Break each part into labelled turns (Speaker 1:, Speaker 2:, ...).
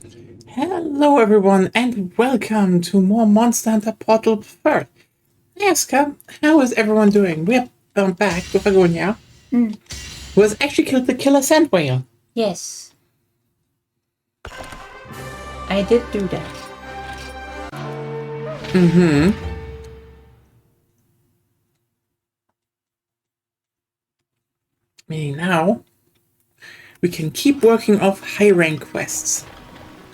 Speaker 1: Hello everyone and welcome to more Monster Hunter Portal 3rd. Aska, how is everyone doing? We're back with Agonia, who has actually killed the killer sand whale.
Speaker 2: Yes. I did do that.
Speaker 1: Meaning now, we can keep working off high rank quests.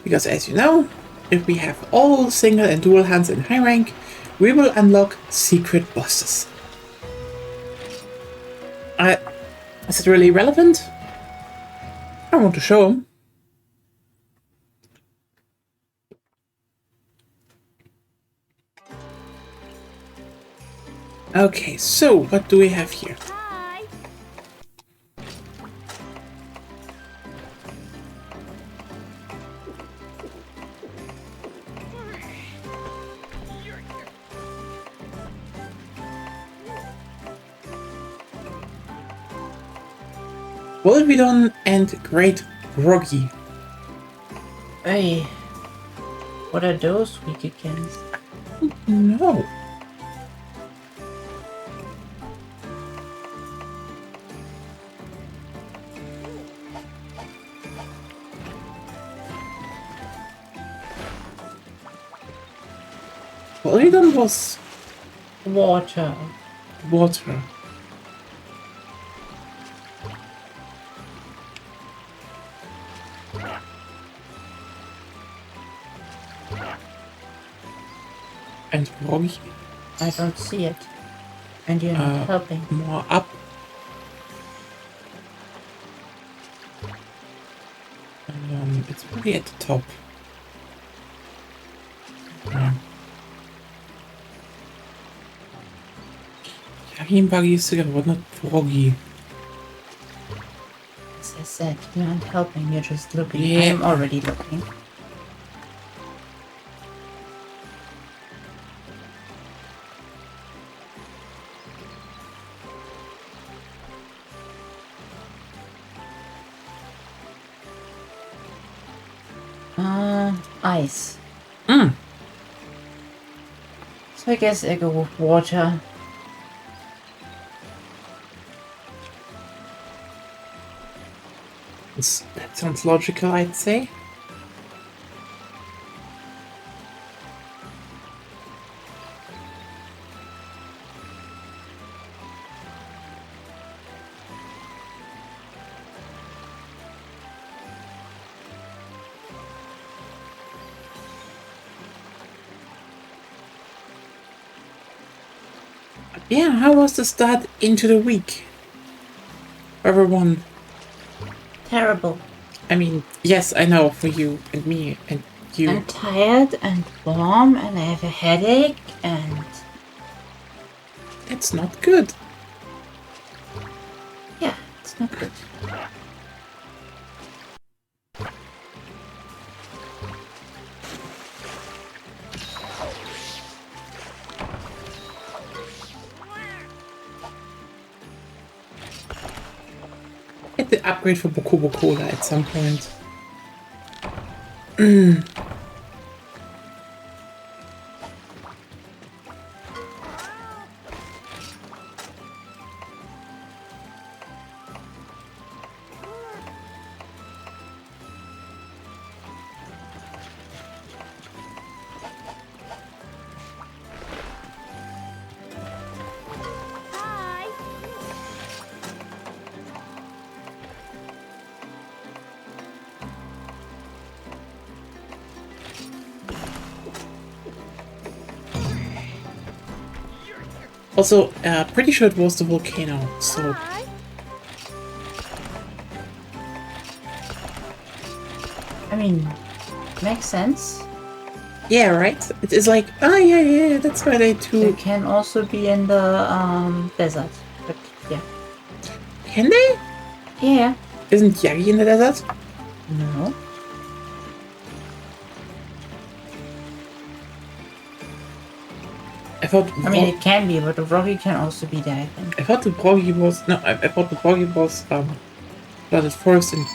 Speaker 1: Because as you know, if we have all single and dual hunts in high rank, we will unlock secret bosses. Is it really relevant? I want to show them. Okay, so what do we have here?
Speaker 3: Hi.
Speaker 1: Volvidon and Great Groggy.
Speaker 2: Hey. What are those weak against?
Speaker 1: No. Volvidon was
Speaker 2: Water.
Speaker 1: water. And Groggy
Speaker 2: I don't see it. And you're not helping.
Speaker 1: more up. It's probably at the top. Yagi and Buggy is together, but not Groggy.
Speaker 2: As I said, you aren't helping, you're just looking.
Speaker 1: Yeah.
Speaker 2: I'm already looking. Ice. So I guess I go with water.
Speaker 1: That sounds logical, I'd say. Yeah, how was the start into the week? Everyone.
Speaker 2: Terrible.
Speaker 1: I mean, yes, I know for you and me and you.
Speaker 2: I'm tired and warm and I have a headache and
Speaker 1: It's not good.
Speaker 2: yeah, it's not good.
Speaker 1: Get the upgrade for Bokobo Cola at some point.
Speaker 3: Hi.
Speaker 1: Also, pretty sure it was the volcano, so
Speaker 3: Hi.
Speaker 2: I mean, makes sense.
Speaker 1: yeah, right? It is like, oh yeah, that's why they
Speaker 2: It
Speaker 1: too.
Speaker 2: can also be in the desert. But yeah.
Speaker 1: Can they?
Speaker 2: Yeah.
Speaker 1: Isn't Yagi in the desert?
Speaker 2: No.
Speaker 1: I thought.
Speaker 2: I mean, it can be, but the Rocky can also be there, I think.
Speaker 1: I thought the Broggy was no. I thought the Broggy was Flooded Forest and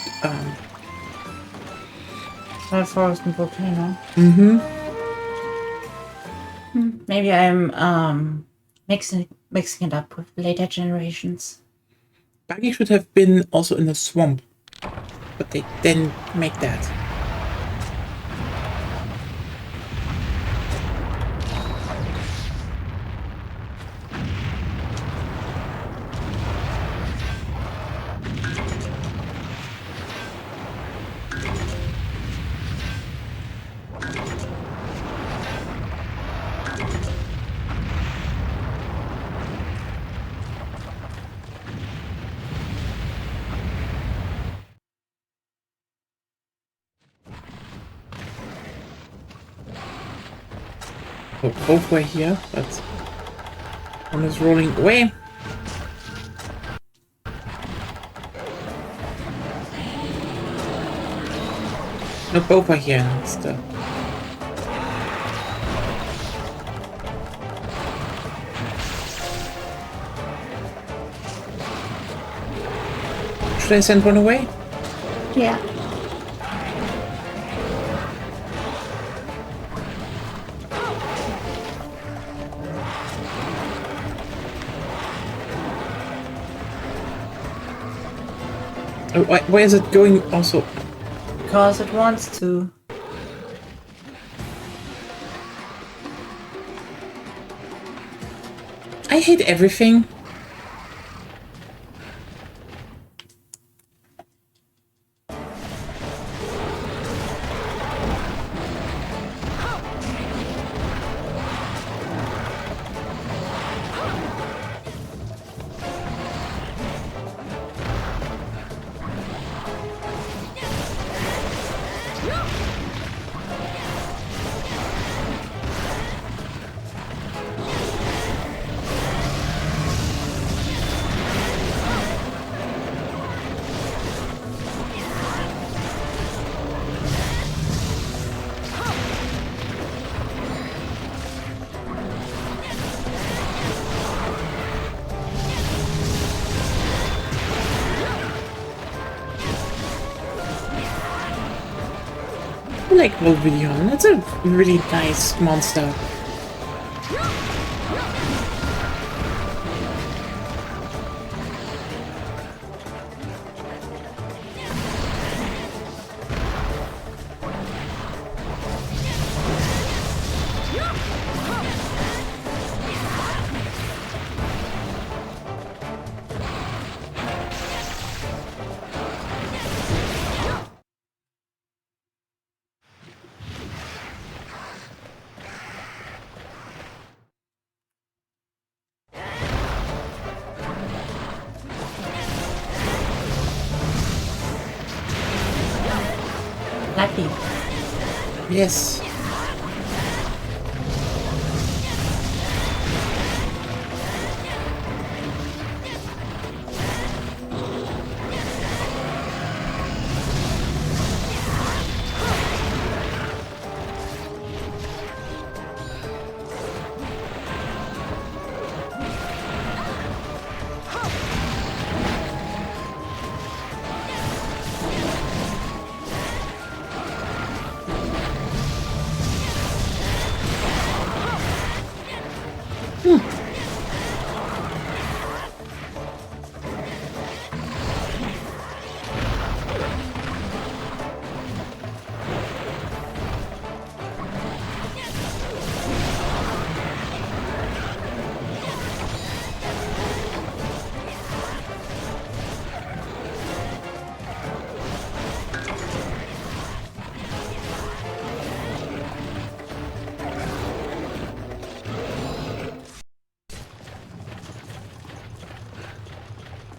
Speaker 2: Wild forest and volcano.
Speaker 1: Mm-hmm.
Speaker 2: Maybe I'm mixing it up with later generations.
Speaker 1: Buggy should have been also in a swamp, but they didn't make that. Oh, both were here, but one is rolling away. No, both are here. It's the... Should I send one away?
Speaker 2: Yeah.
Speaker 1: Oh, why is it going also?
Speaker 2: Because it wants to.
Speaker 1: I hate everything. I like Volvidion. It's a really nice monster.
Speaker 2: Lucky.
Speaker 1: Yes.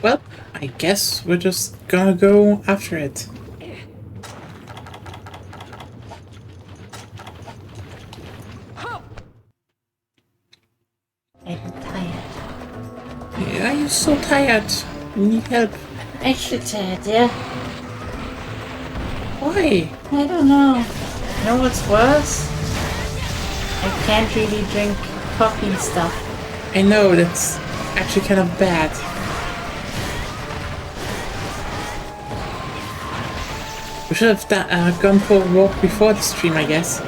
Speaker 1: Well, I guess we're just gonna go after it.
Speaker 2: I'm tired.
Speaker 1: Yeah, you're so tired. You need help.
Speaker 2: Actually tired, yeah.
Speaker 1: Why?
Speaker 2: I don't know. You know what's worse? I can't really drink coffee and stuff.
Speaker 1: I know, that's actually kind of bad. We should have gone for a walk before the stream, I guess.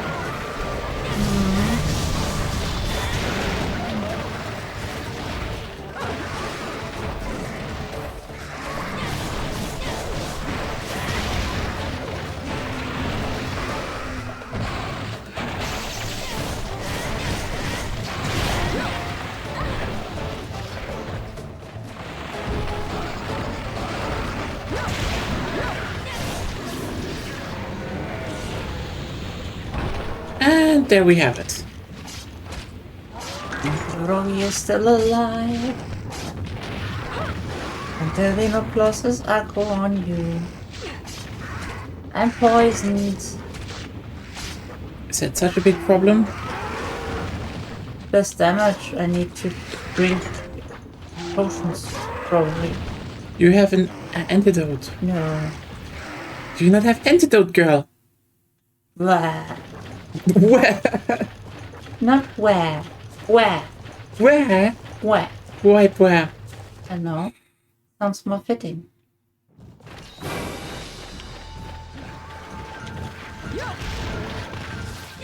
Speaker 1: And there we have it.
Speaker 2: Romy is still alive. And there be no pluses echo on you. I'm poisoned.
Speaker 1: Is that such a big problem?
Speaker 2: Less damage. I need to drink potions, probably.
Speaker 1: You have an antidote.
Speaker 2: No.
Speaker 1: Do you not have antidote, girl?
Speaker 2: Where?
Speaker 1: Where?
Speaker 2: Not where. Where?
Speaker 1: Where?
Speaker 2: Where?
Speaker 1: Where?
Speaker 2: I know. Sounds more fitting.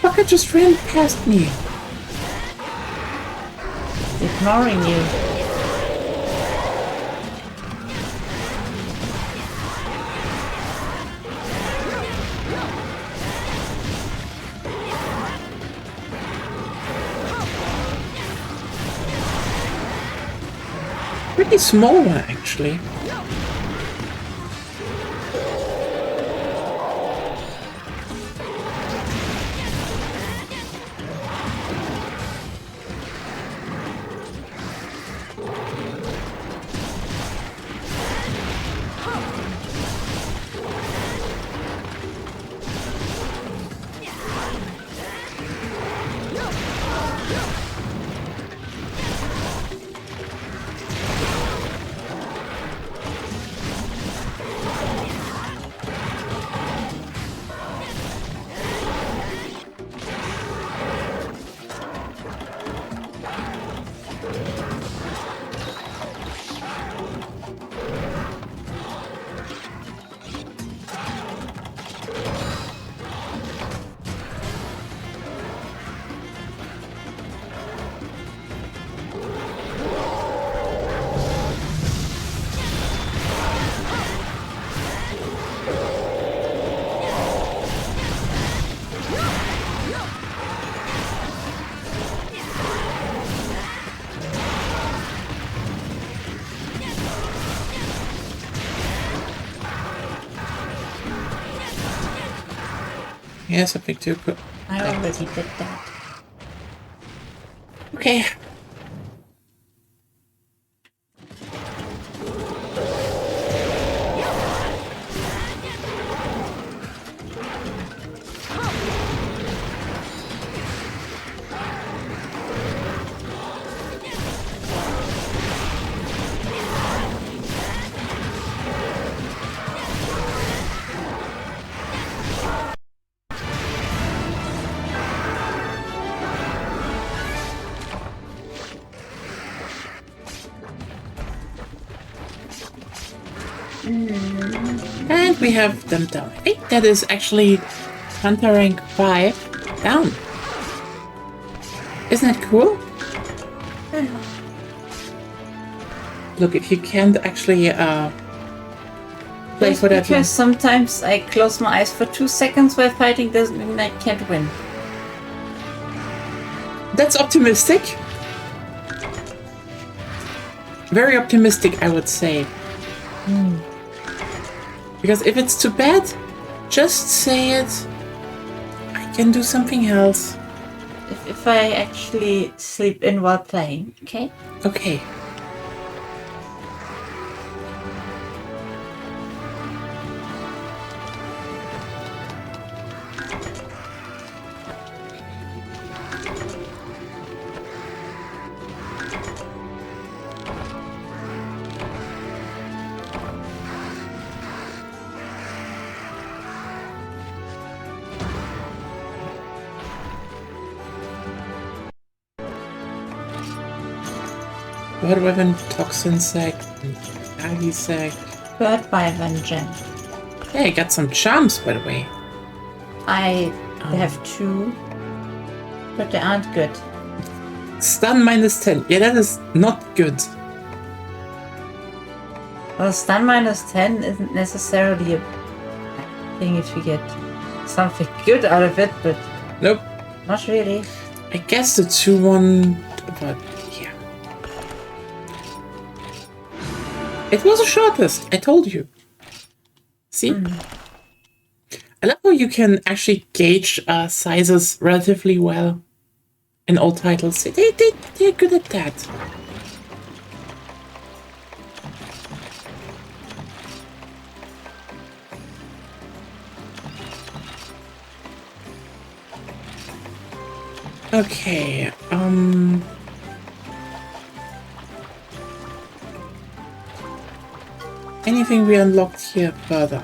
Speaker 1: Fucker just ran past me.
Speaker 2: Ignoring you.
Speaker 1: Pretty small one, actually. Yeah, something too quick.
Speaker 2: I already did that.
Speaker 1: Okay. And we have them down. I think that is actually Hunter rank 5 down. Isn't that cool? Look, if you can't actually play
Speaker 2: Just
Speaker 1: for that
Speaker 2: because sometimes I close my eyes for 2 seconds while fighting doesn't mean I can't win.
Speaker 1: That's optimistic. Very optimistic, I would say. Because if it's too bad, just say it. I can do something else.
Speaker 2: If I actually sleep in while playing, okay?
Speaker 1: Okay. Bird weapon, toxin sac, Agi sac.
Speaker 2: Bird by Vengeance.
Speaker 1: Yeah, I got some charms, by the way.
Speaker 2: I have 2, but they aren't good.
Speaker 1: Stun -10. Yeah, that is not good.
Speaker 2: Well, stun -10 isn't necessarily a bad thing if you get something good out of it, but
Speaker 1: Nope.
Speaker 2: not really.
Speaker 1: I guess the 2-1, but yeah. It was a shortlist, I told you. See? I love how you can actually gauge sizes relatively well in all titles. They're good at that. Okay, anything we unlocked here further?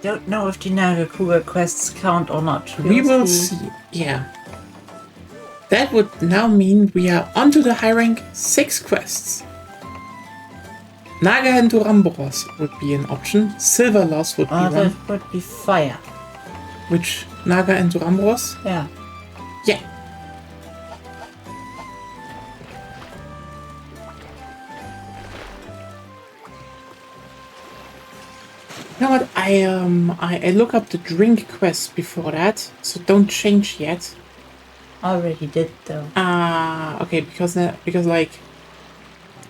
Speaker 2: Don't know if the Nagakuga quests count or not.
Speaker 1: We will see. Yeah. That would now mean we are onto the high rank 6 quests. Naga and Duramboros would be an option. Silver Loss would be one.
Speaker 2: That would be fire.
Speaker 1: Which, Naga and Duramboros?
Speaker 2: Yeah.
Speaker 1: Yeah. You know what? I look up the drink quest before that, so don't change yet.
Speaker 2: Already did though.
Speaker 1: Okay, because like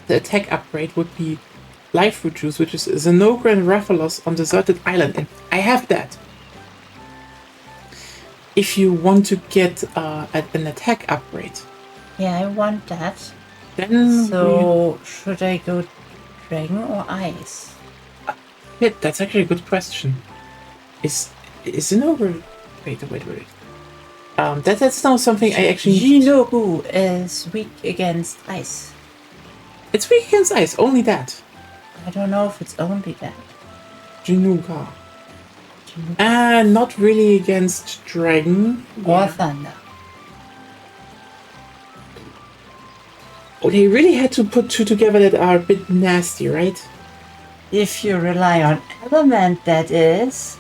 Speaker 1: the attack upgrade would be life fruit juice, which is Zenogre and Rathalos on Deserted Island, and I have that. If you want to get an attack upgrade,
Speaker 2: Yeah, I want that.
Speaker 1: then
Speaker 2: So should I go dragon or ice?
Speaker 1: yeah, that's actually a good question. Is Zenogre? Wait. That's not something I actually.
Speaker 2: Shinobu is weak against ice.
Speaker 1: It's weak against ice. Only that.
Speaker 2: I don't know if it's only that.
Speaker 1: Jinuga. Not really against dragon.
Speaker 2: Or thunder.
Speaker 1: Oh, they really had to put 2 together that are a bit nasty, right?
Speaker 2: If you rely on element, that is.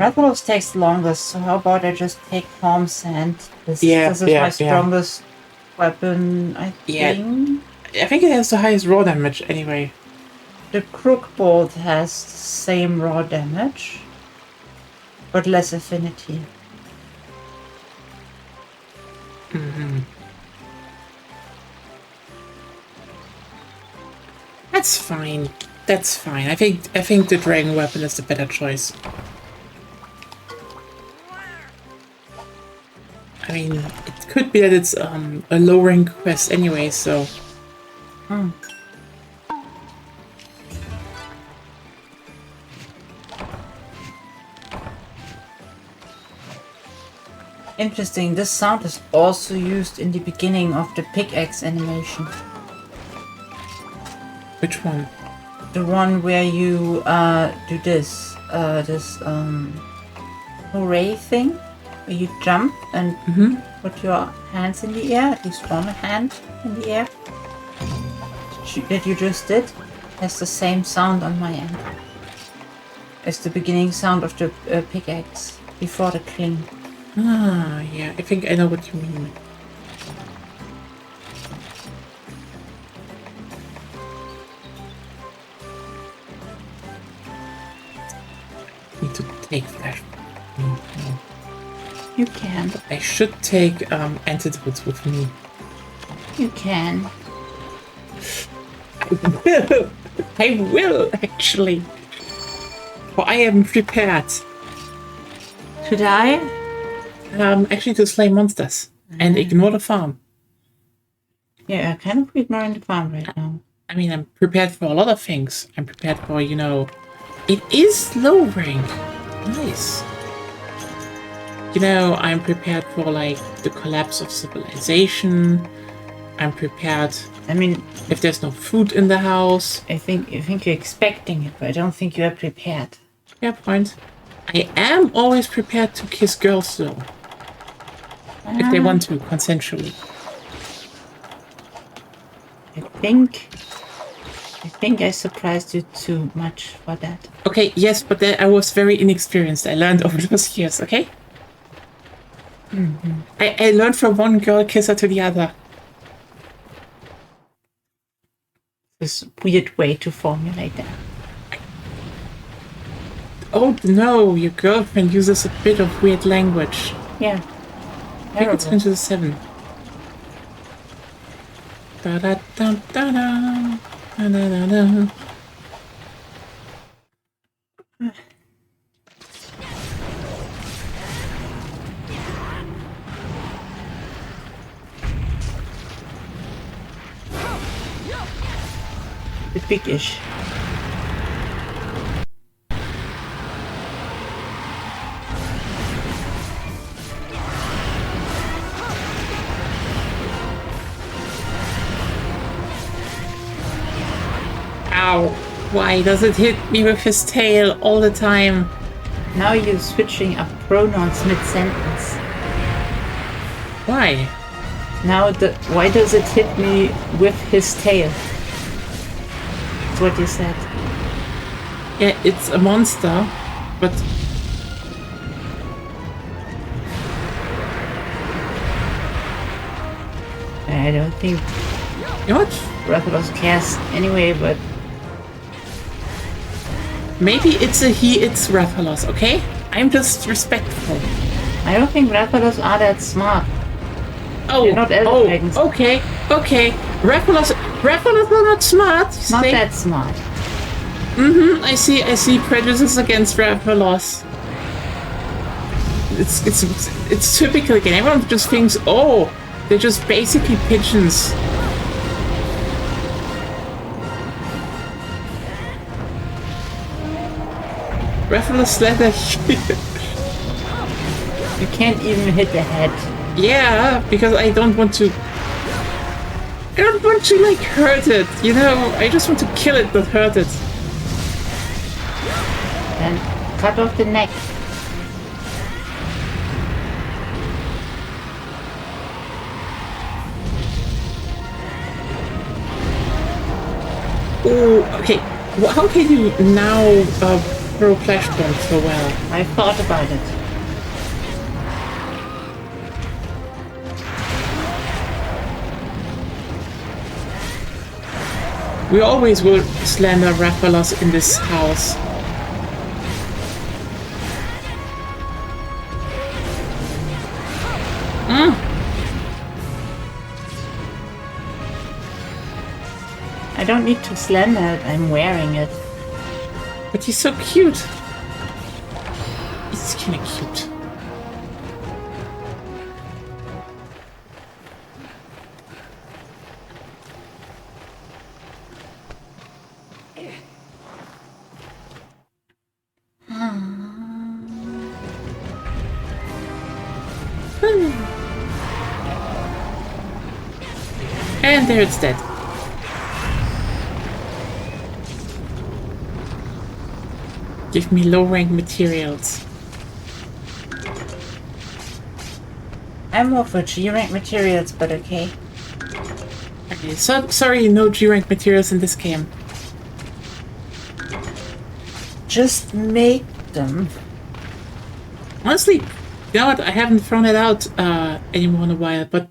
Speaker 2: Rathalos takes longer, so how about I just take Palm Sand? This is my strongest weapon, I think.
Speaker 1: I think it has the highest raw damage anyway.
Speaker 2: The Crook Bolt has the same raw damage, but less affinity.
Speaker 1: That's fine. That's fine. I think the dragon weapon is the better choice. I mean, it could be that it's a low rank quest anyway, so.
Speaker 2: Interesting, this sound is also used in the beginning of the pickaxe animation.
Speaker 1: Which one?
Speaker 2: The one where you do this hooray thing, where you jump and put your hands in the air, at least one hand in the air. That you just did has the same sound on my end. It's the beginning sound of the pickaxe before the cling.
Speaker 1: Ah, yeah, I think I know what you mean. Need to take flash. No.
Speaker 2: You can.
Speaker 1: I should take antidotes with me.
Speaker 2: You can.
Speaker 1: I will actually. For I am prepared.
Speaker 2: To die?
Speaker 1: Actually to slay monsters and ignore the farm.
Speaker 2: Yeah, I'm kind of ignoring the farm right now.
Speaker 1: I mean, I'm prepared for a lot of things. I'm prepared for, you know, it is low rank. Nice. You know, I'm prepared for, like, the collapse of civilization. I'm prepared.
Speaker 2: I mean,
Speaker 1: if there's no food in the house.
Speaker 2: I think you're expecting it, but I don't think you are prepared.
Speaker 1: Fair point. I am always prepared to kiss girls, though. If they want to, consensually.
Speaker 2: I think I surprised you too much for that.
Speaker 1: Okay, yes, but I was very inexperienced. I learned over those years, okay? Mm-hmm. I learned from one girl kisser to the other.
Speaker 2: This weird way to formulate that.
Speaker 1: Oh no, your girlfriend uses a bit of weird language.
Speaker 2: Yeah.
Speaker 1: I think it's into the 7. Da da da da da da da da.
Speaker 2: The big-ish.
Speaker 1: Ow! Why does it hit me with his tail all the time?
Speaker 2: Now you're switching up pronouns mid-sentence.
Speaker 1: Why?
Speaker 2: Now why does it hit me with his tail? That's what you said.
Speaker 1: Yeah, it's a monster, but...
Speaker 2: I don't think
Speaker 1: You know what?
Speaker 2: Rathalos cares anyway, but...
Speaker 1: Maybe it's a he, it's Rathalos, okay? I'm just respectful.
Speaker 2: I don't think Rathalos are that smart.
Speaker 1: Oh,
Speaker 2: They're not elder dragons.
Speaker 1: okay. Rathalos are not smart.
Speaker 2: Not that smart.
Speaker 1: I see prejudices against Rathalos. It's typical again. Everyone just thinks, oh, they're just basically pigeons. Rathalos leather.
Speaker 2: You can't even hit the head.
Speaker 1: Yeah, because I don't want to like hurt it, you know? I just want to kill it, not hurt it.
Speaker 2: Then cut off the neck.
Speaker 1: Oh, okay. Well, how can you now throw flashbomb so well?
Speaker 2: I thought about it.
Speaker 1: We always will slander Rathalos in this house.
Speaker 2: I don't need to slander it, I'm wearing it.
Speaker 1: But he's so cute. He's kinda cute. And there it's dead. Give me low rank materials.
Speaker 2: I'm more for G-rank materials, but okay.
Speaker 1: Okay, so sorry, no G rank materials in this game.
Speaker 2: Just make them.
Speaker 1: Honestly, you know what? I haven't thrown it out anymore in a while, but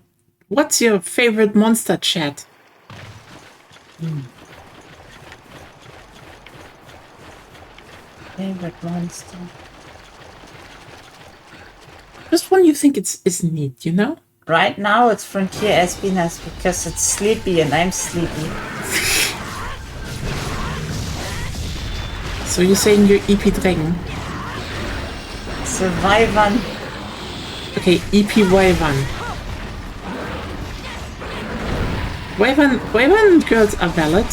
Speaker 1: what's your favorite monster, chat?
Speaker 2: Favorite monster.
Speaker 1: Just one you think is neat, you know?
Speaker 2: Right now it's Frontier Espinas because it's sleepy and I'm sleepy.
Speaker 1: So you're saying you're EP Dragon?
Speaker 2: Survivor.
Speaker 1: Okay, EP Wyvern. Wyvern girls are valid.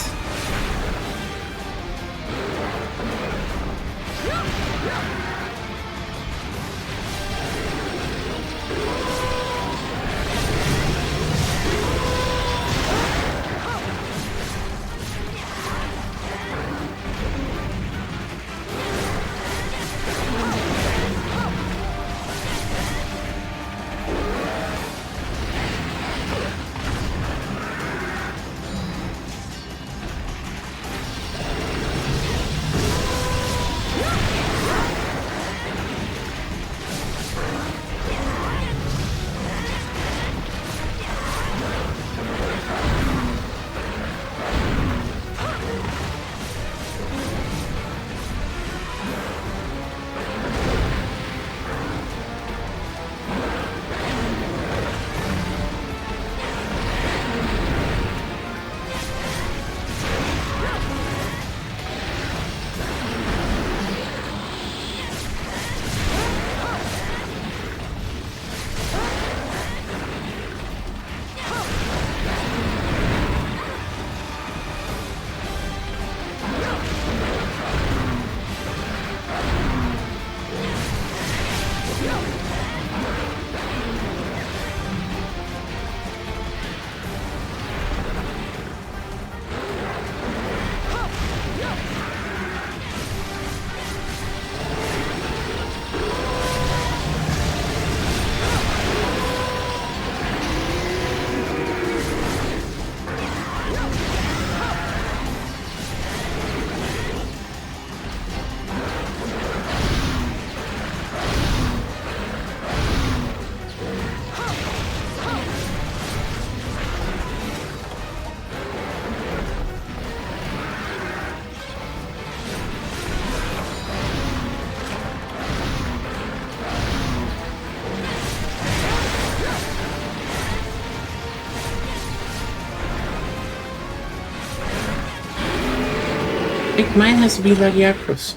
Speaker 1: think mine has to be Lagiacrus.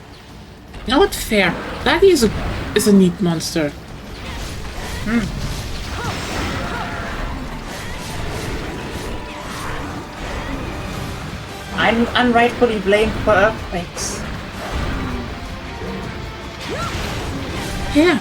Speaker 1: Now what fair? Lagi is a neat monster.
Speaker 2: I'm unrightfully blamed for earthquakes.
Speaker 1: Yeah.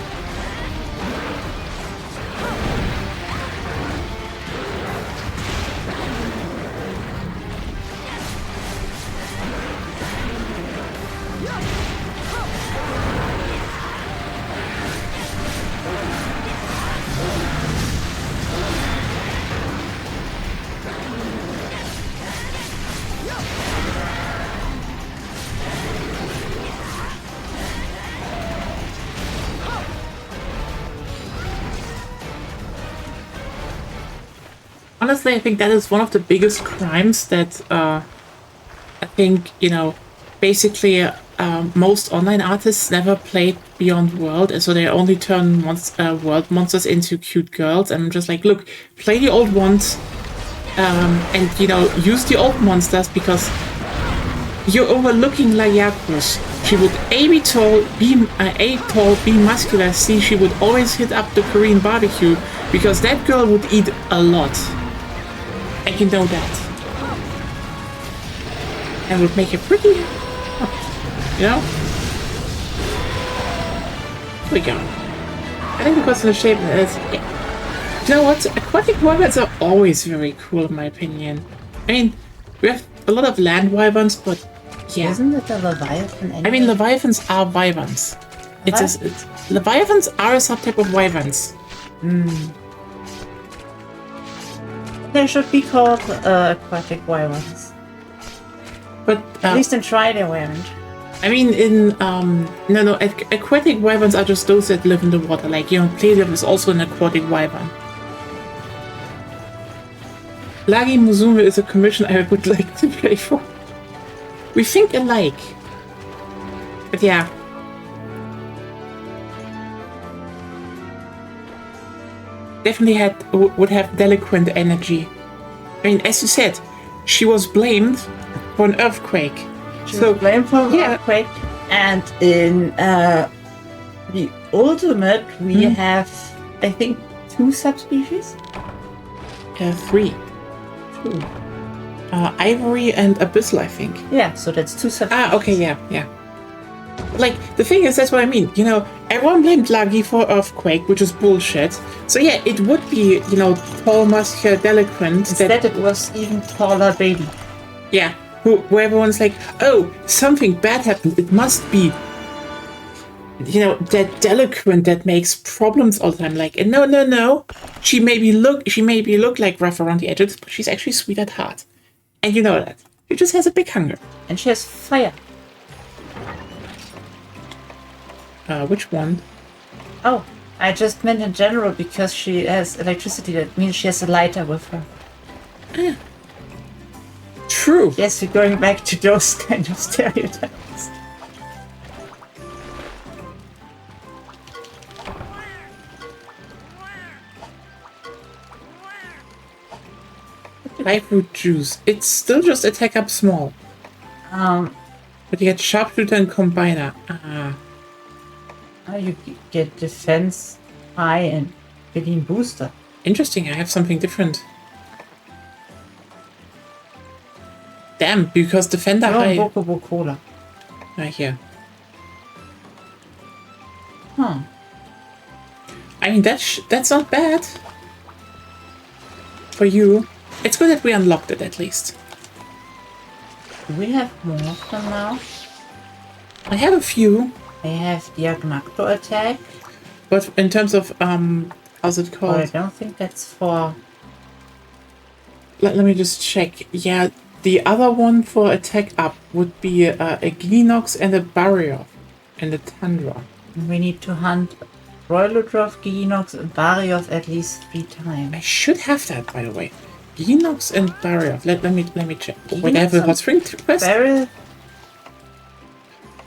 Speaker 1: Honestly, I think that is one of the biggest crimes that I think, basically most online artists never played Beyond World, and so they only turn world monsters into cute girls. And I'm just like, look, play the old ones, and use the old monsters, because you're overlooking Lagiacrus. She would A be tall, B muscular, C she would always hit up the Korean barbecue, because that girl would eat a lot. And you know that. And would make it pretty. We go. I think because of the shape is. You know what? Aquatic wyverns are always very cool, in my opinion. I mean, we have a lot of land wyverns, but yeah.
Speaker 2: Isn't it a leviathan anyway?
Speaker 1: I mean, leviathans are wyverns. Leviathans are a subtype of wyverns.
Speaker 2: They should be called aquatic wyverns.
Speaker 1: But
Speaker 2: At least in Try they weren't.
Speaker 1: I mean, aquatic wyverns are just those that live in the water. Like, Playdev is also an aquatic wyvern. Lagi Musume is a commission I would like to play for. We think alike. But yeah. Definitely would have delinquent energy. I mean, as you said, she was blamed for an earthquake.
Speaker 2: She was blamed for an earthquake. And in the ultimate, we have, I think, 2 subspecies?
Speaker 1: 3.
Speaker 2: 2.
Speaker 1: Ivory and Abyssal, I think.
Speaker 2: Yeah, so that's 2 subspecies.
Speaker 1: Okay, yeah. Like, the thing is, that's what I mean. Everyone blamed Lagi for earthquake, which is bullshit. So yeah, it would be, tall, muscular, delinquent.
Speaker 2: Instead, it was even taller baby.
Speaker 1: Yeah, where everyone's like, oh, something bad happened. It must be, that delinquent that makes problems all the time. Like, no. She maybe look like rough around the edges, but she's actually sweet at heart. And you know that. She just has a big hunger.
Speaker 2: And she has fire.
Speaker 1: Which one?
Speaker 2: Oh, I just meant in general because she has electricity. That means she has a lighter with her.
Speaker 1: True.
Speaker 2: Yes, we're going back to those kind of stereotypes.
Speaker 1: Live-root juice. It's still just attack up small. But you get sharpshooter and combiner.
Speaker 2: You get defense high and getting booster.
Speaker 1: Interesting, I have something different. Damn, because defender high.
Speaker 2: Bokobo Cola.
Speaker 1: Right here.
Speaker 2: Huh.
Speaker 1: I mean, that's not bad. For you. It's good that we unlocked it, at least.
Speaker 2: Do we have more of them now?
Speaker 1: I have a few.
Speaker 2: I have the Agnacto attack.
Speaker 1: But in terms of, how's it called?
Speaker 2: I don't think that's for...
Speaker 1: Let me just check. Yeah, the other one for attack up would be a Ginox and a Barrier in the Tundra.
Speaker 2: We need to hunt Roilodrov, Ginox, and Barioth at least 3 times.
Speaker 1: I should have that, by the way. Ginox and Barrier. Let me check. Wait, I have a hot spring quest?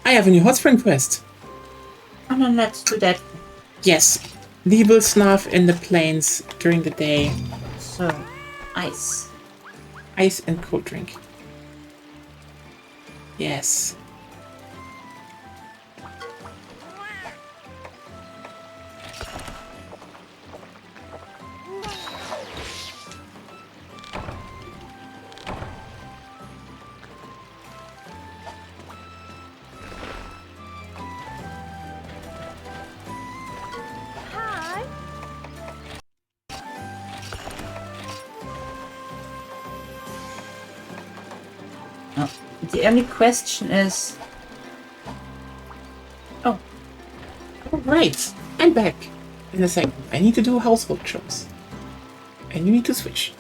Speaker 1: I have a new hot spring quest.
Speaker 2: And then let's do that.
Speaker 1: Yes. Nebelsnarf in the plains during the day.
Speaker 2: So, ice.
Speaker 1: Ice and cold drink. Yes.
Speaker 2: No. The only question is... Oh,
Speaker 1: Right. I'm back. In a second. I need to do household chores. And you need to switch.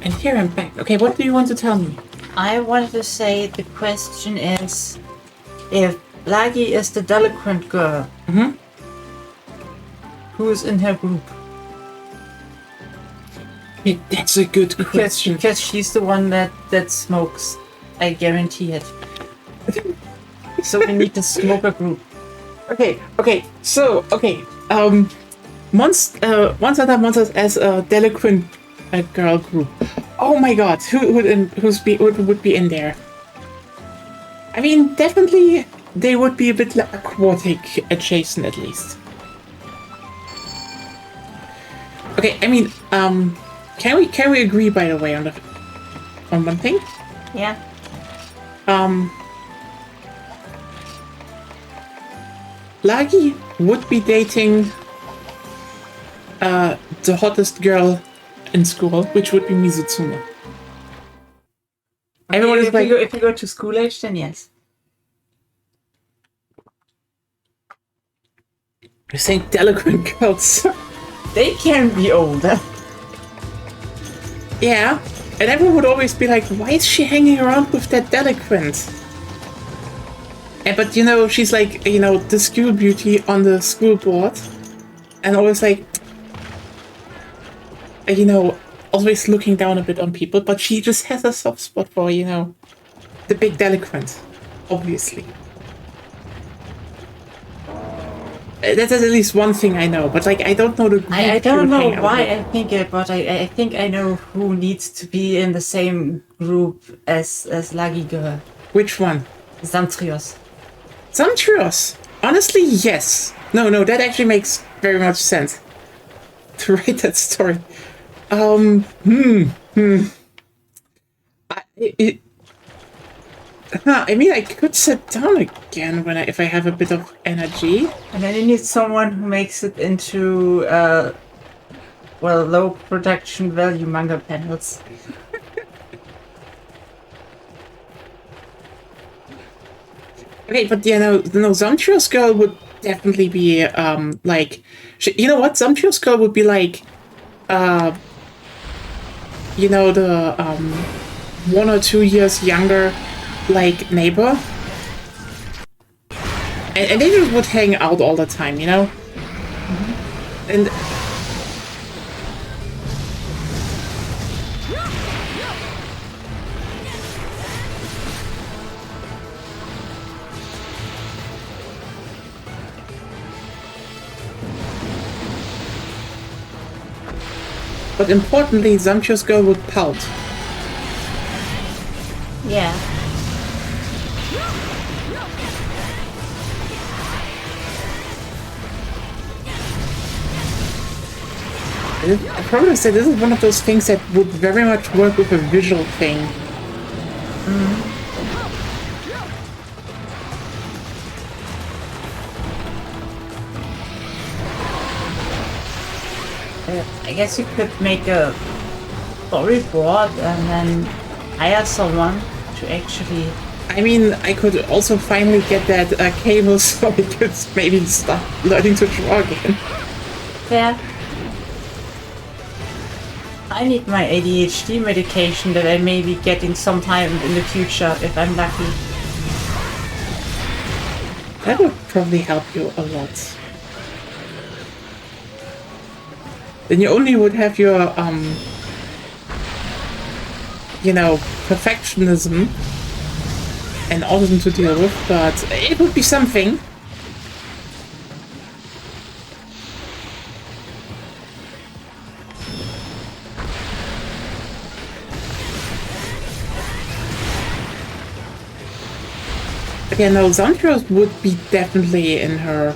Speaker 1: And here I'm back. Okay, what do you want to tell me?
Speaker 2: I wanted to say the question is if Lagi is the delinquent girl, who's in her group?
Speaker 1: Yeah, that's a good question.
Speaker 2: Because she's the one that smokes. I guarantee it. So we need to smoke a group.
Speaker 1: Okay. So, Monster Hunter Monsters as a delinquent girl group. Oh my god, who would be in there? I mean, definitely they would be a bit aquatic adjacent at least. Okay, I mean, can we agree by the way on one thing?
Speaker 2: Yeah.
Speaker 1: Lagi would be dating the hottest girl in school, which would be Mizutsune. Everyone is like,
Speaker 2: if you go to school age, then yes.
Speaker 1: you're saying delinquent girls.
Speaker 2: They can be older.
Speaker 1: Yeah, and everyone would always be like, why is she hanging around with that delinquent? But you know, she's like, you know, the school beauty on the school board, and always like, you know, always looking down a bit on people, but she just has a soft spot for, you know, the big delinquent, obviously. That's at least one thing I know, but like, I don't know the group.
Speaker 2: I don't
Speaker 1: she would
Speaker 2: know
Speaker 1: hang out
Speaker 2: why
Speaker 1: with.
Speaker 2: I think it, but I think I know who needs to be in the same group as Lagi girl.
Speaker 1: Which one?
Speaker 2: Zamtrios.
Speaker 1: Zamtrios. Honestly, yes. No, that actually makes very much sense to write that story. I mean, I could sit down again if I have a bit of energy.
Speaker 2: And then you need someone who makes it into, low production value manga panels.
Speaker 1: Okay, but yeah, no, Zamtrios girl would definitely be, you know what? Zamtrios girl would be like, you know, the, 1 or 2 years younger, like, neighbor. And they just would hang out all the time, you know? And... But importantly, Zamtrios girl would pout.
Speaker 2: Yeah.
Speaker 1: I probably say this is one of those things that would very much work with a visual thing.
Speaker 2: I guess you could make a storyboard and then hire someone to actually.
Speaker 1: I mean, I could also finally get that cable so I could maybe start learning to draw again.
Speaker 2: Yeah. I need my ADHD medication that I may be getting sometime in the future if I'm lucky.
Speaker 1: That would probably help you a lot. Then you only would have your, you know, perfectionism and autism to deal with, but it would be something. But yeah, no, Zandros would be definitely in her.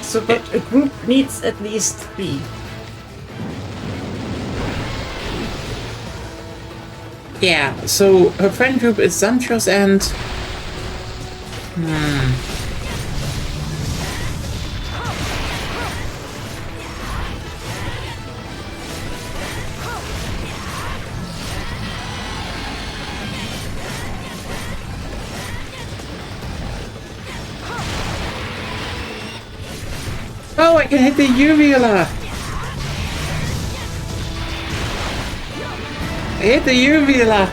Speaker 2: So, but a group needs at least 3.
Speaker 1: Yeah, so her friend group is Zandros and... Oh, I can hit the uvula! I hit the uvula!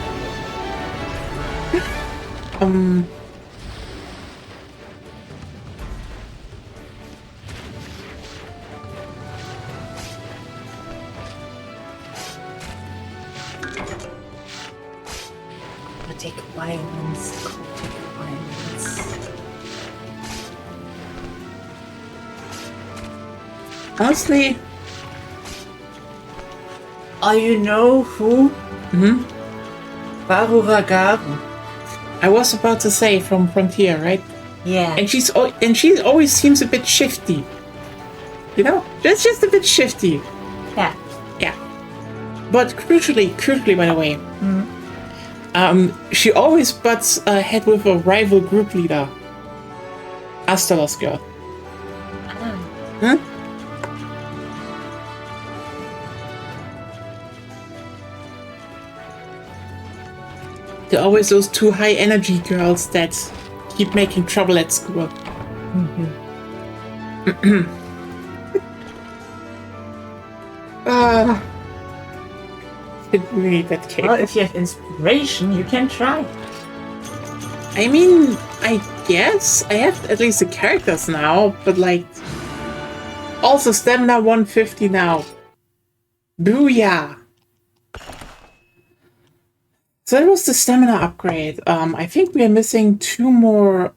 Speaker 2: Take violence. Take violence.
Speaker 1: Honestly...
Speaker 2: Oh, you know who? Baruragaru.
Speaker 1: I was about to say from Frontier, right?
Speaker 2: Yeah.
Speaker 1: And she always seems a bit shifty. You know? Just a bit shifty.
Speaker 2: Yeah.
Speaker 1: Yeah. But crucially, by the way, she always butts head with a rival group leader. Astalos girl. Huh? There are always those 2 high energy girls that keep making trouble at school. Didn't really that case.
Speaker 2: Well, if you have inspiration, you can try.
Speaker 1: I mean, I guess I have at least the characters now, but like, also stamina 150 now. Booyah! So that was the stamina upgrade. I think we are missing 2 more.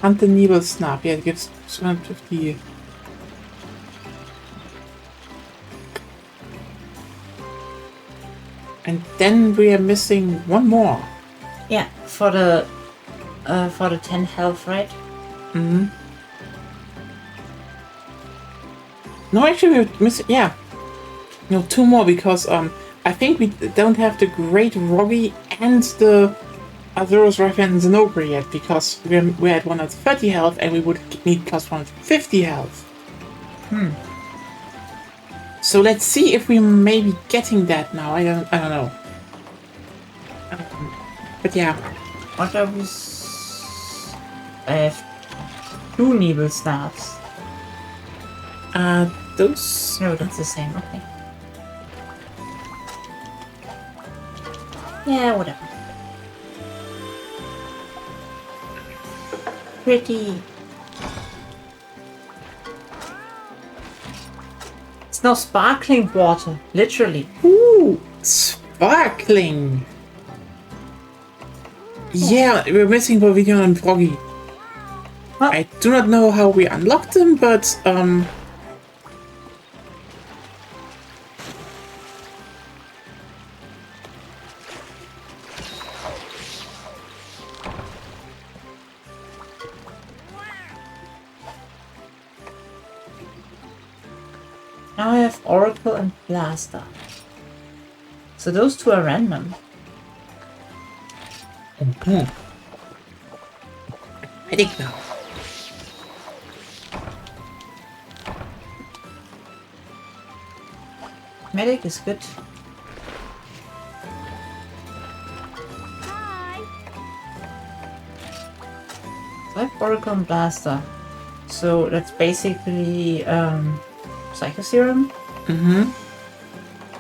Speaker 1: Hunt the Nebel Snap. Yeah, it gives 250. And then we are missing 1 more.
Speaker 2: Yeah, for the 10 health, right?
Speaker 1: No, actually, we're missing. Yeah, no, 2 more because I think we don't have the Great Roggy and the Azuros Rifle and Zenobra yet because we're at 130 health and we would need plus 150 health. So let's see if we may be getting that now. I don't know. But yeah.
Speaker 2: What are we? I have 2 Nebel Snaps.
Speaker 1: Those.
Speaker 2: No, that's the same. Okay. Yeah, whatever. Pretty. It's no sparkling water, literally.
Speaker 1: Ooh, sparkling. Yeah, we're missing Volvidion and Froggy.
Speaker 2: Well,
Speaker 1: I do not know how we unlocked them, but
Speaker 2: Oracle and Blaster. So those two are random.
Speaker 1: Okay. Medic now.
Speaker 2: Medic is good. So I have Oracle and Blaster. So that's basically Psycho Serum.
Speaker 1: Mm-hmm.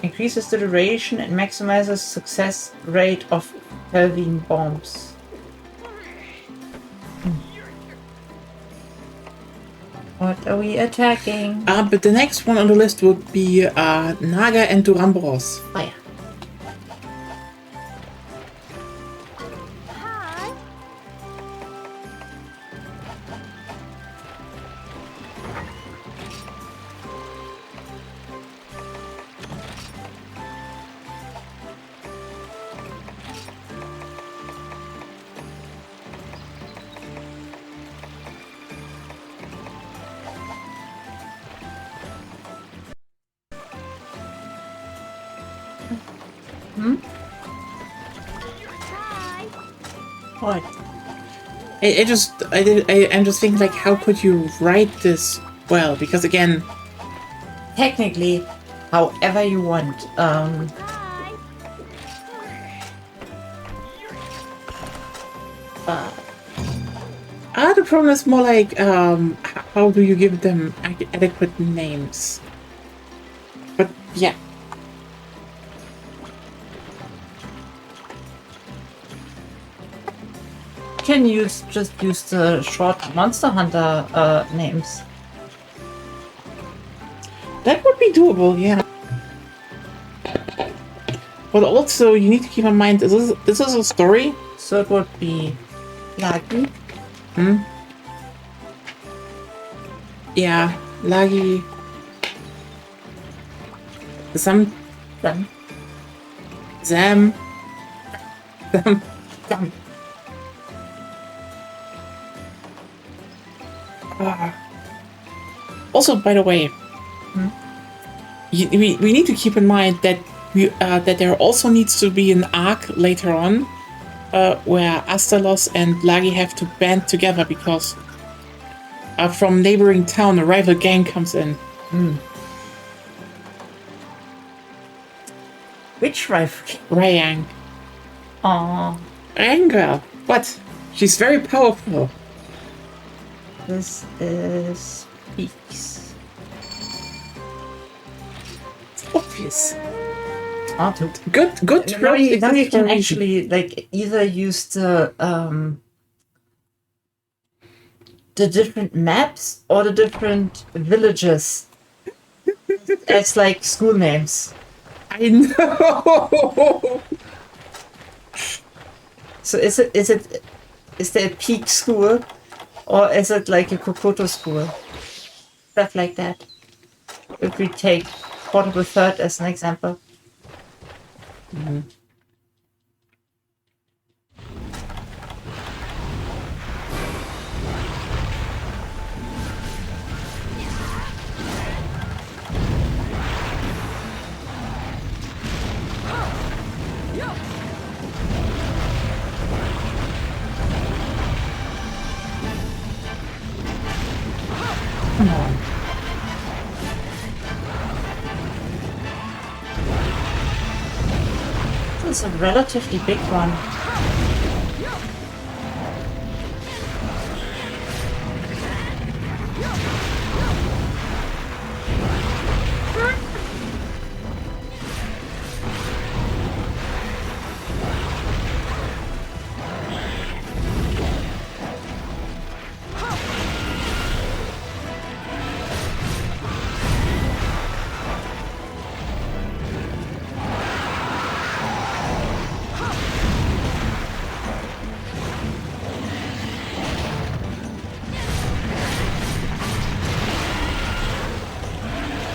Speaker 2: Increases the duration and maximizes success rate of Kelvin bombs. What are we attacking?
Speaker 1: But the next one on the list would be Naga and Duramboros.
Speaker 2: Fire. What?
Speaker 1: I'm just thinking, like, how could you write this well? Because again,
Speaker 2: Technically, however you want.
Speaker 1: the problem is more like, how do you give them adequate names? But yeah.
Speaker 2: Can just use the short Monster Hunter names.
Speaker 1: That would be doable, yeah. But also, you need to keep in mind, this is a story.
Speaker 2: So it would be Lagi.
Speaker 1: Yeah, Lagi. Zam.
Speaker 2: Then.
Speaker 1: Zam.
Speaker 2: Then.
Speaker 1: Also, by the way, we need to keep in mind that that there also needs to be an arc later on where Astalos and Lagi have to band together because from neighboring town a rival gang comes in.
Speaker 2: Which rival?
Speaker 1: Ryang.
Speaker 2: Aww.
Speaker 1: Ryang girl. What? She's very powerful.
Speaker 2: This is Peaks.
Speaker 1: It's obvious. Good.
Speaker 2: Now you can
Speaker 1: exploration.
Speaker 2: actually like either use the different maps or the different villages as like school names.
Speaker 1: I know.
Speaker 2: So is there a Peak school or is it like a Kokoto school? Stuff like that. If we take Portable Third as an example.
Speaker 1: Come on.
Speaker 2: This is a relatively big one.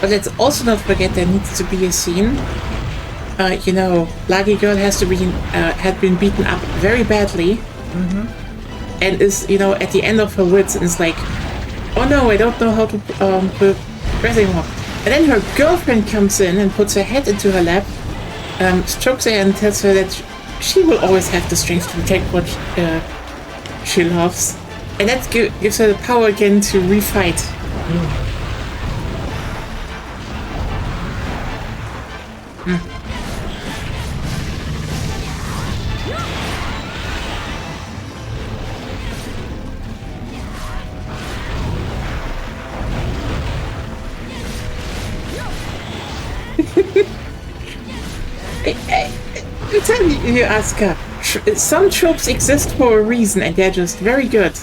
Speaker 1: But let's also not forget there needs to be a scene. Lagi Girl had been beaten up very badly, and is at the end of her wits and is like, oh no, I don't know how to press anymore. And then her girlfriend comes in and puts her head into her lap, strokes her and tells her that she will always have the strength to protect what she loves. And that gives her the power again to refight. Tell you, Asuka, some tropes exist for a reason and they're just very good.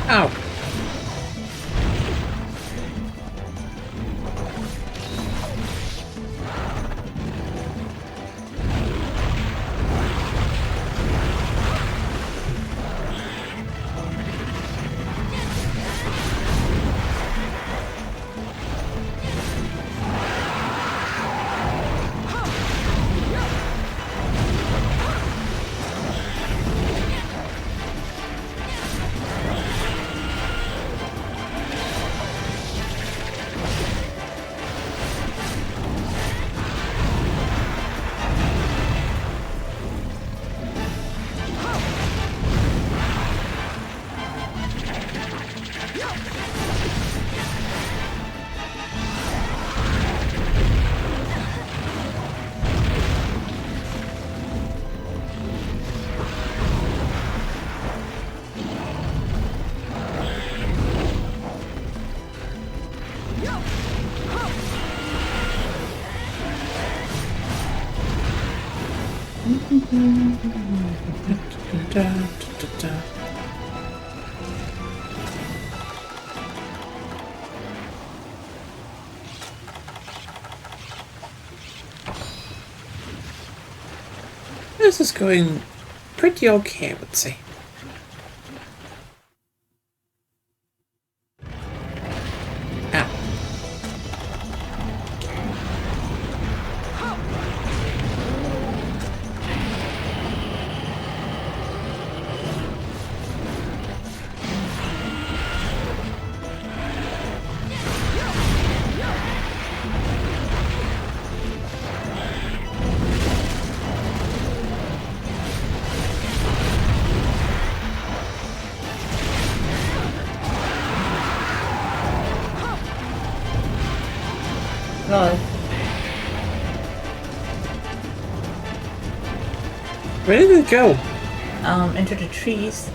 Speaker 1: Ow. This is going pretty okay, I would say.
Speaker 2: Lol.
Speaker 1: Where did it go?
Speaker 2: Into the trees.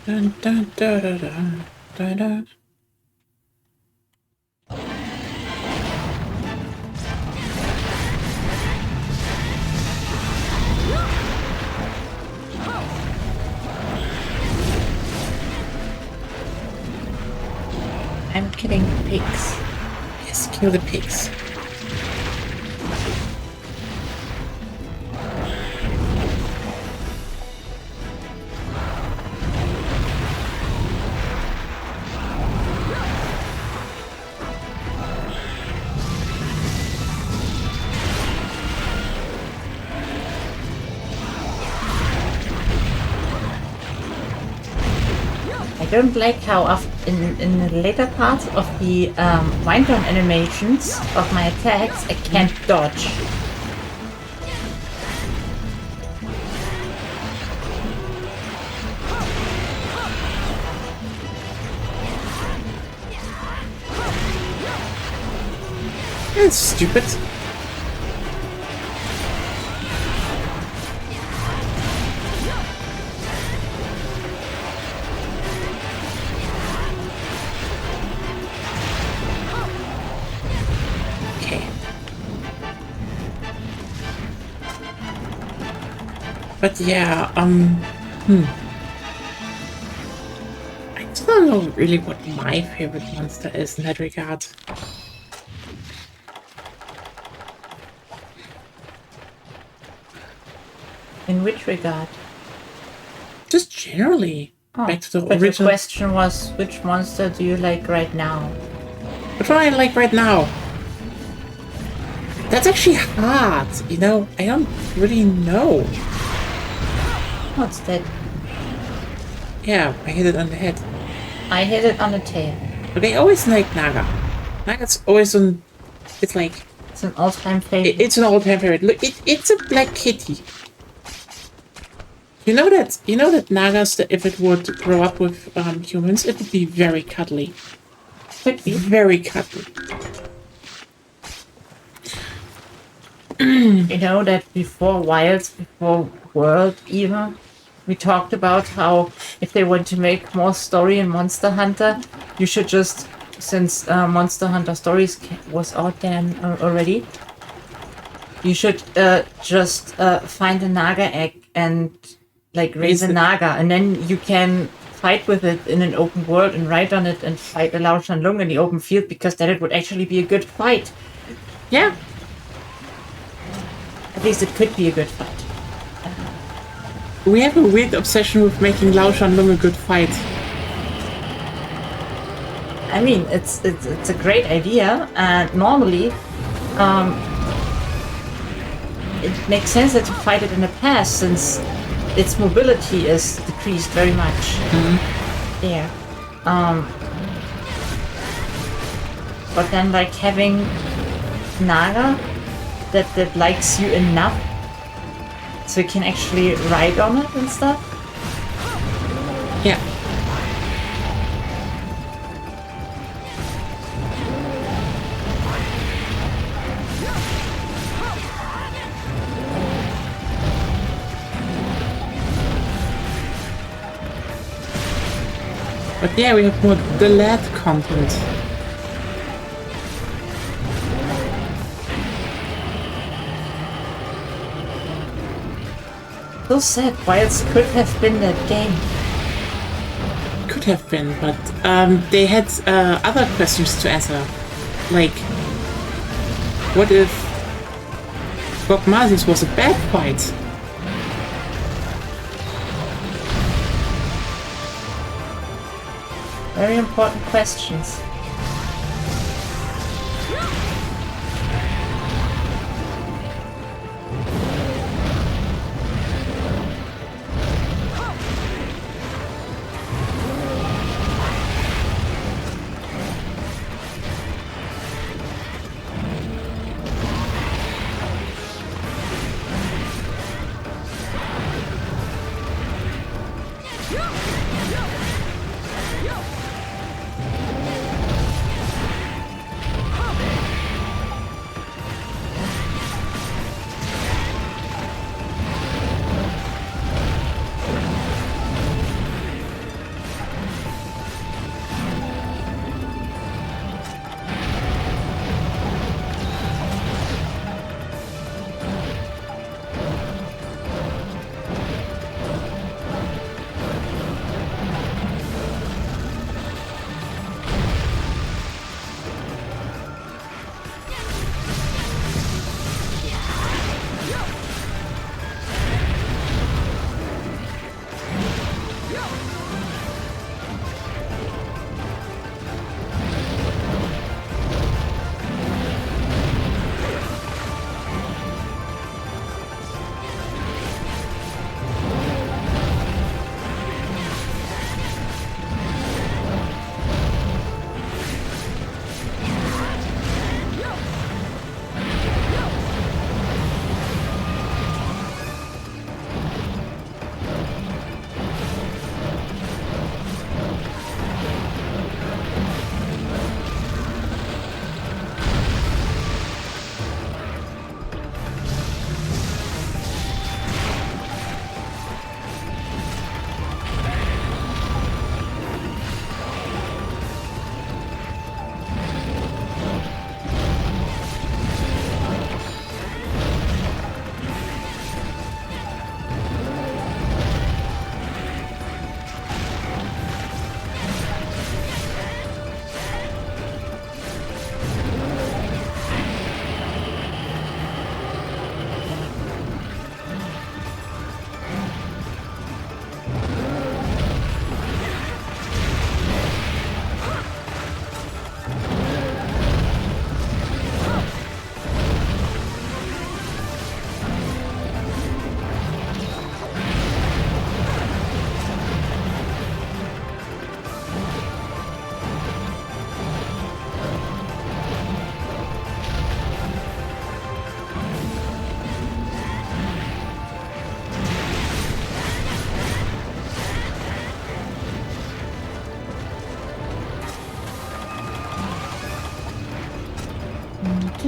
Speaker 1: Dun, dun, da, da, da, da, da.
Speaker 2: I'm killing pigs.
Speaker 1: Yes, kill the pigs.
Speaker 2: don't like how in the later parts of the wind down animations of my attacks, I can't dodge.
Speaker 1: That's stupid. Okay. But yeah, I don't know really what my favorite monster is in that regard.
Speaker 2: In which regard?
Speaker 1: Just generally.
Speaker 2: Oh,
Speaker 1: Back to the
Speaker 2: but
Speaker 1: original.
Speaker 2: the question was, which monster do you like right now?
Speaker 1: Which one I like right now? That's actually hard, you know? I don't really know.
Speaker 2: What's that?
Speaker 1: Yeah, I hit it on the head.
Speaker 2: I hit it on the tail.
Speaker 1: But I always like Naga. Naga's always on... It's like...
Speaker 2: It's an all-time favorite.
Speaker 1: It's an all-time favorite. Look, it's a black kitty. You know that Nagas, if it would grow up with humans, it would be very cuddly.
Speaker 2: Could be.
Speaker 1: Very cuddly.
Speaker 2: You know that before Wilds, before World even, we talked about how if they want to make more story in Monster Hunter, you should just, since Monster Hunter Stories was out there already, you should just find a Naga egg and like raise a Naga, and then you can fight with it in an open world and ride on it and fight a Lao Shanlong in the open field, because then it would actually be a good fight.
Speaker 1: Yeah.
Speaker 2: At least it could be a good fight.
Speaker 1: We have a weird obsession with making Lao Shanlong a good fight.
Speaker 2: I mean, it's a great idea, and normally, it makes sense that you fight it in the past, since its mobility is decreased very much. There. But then, like, having Naga that likes you enough so you can actually ride on it and stuff.
Speaker 1: Yeah. But yeah, we have more the lad content.
Speaker 2: So sad. Wilds could have been that game.
Speaker 1: Could have been, but they had other questions to answer. Like, what if Gogmazis was a bad fight?
Speaker 2: Very important questions.
Speaker 1: I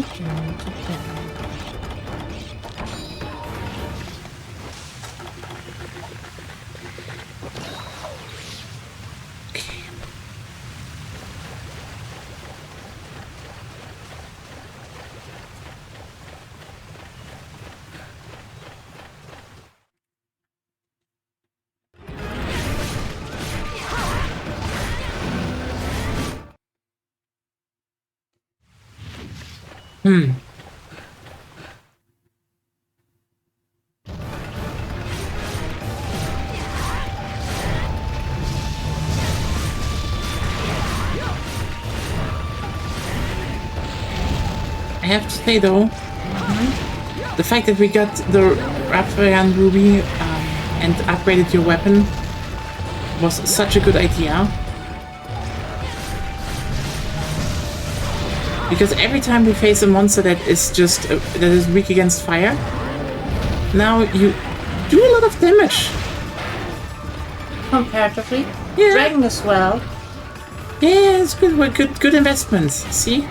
Speaker 1: have to say though, the fact that we got the Raphael Ruby and upgraded your weapon was such a good idea. Because every time we face a monster that is just that is weak against fire, now you do a lot of damage.
Speaker 2: Comparatively.
Speaker 1: Yeah.
Speaker 2: Dragon as well.
Speaker 1: Yeah, it's good. Good investments. See?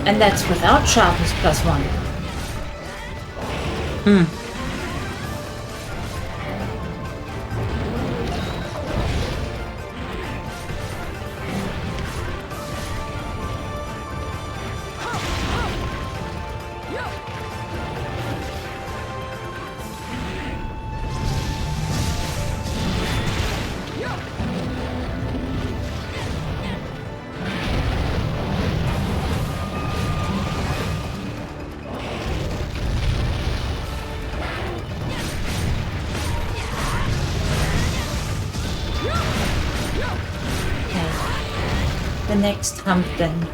Speaker 2: And that's without sharpness +1. The next hump then.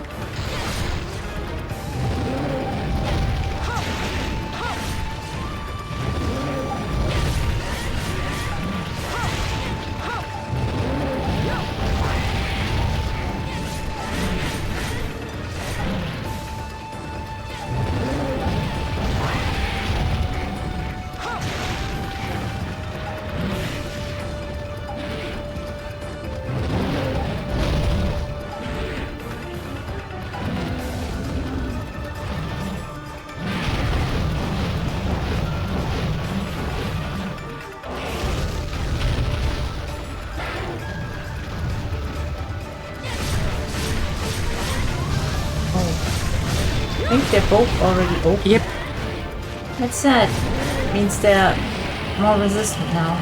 Speaker 2: I think they're both already open.
Speaker 1: Yep.
Speaker 2: That's sad. Means they're more resistant now.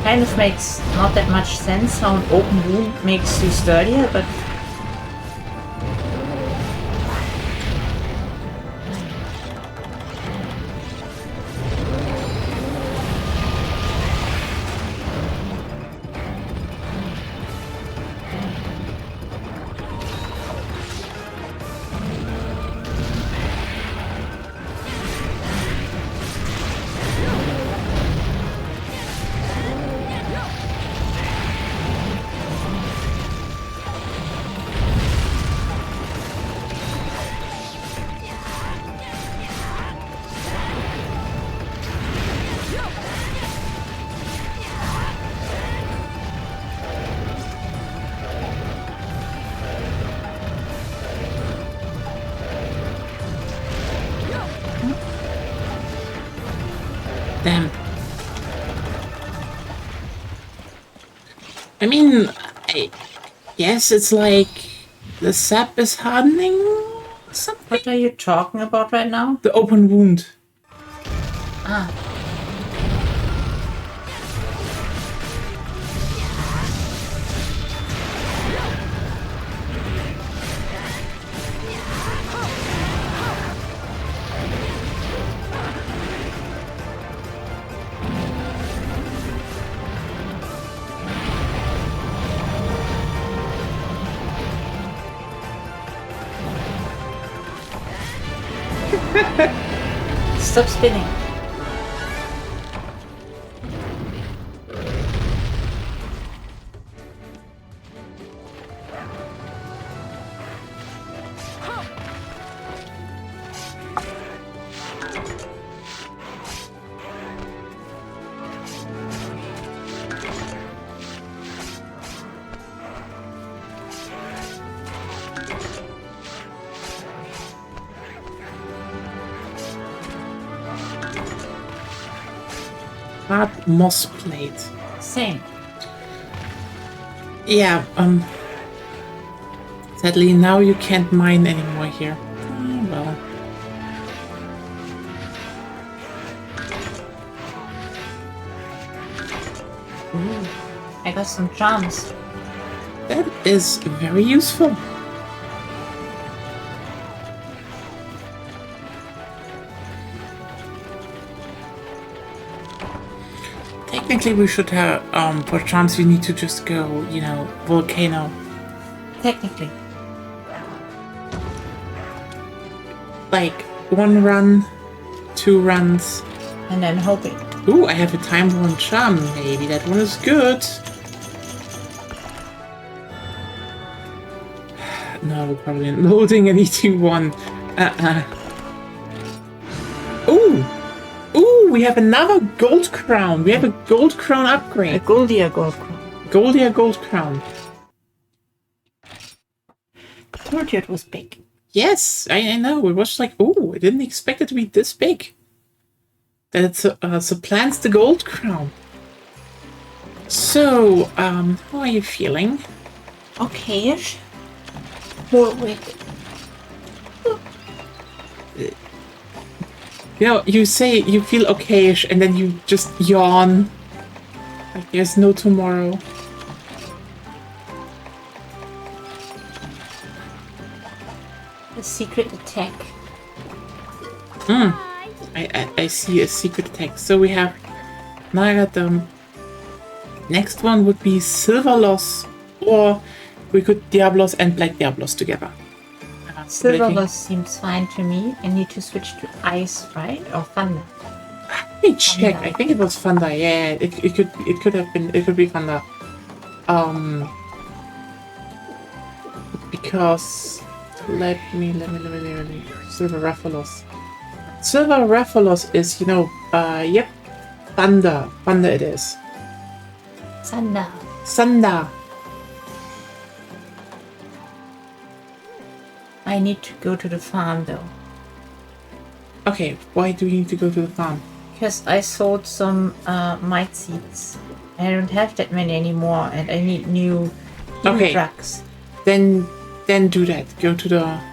Speaker 2: Kind of makes not that much sense how an open wound makes you sturdier, but
Speaker 1: Damn. I mean, yes, it's like the sap is hardening something.
Speaker 2: what are you talking about right now?
Speaker 1: The open wound.
Speaker 2: Ah. Stop spinning.
Speaker 1: hard moss plate.
Speaker 2: Same.
Speaker 1: Yeah, sadly now you can't mine anymore here. Well.
Speaker 2: Ooh, I got some charms.
Speaker 1: That is very useful. Technically, we should have, for charms, you need to just go, you know, volcano.
Speaker 2: Technically.
Speaker 1: Like, 1 run, 2 runs.
Speaker 2: And then hoping.
Speaker 1: Ooh, I have a time-worn charm. Maybe that one is good. No, probably not loading and eating one. Ooh! Ooh, we have another gold crown. We have a gold crown
Speaker 2: A
Speaker 1: upgrade.
Speaker 2: Goldia gold crown.
Speaker 1: Goldia gold crown.
Speaker 2: I told you it was big.
Speaker 1: Yes, I know. It was like, ooh, I didn't expect it to be this big. That it supplants the gold crown. So, how are you feeling?
Speaker 2: Okay-ish. More weak.
Speaker 1: You know, you say you feel okayish and then you just yawn. Like there's no tomorrow.
Speaker 2: A secret attack.
Speaker 1: I see a secret attack. So we have... Now I got the... Next one would be Silver Loss, or we could Diablos and Black Diablos together.
Speaker 2: Silver Loss seems fine to me. I need to switch to ice, right? Or thunder.
Speaker 1: Let me check. I think it was Thunder. Yeah, it could have been. It could be Thunder. Because let me. Silver Rathalos. Silver Rathalos is, you know, yep, Thunder. Thunder it is.
Speaker 2: Thunder.
Speaker 1: Thunder.
Speaker 2: I need to go to the farm though.
Speaker 1: Okay, why do we need to go to the farm?
Speaker 2: Because I sold some might seeds. I don't have that many anymore and I need new drugs.
Speaker 1: Then do that. Go to the...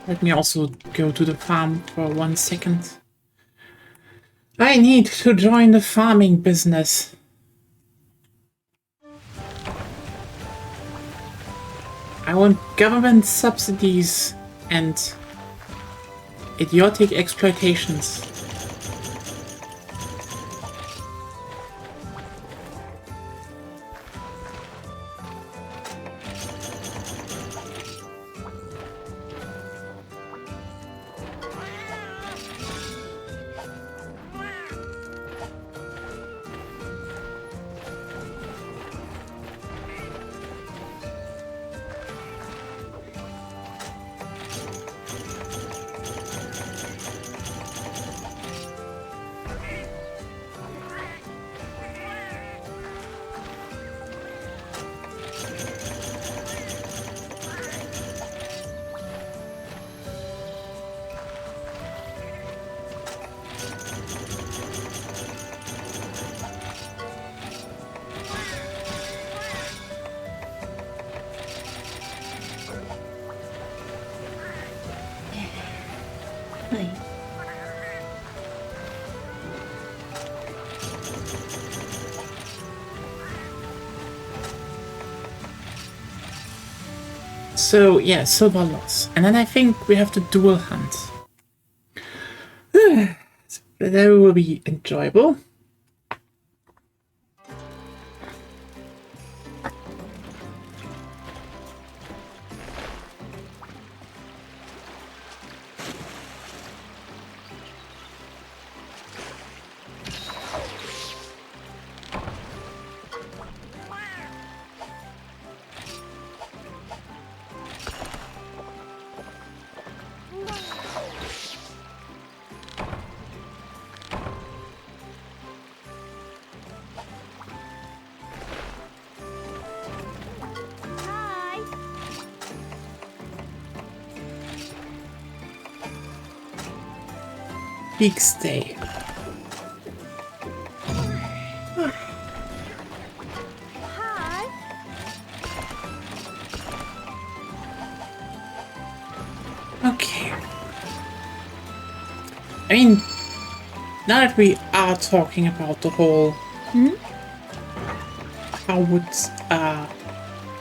Speaker 1: Let me also go to the farm for 1 second. I need to join the farming business. I want government subsidies and idiotic exploitations. So yeah, Silver Loss. And then I think we have to dual hunt. That will be enjoyable. Big stay. Okay. I mean, now that we are talking about the whole, how would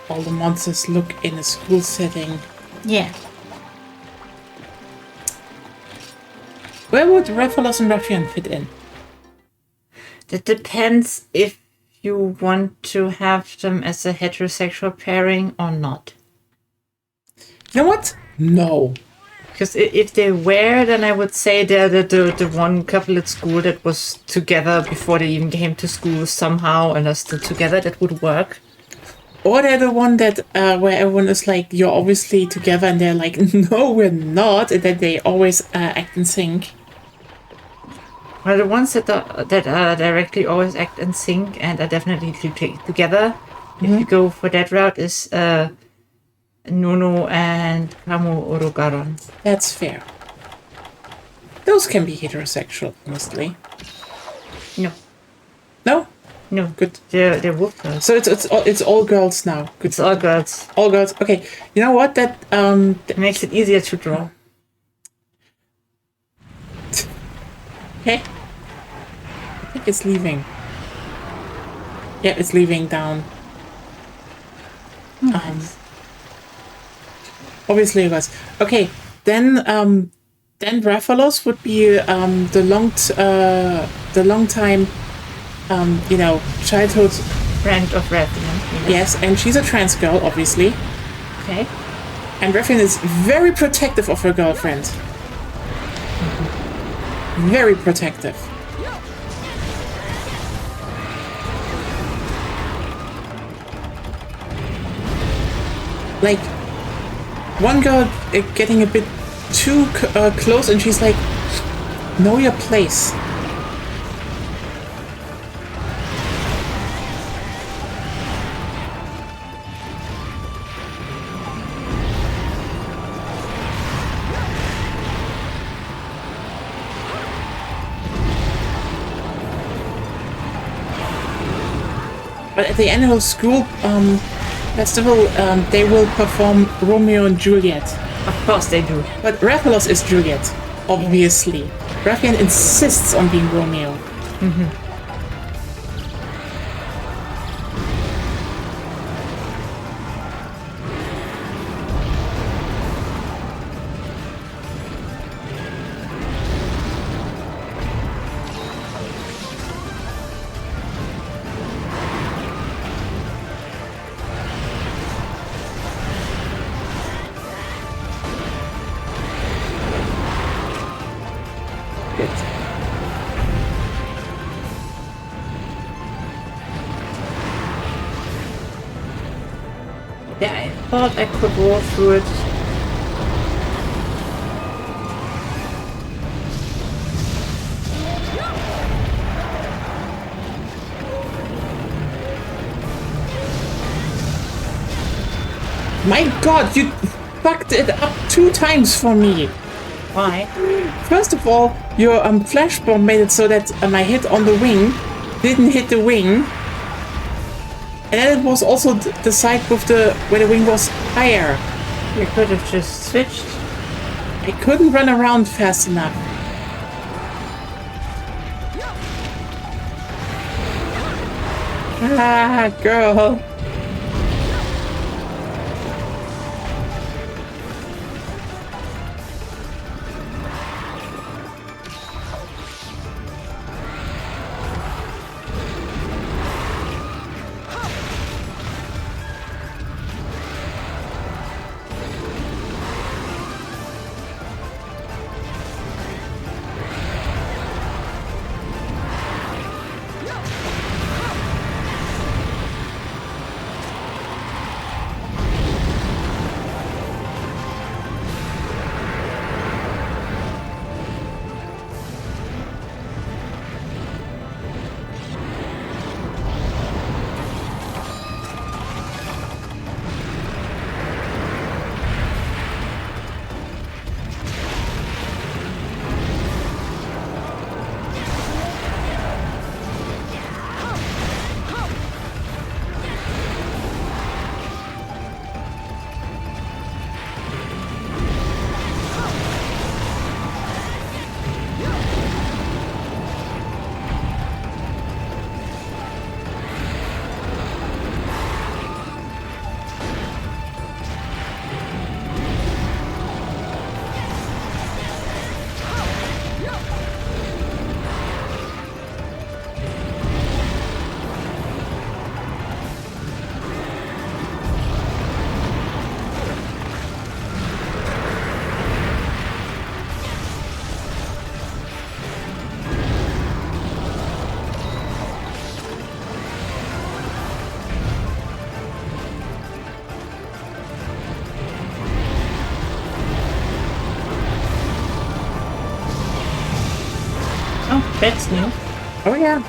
Speaker 1: all the monsters look in a school setting?
Speaker 2: Yeah.
Speaker 1: Where would Rathalos and Ruffian fit in?
Speaker 2: That depends if you want to have them as a heterosexual pairing or not.
Speaker 1: You know what? No.
Speaker 2: Because if they were, then I would say they're the one couple at school that was together before they even came to school somehow and are still together. That would work.
Speaker 1: Or they're the one that where everyone is like, you're obviously together, and they're like, no, we're not, and that they always act in sync.
Speaker 2: Well, the ones that are directly always act in sync and are definitely together, if you go for that route, is Nono and Kamo Orogaron.
Speaker 1: That's fair. Those can be heterosexual, honestly.
Speaker 2: No.
Speaker 1: No?
Speaker 2: No.
Speaker 1: Good.
Speaker 2: They're wolf girls.
Speaker 1: So it's all girls now. Good.
Speaker 2: It's all girls.
Speaker 1: All girls. Okay. You know what? That
Speaker 2: It makes it easier to draw.
Speaker 1: Okay. I think it's leaving. Yeah, it's leaving down. Obviously it was. Okay, then Rathalos would be the long time childhood
Speaker 2: Friend of Rathian.
Speaker 1: yes, and she's a trans girl, obviously.
Speaker 2: Okay.
Speaker 1: And Rathian is very protective of her girlfriend. Very protective. Like, one girl getting a bit too close, and she's like, know your place. But at the annual school festival, they will perform Romeo and Juliet.
Speaker 2: Of course they do.
Speaker 1: But Rathalos is Juliet, obviously. Ruffian insists on being Romeo. Good.
Speaker 2: Yeah, I thought I could roll through it.
Speaker 1: My god, you fucked it up 2 times for me.
Speaker 2: Why?
Speaker 1: First of all, your flash bomb made it so that my hit on the wing didn't hit the wing. And then it was also the side with where the wing was higher.
Speaker 2: You could have just switched.
Speaker 1: I couldn't run around fast enough. Ah, girl.
Speaker 2: Oh, that's new.
Speaker 1: Oh yeah.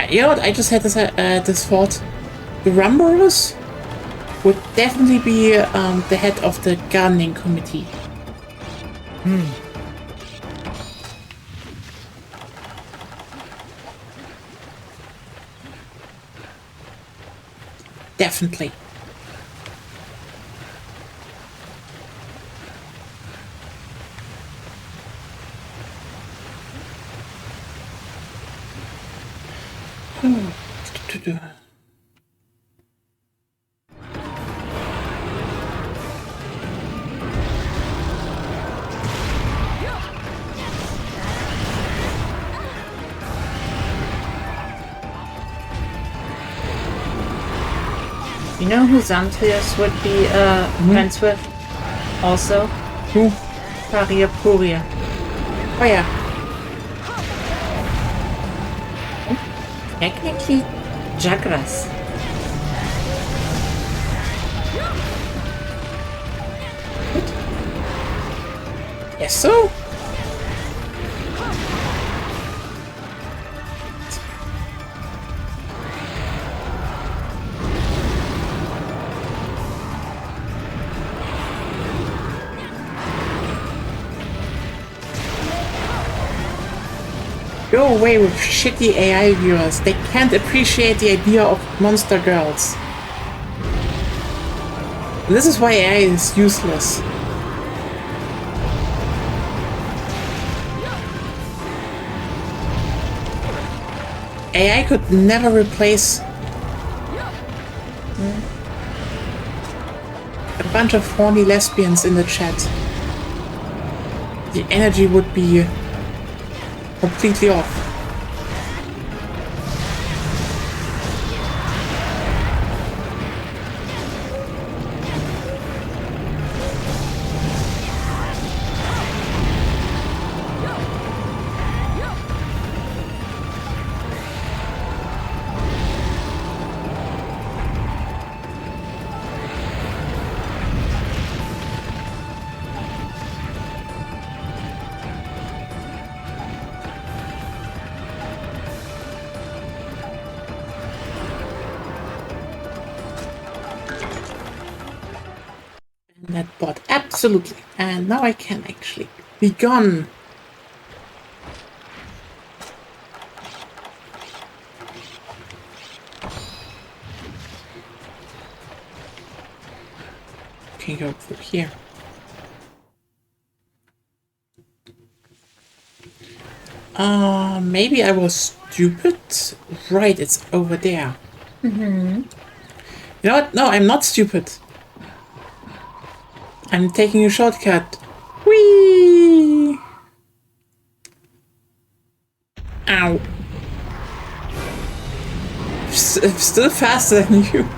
Speaker 1: You know what? I just had this thought. The Rumblers would definitely be the head of the gardening committee. Definitely.
Speaker 2: You know who Xantrius would be friends with? Also?
Speaker 1: Who?
Speaker 2: Paria Puria.
Speaker 1: Oh yeah.
Speaker 2: Technically, Jagras.
Speaker 1: Yes, so. Go away with shitty AI viewers. They can't appreciate the idea of monster girls. And this is why AI is useless. AI could never replace a bunch of horny lesbians in the chat. The energy would be completely off. That bot, absolutely. And now I can actually be gone. Can go through here. Maybe I was stupid. Right, it's over there. You know what? No, I'm not stupid. I'm taking a shortcut. Whee! Ow. Still faster than you.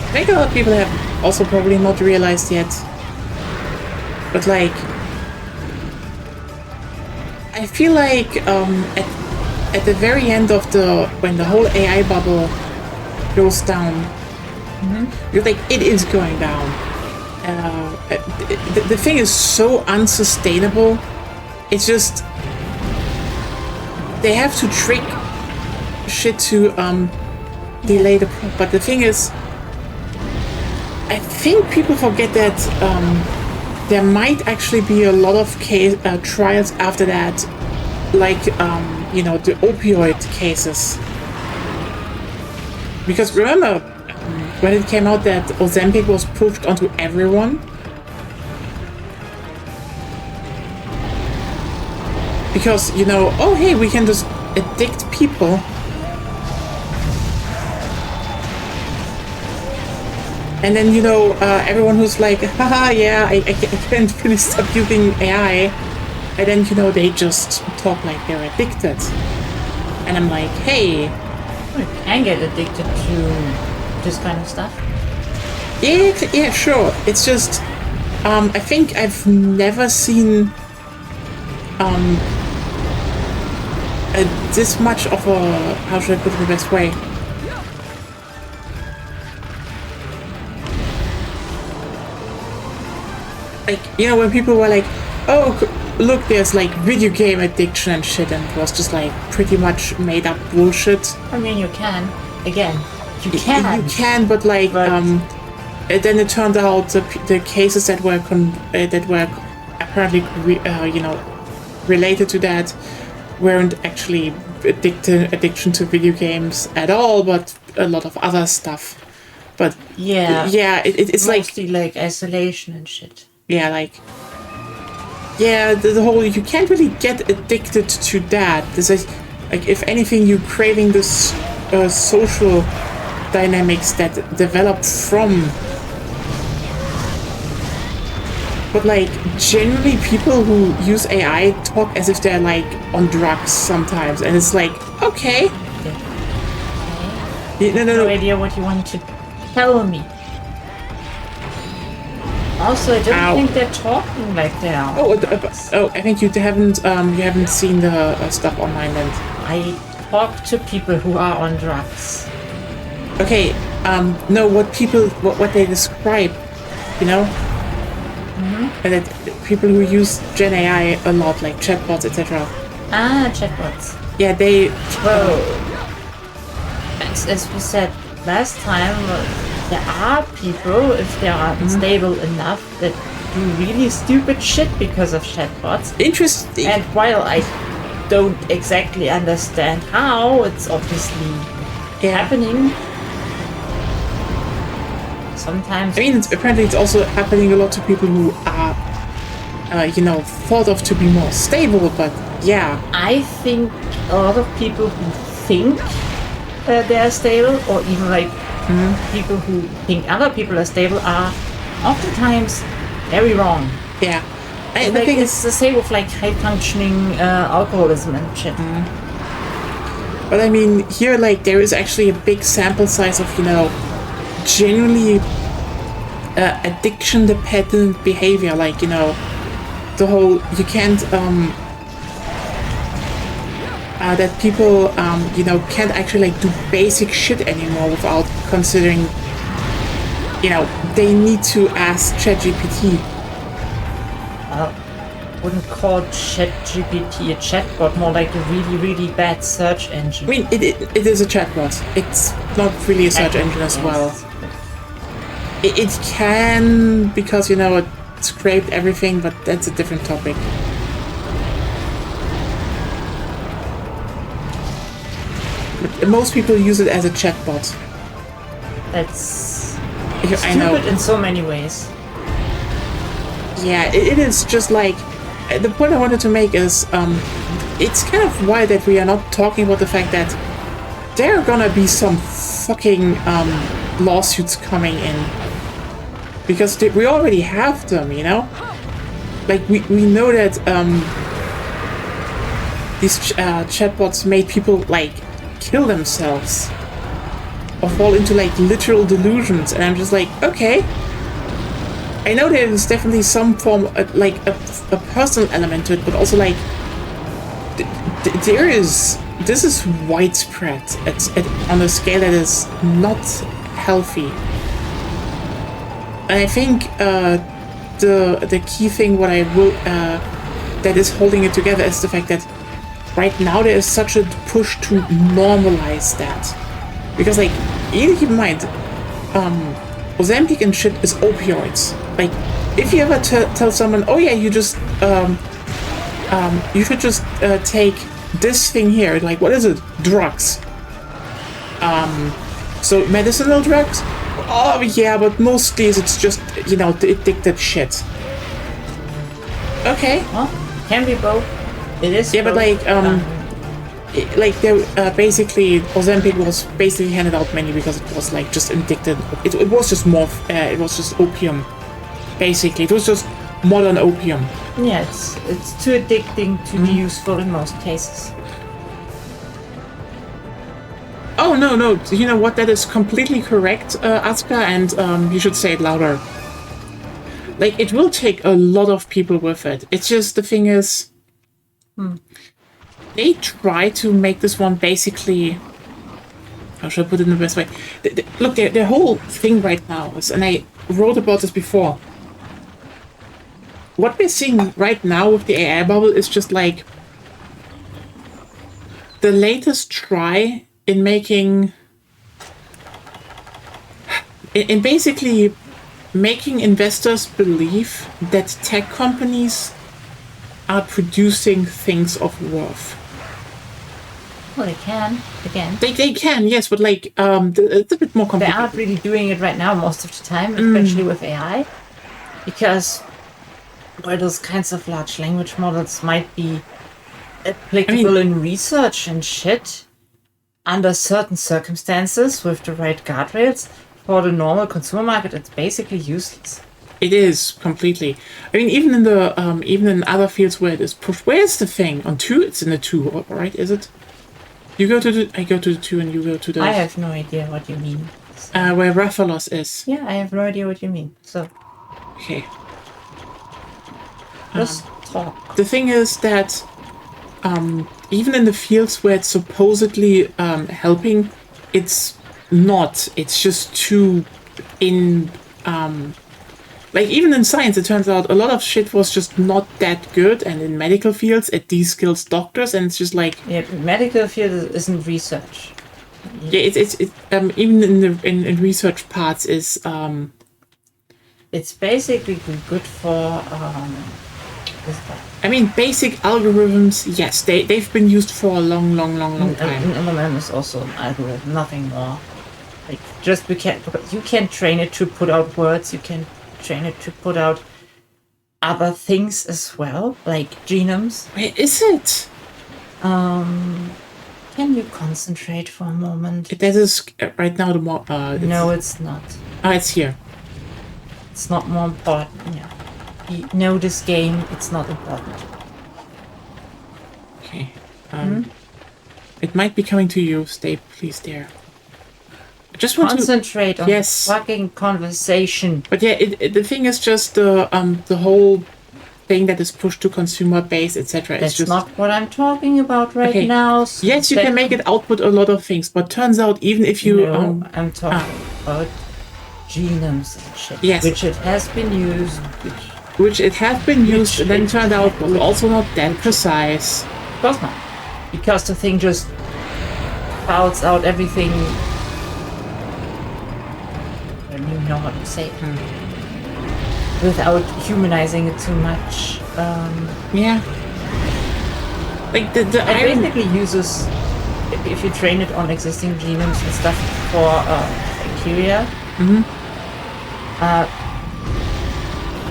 Speaker 1: I think a lot of people have also probably not realized yet. But like, I feel like at the very end of when the whole AI bubble goes down, you're like, it is going down. The thing is so unsustainable. It's just they have to trick shit to delay the. But the thing is, I think people forget that there might actually be a lot of trials after that, like you know, the opioid cases. Because remember when it came out that Ozempic was pushed onto everyone? Because, you know, oh hey, we can just addict people. And then, you know, everyone who's like, haha, yeah, I can't really stop using AI. And then, you know, they just talk like they're addicted. And I'm like, hey.
Speaker 2: You can get addicted to this kind of stuff.
Speaker 1: Yeah, sure. It's just, I think I've never seen this much of a, how should I put it the best way? Like, you know, when people were like, oh, look, there's like video game addiction and shit, and it was just like pretty much made up bullshit.
Speaker 2: I mean, you can. Again, you can.
Speaker 1: You can, but like, then it turned out the cases that were apparently, you know, related to that weren't actually addiction to video games at all, but a lot of other stuff. But yeah, it's
Speaker 2: mostly like isolation and shit.
Speaker 1: Yeah, like, yeah, the whole, you can't really get addicted to that. This is, like, if anything, you're craving this social dynamics that develop from. But, like, generally people who use AI talk as if they're, like, on drugs sometimes. And it's like, okay.
Speaker 2: No idea what you want to tell me. Also, I don't think they're talking like they are.
Speaker 1: Oh, I think you haven't seen the stuff online then.
Speaker 2: I talk to people who are on drugs.
Speaker 1: Okay, no, what they describe, you know? And that people who use Gen AI a lot, like chatbots, etc.
Speaker 2: Ah, chatbots.
Speaker 1: Yeah, they...
Speaker 2: Well, as we said last time, there are people, if they are stable enough, that do really stupid shit because of chatbots.
Speaker 1: Interesting.
Speaker 2: And while I don't exactly understand how, it's obviously happening. Sometimes.
Speaker 1: I mean, apparently it's also happening a lot to people who are, you know, thought of to be more stable, but yeah.
Speaker 2: I think a lot of people who think they are stable, or even like people who think other people are stable, are oftentimes very wrong.
Speaker 1: Yeah.
Speaker 2: I think it's the same with like high-functioning alcoholism and shit.
Speaker 1: But I mean, here, like, there is actually a big sample size of, you know, generally addiction-dependent behavior, like, you know, the whole, you can't, that people, you know, can't actually, like, do basic shit anymore without considering, you know, they need to ask ChatGPT.
Speaker 2: Wouldn't call ChatGPT a chatbot, more like a really, really bad search engine.
Speaker 1: I mean, it is a chatbot. It's not really a search engine as well. It can, because, you know, it scraped everything, but that's a different topic. But most people use it as a chatbot.
Speaker 2: That's
Speaker 1: I know.
Speaker 2: stupid in so many ways.
Speaker 1: Yeah, it is just like... The point I wanted to make is, it's kind of why that we are not talking about the fact that there are gonna be some fucking lawsuits coming in. Because we already have them, you know? Like, we know that these chatbots made people, like, kill themselves. Or fall into, like, literal delusions. And I'm just like, okay. I know there is definitely some form, like, a personal element to it, but also, like, this is widespread on a scale that is not healthy. And I think the key thing what I will that is holding it together is the fact that right now there is such a push to normalize that, because, like, you need to keep in mind, Ozempic and shit is opioids. Like, if you ever tell someone, oh yeah, you just you should just take this thing here. Like, what is it? Drugs. So medicinal drugs? Oh yeah, but mostly it's just, you know, the addicted shit. Okay.
Speaker 2: Well, can be both. It is.
Speaker 1: Yeah, but
Speaker 2: both.
Speaker 1: like they basically Ozempic was basically handed out mainly because it was like just addicted. It was just more. It was just opium. Basically, it was just modern opium.
Speaker 2: Yeah, it's too addicting to be useful in most cases.
Speaker 1: Oh no! You know what? That is completely correct, Asuka, and you should say it louder. Like, it will take a lot of people with it. It's just the thing is, they try to make this one basically. How should I put it in the best way? Look, their whole thing right now is, and I wrote about this before. What we're seeing right now with the AI bubble is just like the latest try in making, in basically making investors believe that tech companies are producing things of worth.
Speaker 2: Well, they can again.
Speaker 1: They can, yes, but like it's a bit more
Speaker 2: They
Speaker 1: complicated.
Speaker 2: aren't really doing it right now most of the time, especially with AI, because where those kinds of large language models might be applicable in research and shit under certain circumstances with the right guardrails. For the normal consumer market, it's basically useless.
Speaker 1: It is completely. I mean, even in the even in other fields where it is pushed. Where's the thing on 2? It's in the 2, right? Is it? You go to the. I go to the 2, and you go to the.
Speaker 2: I have no idea what you mean.
Speaker 1: Where Rathalos is.
Speaker 2: Yeah, I have no idea what you mean. So
Speaker 1: Okay.
Speaker 2: just talk.
Speaker 1: The thing is that even in the fields where it's supposedly helping, it's not. It's just too in. Like, even in science, it turns out a lot of shit was just not that good, and in medical fields, it de-skills doctors, and it's just like,
Speaker 2: Yeah, medical field isn't research.
Speaker 1: yeah, it's even in the in research parts is
Speaker 2: It's basically good for
Speaker 1: I mean, basic algorithms, yes, they've been used for a long time.
Speaker 2: An LLM is also an algorithm, nothing more. Like, just you can train it to put out words. You can train it to put out other things as well, like genomes.
Speaker 1: Where is it?
Speaker 2: Can you concentrate for a moment?
Speaker 1: That is right now the more.
Speaker 2: No, it's not.
Speaker 1: It's here.
Speaker 2: It's not more important. Yeah. You know this game. It's not important.
Speaker 1: Okay. It might be coming to you. Stay, please, there. I just want
Speaker 2: Concentrate on
Speaker 1: Yes.
Speaker 2: the fucking conversation.
Speaker 1: But yeah, the thing is just the whole thing that is pushed to consumer base, etc.
Speaker 2: That's
Speaker 1: It's just
Speaker 2: not what I'm talking about right
Speaker 1: Okay.
Speaker 2: now. So
Speaker 1: yes, you can make it output a lot of things, but turns out even if you
Speaker 2: No, I'm talking about genomes and shit.
Speaker 1: Yes.
Speaker 2: Which it has been used.
Speaker 1: which it has been used, and then
Speaker 2: it-
Speaker 1: turned out was also not that precise.
Speaker 2: Of course not. Because the thing just fouls out everything. I don't even know how to say it. Without humanizing it too much.
Speaker 1: Yeah. Like the
Speaker 2: It
Speaker 1: iron.
Speaker 2: basically uses, if you train it on existing genomes and stuff for bacteria,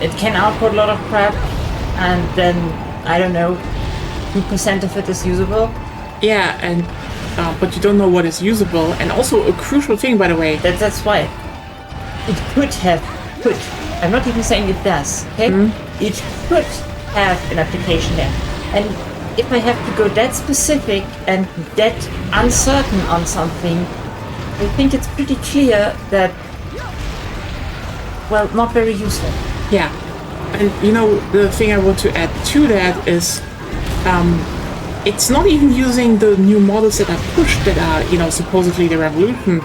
Speaker 2: it can output a lot of crap, and then, I don't know, 2% of it is usable.
Speaker 1: Yeah, and but you don't know what is usable, and also a crucial thing, by the way.
Speaker 2: That's why it could. I'm not even saying it does. Okay, it could have an application there. And if I have to go that specific and that uncertain on something, I think it's pretty clear that, well, not very useful.
Speaker 1: Yeah, and you know the thing I want to add to that is, it's not even using the new models that are pushed that are, you know, supposedly the revolution.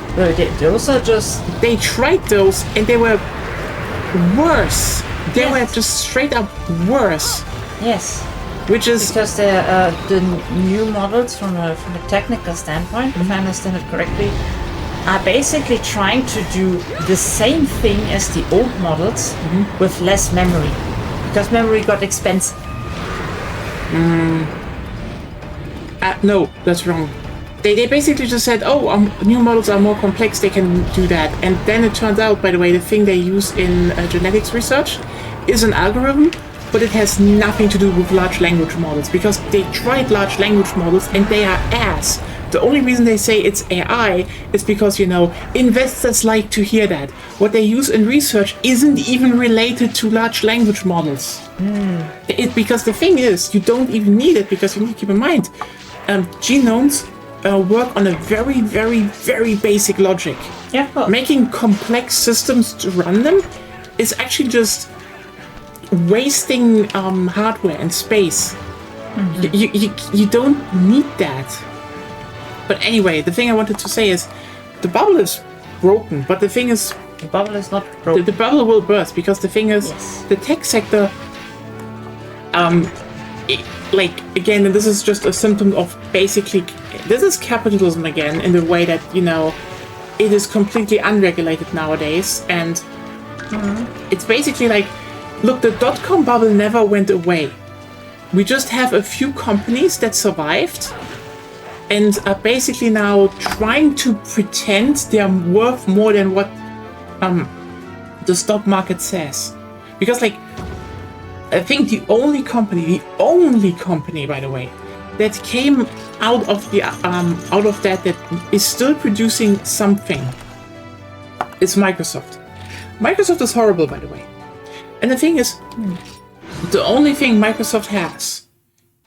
Speaker 2: Those are just
Speaker 1: They tried those and they were worse. They
Speaker 2: Yes.
Speaker 1: were just straight up worse.
Speaker 2: yes.
Speaker 1: Which is
Speaker 2: Because the new models from a technical standpoint, if I understand it correctly, are basically trying to do the same thing as the old models with less memory, because memory got expensive.
Speaker 1: No, that's wrong. They basically just said, oh, new models are more complex, they can do that. And then it turns out, by the way, the thing they use in genetics research is an algorithm, but it has nothing to do with large language models, because they tried large language models and they are ass. The only reason they say it's AI is because, you know, investors like to hear that. What they use in research isn't even related to large language models. Because the thing is, you don't even need it, because you need to keep in mind, genomes work on a very, very, very basic logic.
Speaker 2: Yeah. Well,
Speaker 1: Making complex systems to run them is actually just wasting hardware and space. You don't need that. But anyway, the thing I wanted to say is, the bubble is broken, but the thing is,
Speaker 2: the bubble is not broken.
Speaker 1: the bubble will burst, because the thing is,
Speaker 2: Yes.
Speaker 1: the tech sector, again, and this is just a symptom of basically, this is capitalism again, in the way that, you know, it is completely unregulated nowadays, and it's basically like, look, the dot-com bubble never went away. We just have a few companies that survived and are basically now trying to pretend they are worth more than what the stock market says. Because, like, I think the only company, by the way, that came out of the that is still producing something is Microsoft. Microsoft is horrible, by the way. And the thing is, the only thing Microsoft has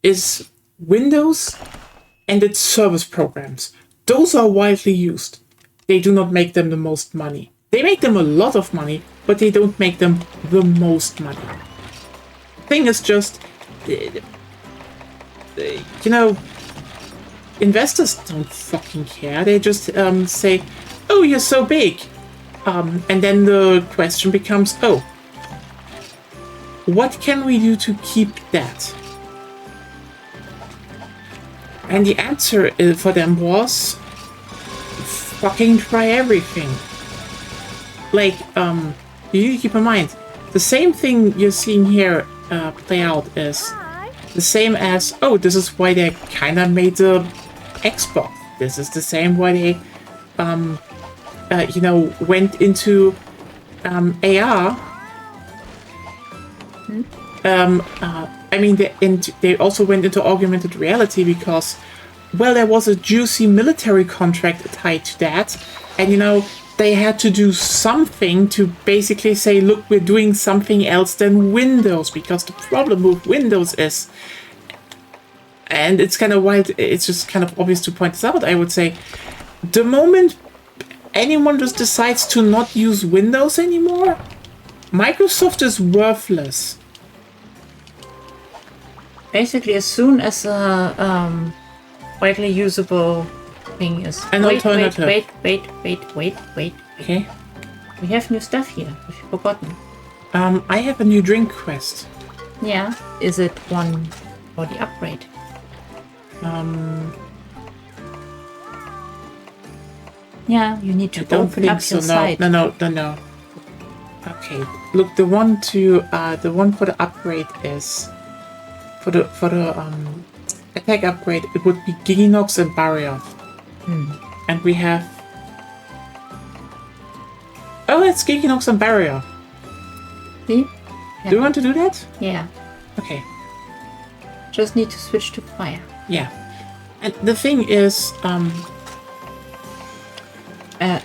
Speaker 1: is Windows and its service programs. Those are widely used. They do not make them the most money. They make them a lot of money, but they don't make them the most money. Thing is just, you know, investors don't fucking care. They just say, oh, you're so big. And then the question becomes, oh, what can we do to keep that? And the answer for them was, fucking try everything. Like, you need to keep in mind, the same thing you're seeing here play out is the same as, oh, this is why they kind of made the Xbox. This is the same why they, you know, went into AR. I mean, they also went into augmented reality because, well, there was a juicy military contract tied to that, and, you know, they had to do something to basically say, look, we're doing something else than Windows, because the problem with Windows is, and it's kind of wild, it's just kind of obvious to point this out, I would say, the moment anyone just decides to not use Windows anymore, Microsoft is worthless.
Speaker 2: Basically, as soon as a widely usable thing is...
Speaker 1: An alternative.
Speaker 2: Wait.
Speaker 1: Okay.
Speaker 2: We have new stuff here. We've forgotten.
Speaker 1: I have a new drink quest.
Speaker 2: Yeah. Is it one for the upgrade? Yeah, you need to
Speaker 1: I don't
Speaker 2: open
Speaker 1: think
Speaker 2: up
Speaker 1: so.
Speaker 2: your site.
Speaker 1: No. Okay. Look, the one for the upgrade is for the attack upgrade. It would be Giginox and Barrier, and we have. Oh, it's Giginox and Barrier.
Speaker 2: See?
Speaker 1: Do you want to do that?
Speaker 2: Yeah.
Speaker 1: Okay.
Speaker 2: Just need to switch to fire.
Speaker 1: Yeah. And the thing is,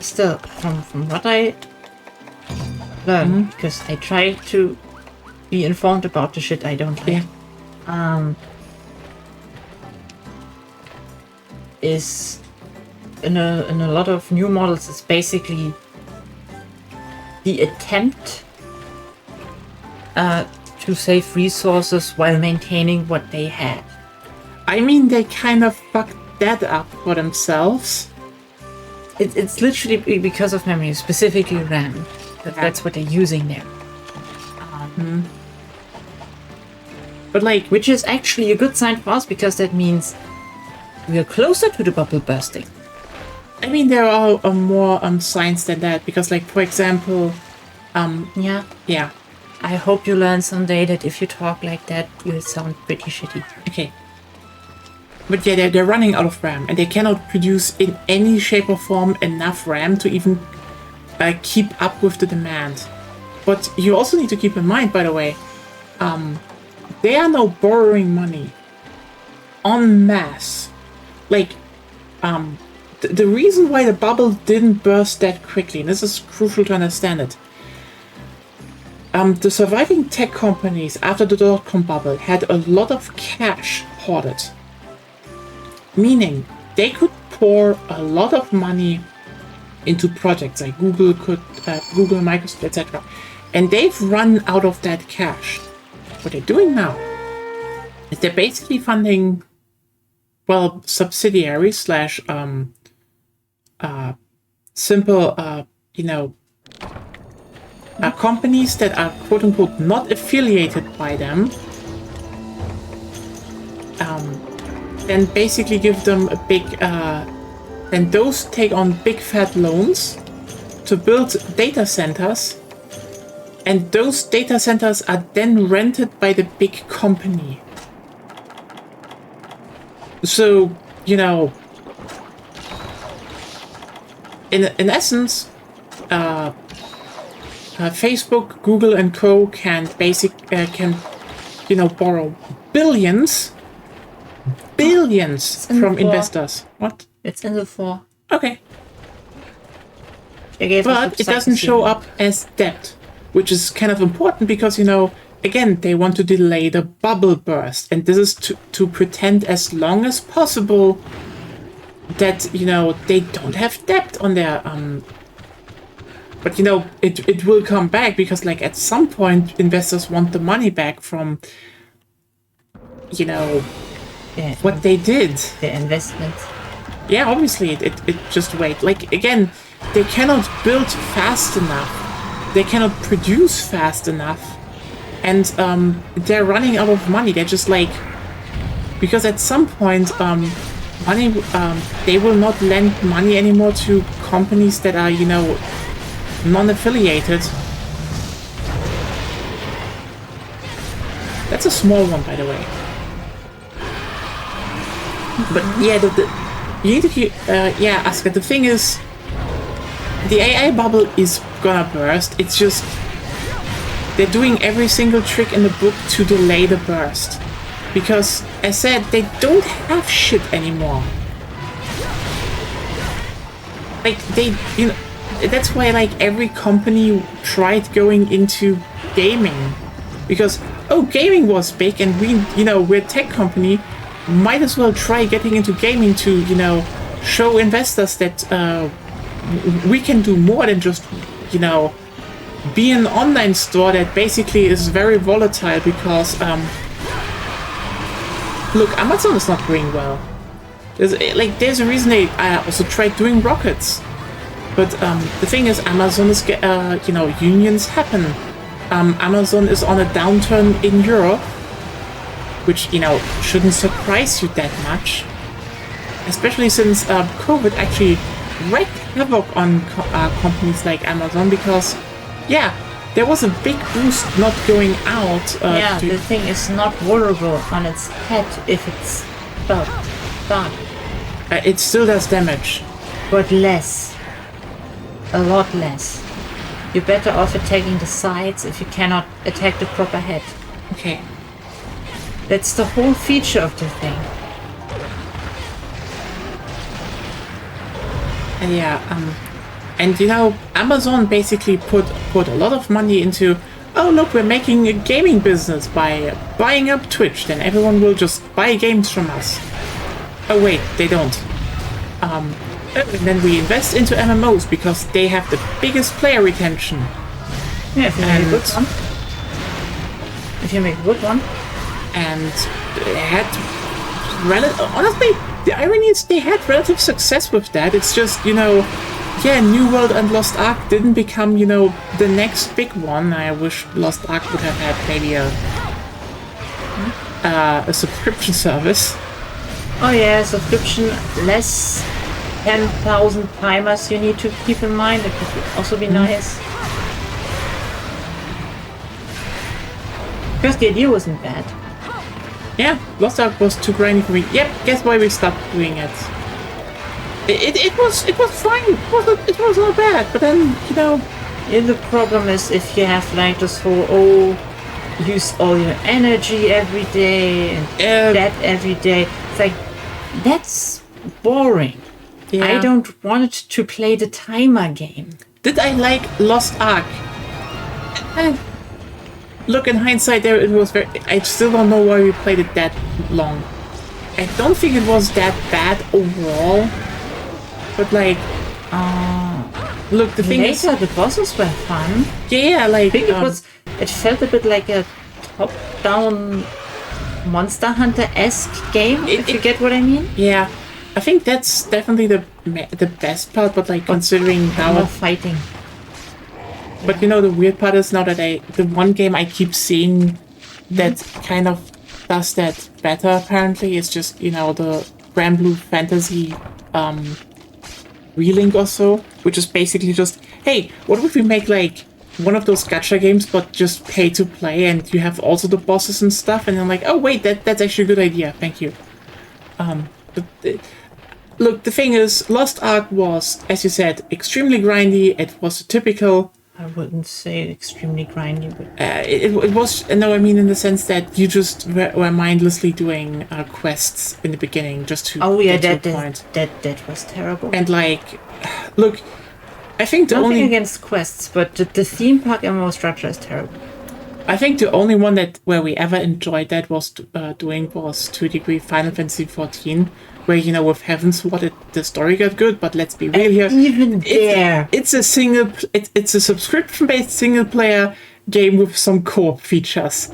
Speaker 2: still, from what I learned, because I try to be informed about the shit I don't like, is in a lot of new models, it's basically the attempt to save resources while maintaining what they had.
Speaker 1: I mean, they kind of fucked that up for themselves.
Speaker 2: It's literally because of memory, specifically RAM. That's what they're using there.
Speaker 1: But like,
Speaker 2: Which is actually a good sign for us, because that means we are closer to the bubble bursting.
Speaker 1: I mean, there are more signs than that because, like, for example,
Speaker 2: Yeah.
Speaker 1: yeah,
Speaker 2: I hope you learn someday that if you talk like that, you'll sound pretty shitty.
Speaker 1: okay. But yeah, they're running out of RAM, and they cannot produce in any shape or form enough RAM to even keep up with the demand. But you also need to keep in mind, by the way, they are now borrowing money en masse. Like, the reason why the bubble didn't burst that quickly, and this is crucial to understand it, the surviving tech companies after the dot-com bubble had a lot of cash hoarded. Meaning, they could pour a lot of money into projects like Google, Microsoft, etc. And they've run out of that cash. What they're doing now is they're basically funding, well, subsidiaries slash simple, companies that are quote unquote not affiliated by them. Then basically give them a big, then those take on big fat loans to build data centers, and those data centers are then rented by the big company. So, in essence, Facebook, Google, and Co. can borrow billions from investors. What?
Speaker 2: It's in the 4.
Speaker 1: Okay. But it doesn't show up as debt, which is kind of important because, again, they want to delay the bubble burst. And this is to pretend as long as possible that, they don't have debt on their... But, it will come back because, like, at some point, investors want the money back from, what they did.
Speaker 2: The investment.
Speaker 1: Yeah, obviously, it just wait. Like, again, they cannot build fast enough. They cannot produce fast enough. And they're running out of money. They're just like... Because at some point, money, they will not lend money anymore to companies that are, non-affiliated. That's a small one, by the way. But yeah, you need to Asuka, the thing is, the AI bubble is gonna burst. It's just they're doing every single trick in the book to delay the burst. Because, as said, they don't have shit anymore. Like, that's why, like, every company tried going into gaming. Because, gaming was big and we're a tech company, might as well try getting into gaming to, show investors that we can do more than just, be an online store that basically is very volatile because, look, Amazon is not doing well. There's a reason they also tried doing rockets. But the thing is, Amazon is, unions happen. Amazon is on a downturn in Europe, which, shouldn't surprise you that much. Especially since COVID actually wreaked havoc on companies like Amazon because, there was a big boost not going out.
Speaker 2: The thing is not vulnerable on its head if it's done.
Speaker 1: It still does damage.
Speaker 2: But less. A lot less. You're better off attacking the sides if you cannot attack the proper head.
Speaker 1: Okay.
Speaker 2: That's the whole feature of the thing.
Speaker 1: And Amazon basically put a lot of money into, oh look, we're making a gaming business by buying up Twitch, then everyone will just buy games from us. Oh wait, they don't. And then we invest into MMOs because they have the biggest player retention.
Speaker 2: Yeah, if you make a good one. If you make a good one.
Speaker 1: And they had honestly, the irony is they had relative success with that. It's just, New World and Lost Ark didn't become, the next big one. I wish Lost Ark would have had maybe a subscription service.
Speaker 2: Oh yeah, subscription, less 10,000 timers you need to keep in mind. It would also be nice. Because the idea wasn't bad.
Speaker 1: Yeah, Lost Ark was too grindy for me. Yep, guess why we stopped doing it. It was fine. It was not bad, but then, you know...
Speaker 2: Yeah, the problem is if you have like this whole, use all your energy every day and that every day. It's like, that's boring.
Speaker 1: Yeah.
Speaker 2: I don't want to play the timer game.
Speaker 1: Did I like Lost Ark? Look, in hindsight, there it was very... I still don't know why we played it that long. I don't think it was that bad overall. But like... look, the thing is...
Speaker 2: Later, the bosses were fun.
Speaker 1: Yeah, like...
Speaker 2: I think it felt a bit like a top-down Monster Hunter-esque game, if you get what I mean.
Speaker 1: Yeah. I think that's definitely the best part, but like considering how...
Speaker 2: More fighting.
Speaker 1: But you know, the weird part is now that the one game I keep seeing that kind of does that better apparently is just, you know, the Grand Blue Fantasy Relink or so, which is basically just, hey, what if we make like one of those gacha games but just pay to play and you have also the bosses and stuff, and I'm like, oh wait, that's actually a good idea, thank you. Look, the thing is, Lost Ark was, as you said, extremely grindy. It was a typical...
Speaker 2: I wouldn't say extremely grindy, but...
Speaker 1: It was... No, I mean in the sense that you just were mindlessly doing quests in the beginning just to get to a point.
Speaker 2: That was terrible.
Speaker 1: And like, look, I think the
Speaker 2: Nothing
Speaker 1: only...
Speaker 2: against quests, but the theme park MMO structure is terrible.
Speaker 1: I think the only one where we ever enjoyed that was doing was to a degree Final Fantasy XIV, where, you know, with Heaven's Sword the story got good, but let's be real here.
Speaker 2: Even there,
Speaker 1: it's a subscription-based single player game with some co-op features.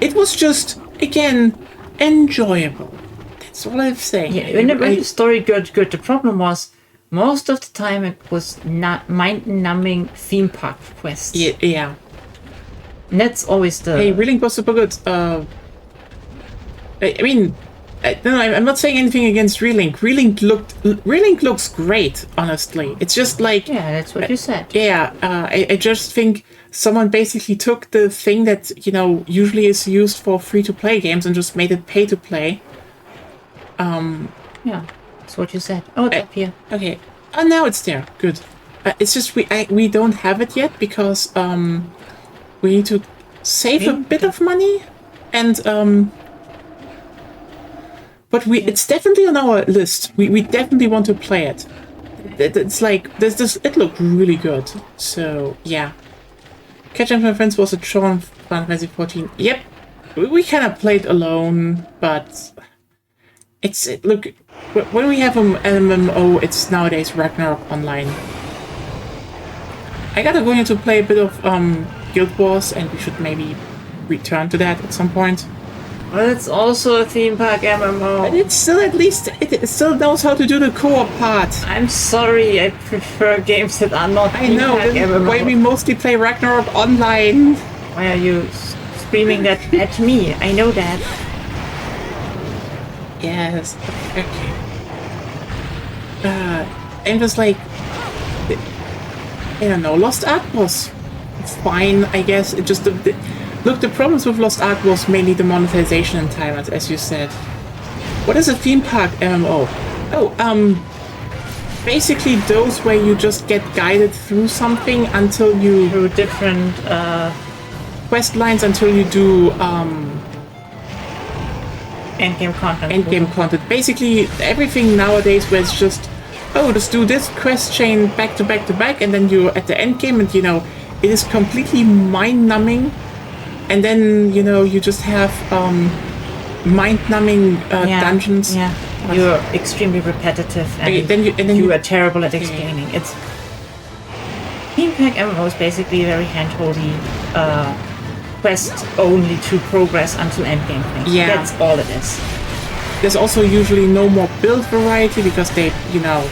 Speaker 1: It was just, again, enjoyable. That's all I'm saying.
Speaker 2: Yeah, when the story got good, the problem was most of the time it was not mind-numbing theme park quests.
Speaker 1: Yeah.
Speaker 2: And that's always the...
Speaker 1: Hey, Relink was super good. I mean, no, I'm not saying anything against Relink. Relink looks great, honestly. It's just like...
Speaker 2: Yeah, that's what you said.
Speaker 1: Yeah, I just think someone basically took the thing that, you know, usually is used for free-to-play games and just made it pay-to-play.
Speaker 2: Yeah, that's what you said. Oh, it's up here.
Speaker 1: Okay. Oh, now it's there. Good. It's just we don't have it yet because we need to save a bit of money, and but it's definitely on our list. We definitely want to play it. It's like there's this. It looked really good. So yeah, Catch Up with My Friends was a Tron Final Fantasy 14. Yep, we kind of played alone, but look, when we have an MMO, it's nowadays Ragnarok Online. I gotta go here to play a bit of Guild Wars, and we should maybe return to that at some point.
Speaker 2: Well, it's also a theme park MMO.
Speaker 1: But it's still, at least, it still knows how to do the co-op part.
Speaker 2: I'm sorry, I prefer games that are not
Speaker 1: I
Speaker 2: theme
Speaker 1: know,
Speaker 2: park
Speaker 1: this is
Speaker 2: MMO.
Speaker 1: why we mostly play Ragnarok Online.
Speaker 2: Why are you screaming that at me? I know that.
Speaker 1: Yes, okay. And just like, I don't know, Lost Ark was fine, I guess. It just look, the problems with Lost Ark was mainly the monetization in Thailand, as you said. What is a theme park MMO? Oh, basically those where you just get guided through something until you...
Speaker 2: Through different
Speaker 1: quest lines until you do
Speaker 2: endgame content.
Speaker 1: Endgame content. Basically everything nowadays where it's just, oh, just do this quest chain back to back to back, and then you're at the end game, and you know, it is completely mind-numbing. And then, you know, you just have mind-numbing dungeons.
Speaker 2: Yeah, you're extremely repetitive, and
Speaker 1: then
Speaker 2: you are terrible at explaining. It's theme park MMO is basically very hand-holdy quest only to progress until endgame thing.
Speaker 1: Yeah,
Speaker 2: that's all it is.
Speaker 1: There's also usually no more build variety because they, you know.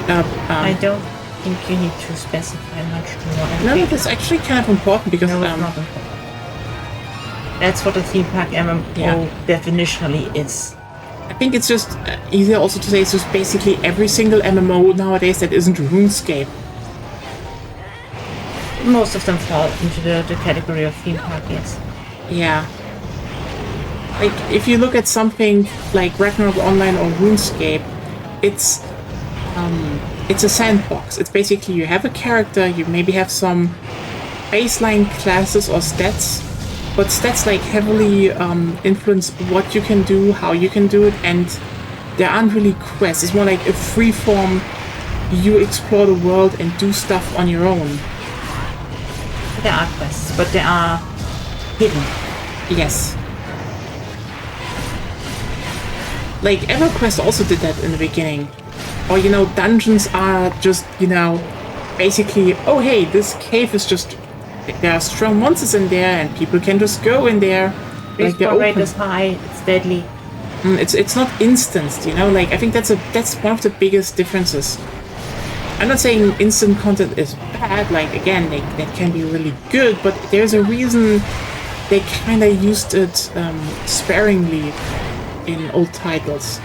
Speaker 2: I don't think you need to specify much more.
Speaker 1: No, that's actually kind of important because
Speaker 2: no, it's not important. That's what a theme park MMO definitionally is.
Speaker 1: I think it's just easier also to say it's just basically every single MMO nowadays that isn't RuneScape.
Speaker 2: Most of them fall into the category of theme park, yes.
Speaker 1: Yeah. Like, if you look at something like Ragnarok Online or RuneScape, it's a sandbox. It's basically you have a character, you maybe have some baseline classes or stats, but stats like heavily influence what you can do, how you can do it, and there aren't really quests. It's more like a free form, you explore the world and do stuff on your own.
Speaker 2: There are quests, but they are hidden.
Speaker 1: Yes. Like, EverQuest also did that in the beginning. Or, you know, dungeons are just, you know, basically, oh hey, this cave is just, there are strong monsters in there and people can just go in there.
Speaker 2: Like the rate is high, it's deadly.
Speaker 1: It's not instanced, you know, like, I think that's one of the biggest differences. I'm not saying instant content is bad, like, again, that can be really good, but there's a reason they kind of used it sparingly in old titles.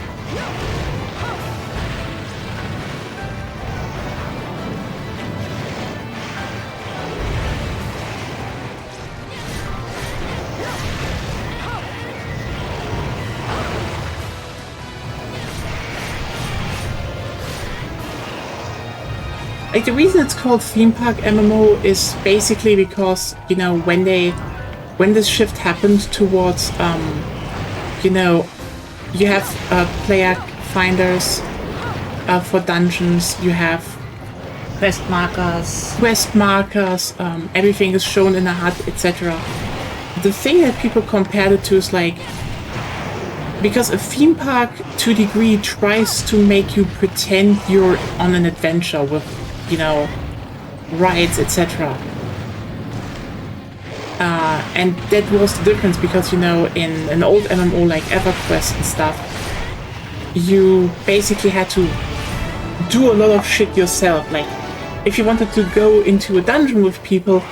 Speaker 1: Like, the reason it's called Theme Park MMO is basically because, you know, when this shift happened towards, you know, you have player finders for dungeons, you have
Speaker 2: Quest markers,
Speaker 1: everything is shown in a HUD, etc. The thing that people compared it to is like, because a theme park to a degree tries to make you pretend you're on an adventure with, you know, rides, etc. And that was the difference, because, you know, in an old MMO like EverQuest and stuff, you basically had to do a lot of shit yourself. Like, if you wanted to go into a dungeon with people,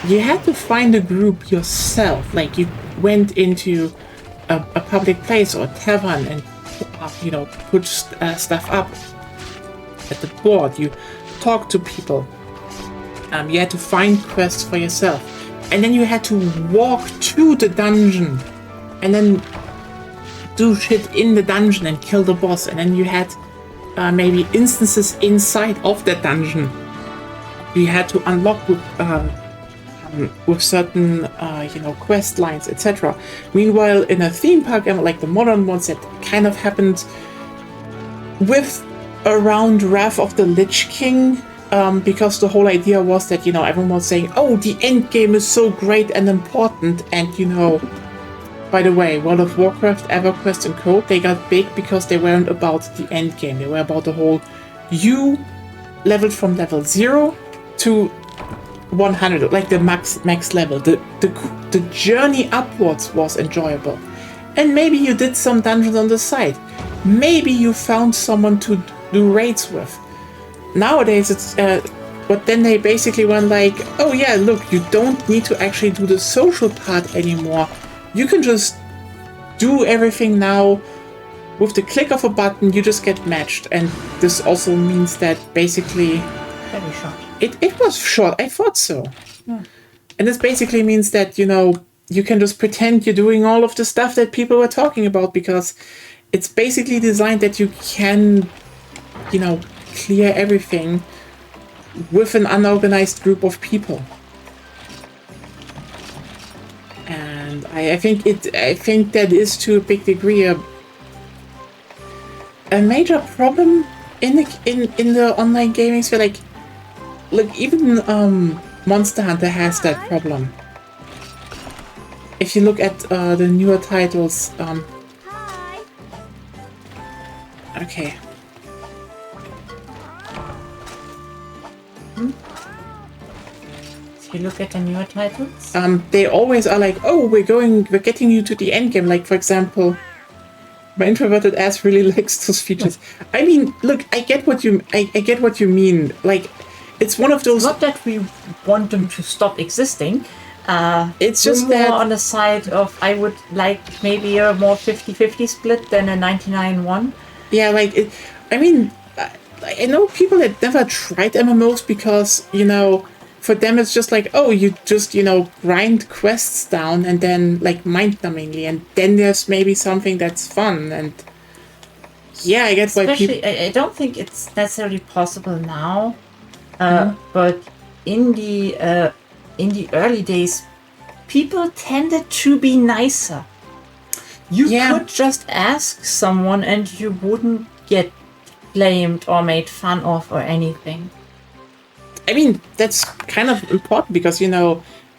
Speaker 1: you had to find a group yourself. Like, you went into a public place or a tavern and, you know, put stuff up at the board. You talked to people. You had to find quests for yourself. And then you had to walk to the dungeon and then do shit in the dungeon and kill the boss. And then you had maybe instances inside of that dungeon you had to unlock with certain, you know, quest lines, etc. Meanwhile, in a theme park, like the modern ones that kind of happened with around Wrath of the Lich King, because the whole idea was that, you know, everyone was saying, oh, the end game is so great and important, and, you know, by the way, World of Warcraft, EverQuest, and Co., they got big because they weren't about the end game. They were about the whole, you leveled from level 0 to 100, like the max level. The journey upwards was enjoyable. And maybe you did some dungeons on the side. Maybe you found someone to do raids with. Nowadays it's but then they basically went like, oh yeah, look, you don't need to actually do the social part anymore. You can just do everything now with the click of a button. You just get matched. And this also means that basically
Speaker 2: very short.
Speaker 1: It was short. I thought so.
Speaker 2: Yeah.
Speaker 1: And this basically means that, you know, you can just pretend you're doing all of the stuff that people were talking about, because it's basically designed that you can, you know, clear everything with an unorganized group of people. And I think that is to a big degree a major problem in the online gaming sphere. Like even Monster Hunter has that problem. If you look at the newer titles, okay.
Speaker 2: If you look at the newer titles,
Speaker 1: they always are like, oh, we're getting you to the end game. Like, for example, my introverted ass really likes those features. I mean, look, I get what you mean. Like, it's one of those.
Speaker 2: Not that we want them to stop existing.
Speaker 1: It's just
Speaker 2: more
Speaker 1: that
Speaker 2: on the side of I would like maybe a more 50-50 split than a 99-1.
Speaker 1: yeah, like it. I mean, I know people that never tried MMOs because for them it's just like, oh, you just grind quests down and then like mind-numbingly, and then there's maybe something that's fun. And yeah, I get why people.
Speaker 2: Especially, I don't think it's necessarily possible now, but in the early days, people tended to be nicer. You could just ask someone and you wouldn't get blamed or made fun of or anything.
Speaker 1: I mean, that's kind of important because,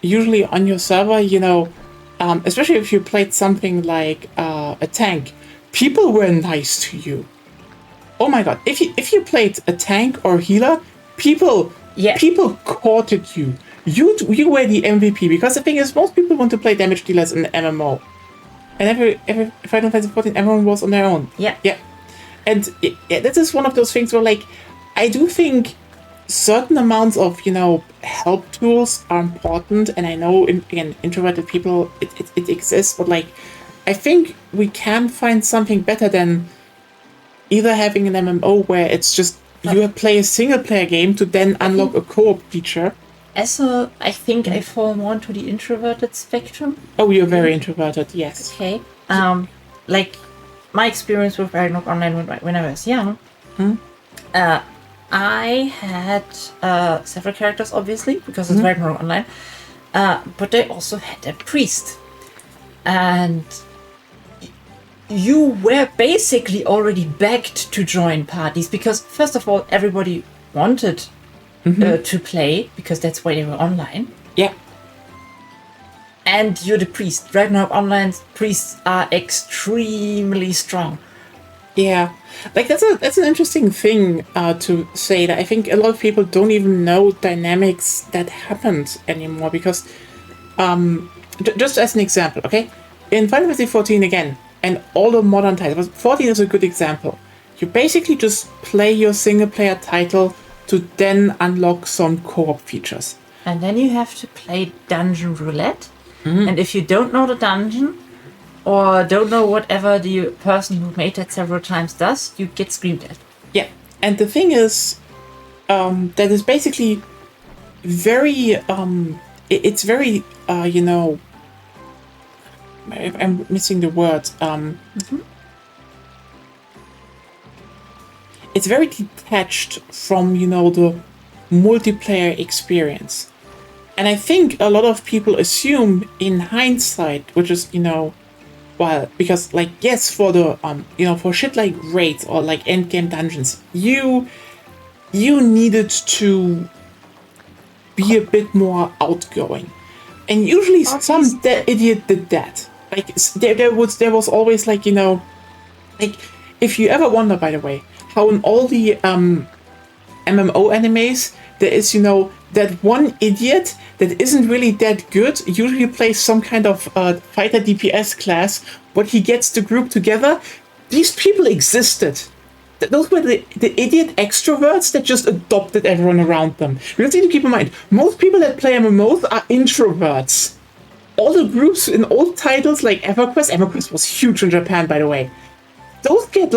Speaker 1: usually on your server, especially if you played something like a tank, people were nice to you. Oh my god, if you played a tank or healer, people courted you. You were the MVP, because the thing is, most people want to play damage dealers in the MMO. And every Final Fantasy 14, everyone was on their own.
Speaker 2: Yeah.
Speaker 1: Yeah. And that is one of those things where, like, I do think certain amounts of, help tools are important. And I know, again, introverted people, it exists. But, like, I think we can find something better than either having an MMO where it's just you play a single-player game to then unlock a co-op feature.
Speaker 2: I think I fall more into the introverted spectrum.
Speaker 1: Oh, you're very introverted, yes.
Speaker 2: Okay. Like my experience with Ragnarok Online when I was young, I had several characters, obviously, because it's Ragnarok Online, but I also had a priest. And you were basically already begged to join parties because, first of all, everybody wanted to play because that's why they were online.
Speaker 1: Yeah.
Speaker 2: And you're the priest. Ragnarok Online priests are extremely strong.
Speaker 1: Yeah, like that's an interesting thing to say, that I think a lot of people don't even know dynamics that happened anymore, because just as an example, okay, in Final Fantasy 14 again, and all the modern titles, 14 is a good example. You basically just play your single player title to then unlock some co-op features.
Speaker 2: And then you have to play Dungeon Roulette. And if you don't know the dungeon, or don't know whatever the person who made that several times does, you get screamed at.
Speaker 1: Yeah, and the thing is, that is basically very, it's very, I'm missing the word. It's very detached from, the multiplayer experience. And I think a lot of people assume in hindsight, which is, because, like, yes, for the, for shit like raids or like endgame dungeons, you needed to be a bit more outgoing. And usually some idiot did that. Like, there was always, like, like, if you ever wonder, by the way, how in all the MMO animes, there is, that one idiot that isn't really that good, usually plays some kind of fighter DPS class, but he gets the group together. These people existed. Those were the idiot extroverts that just adopted everyone around them. Because you need to keep in mind, most people that play MMOs are introverts. All the groups in old titles like EverQuest was huge in Japan, by the way. Those get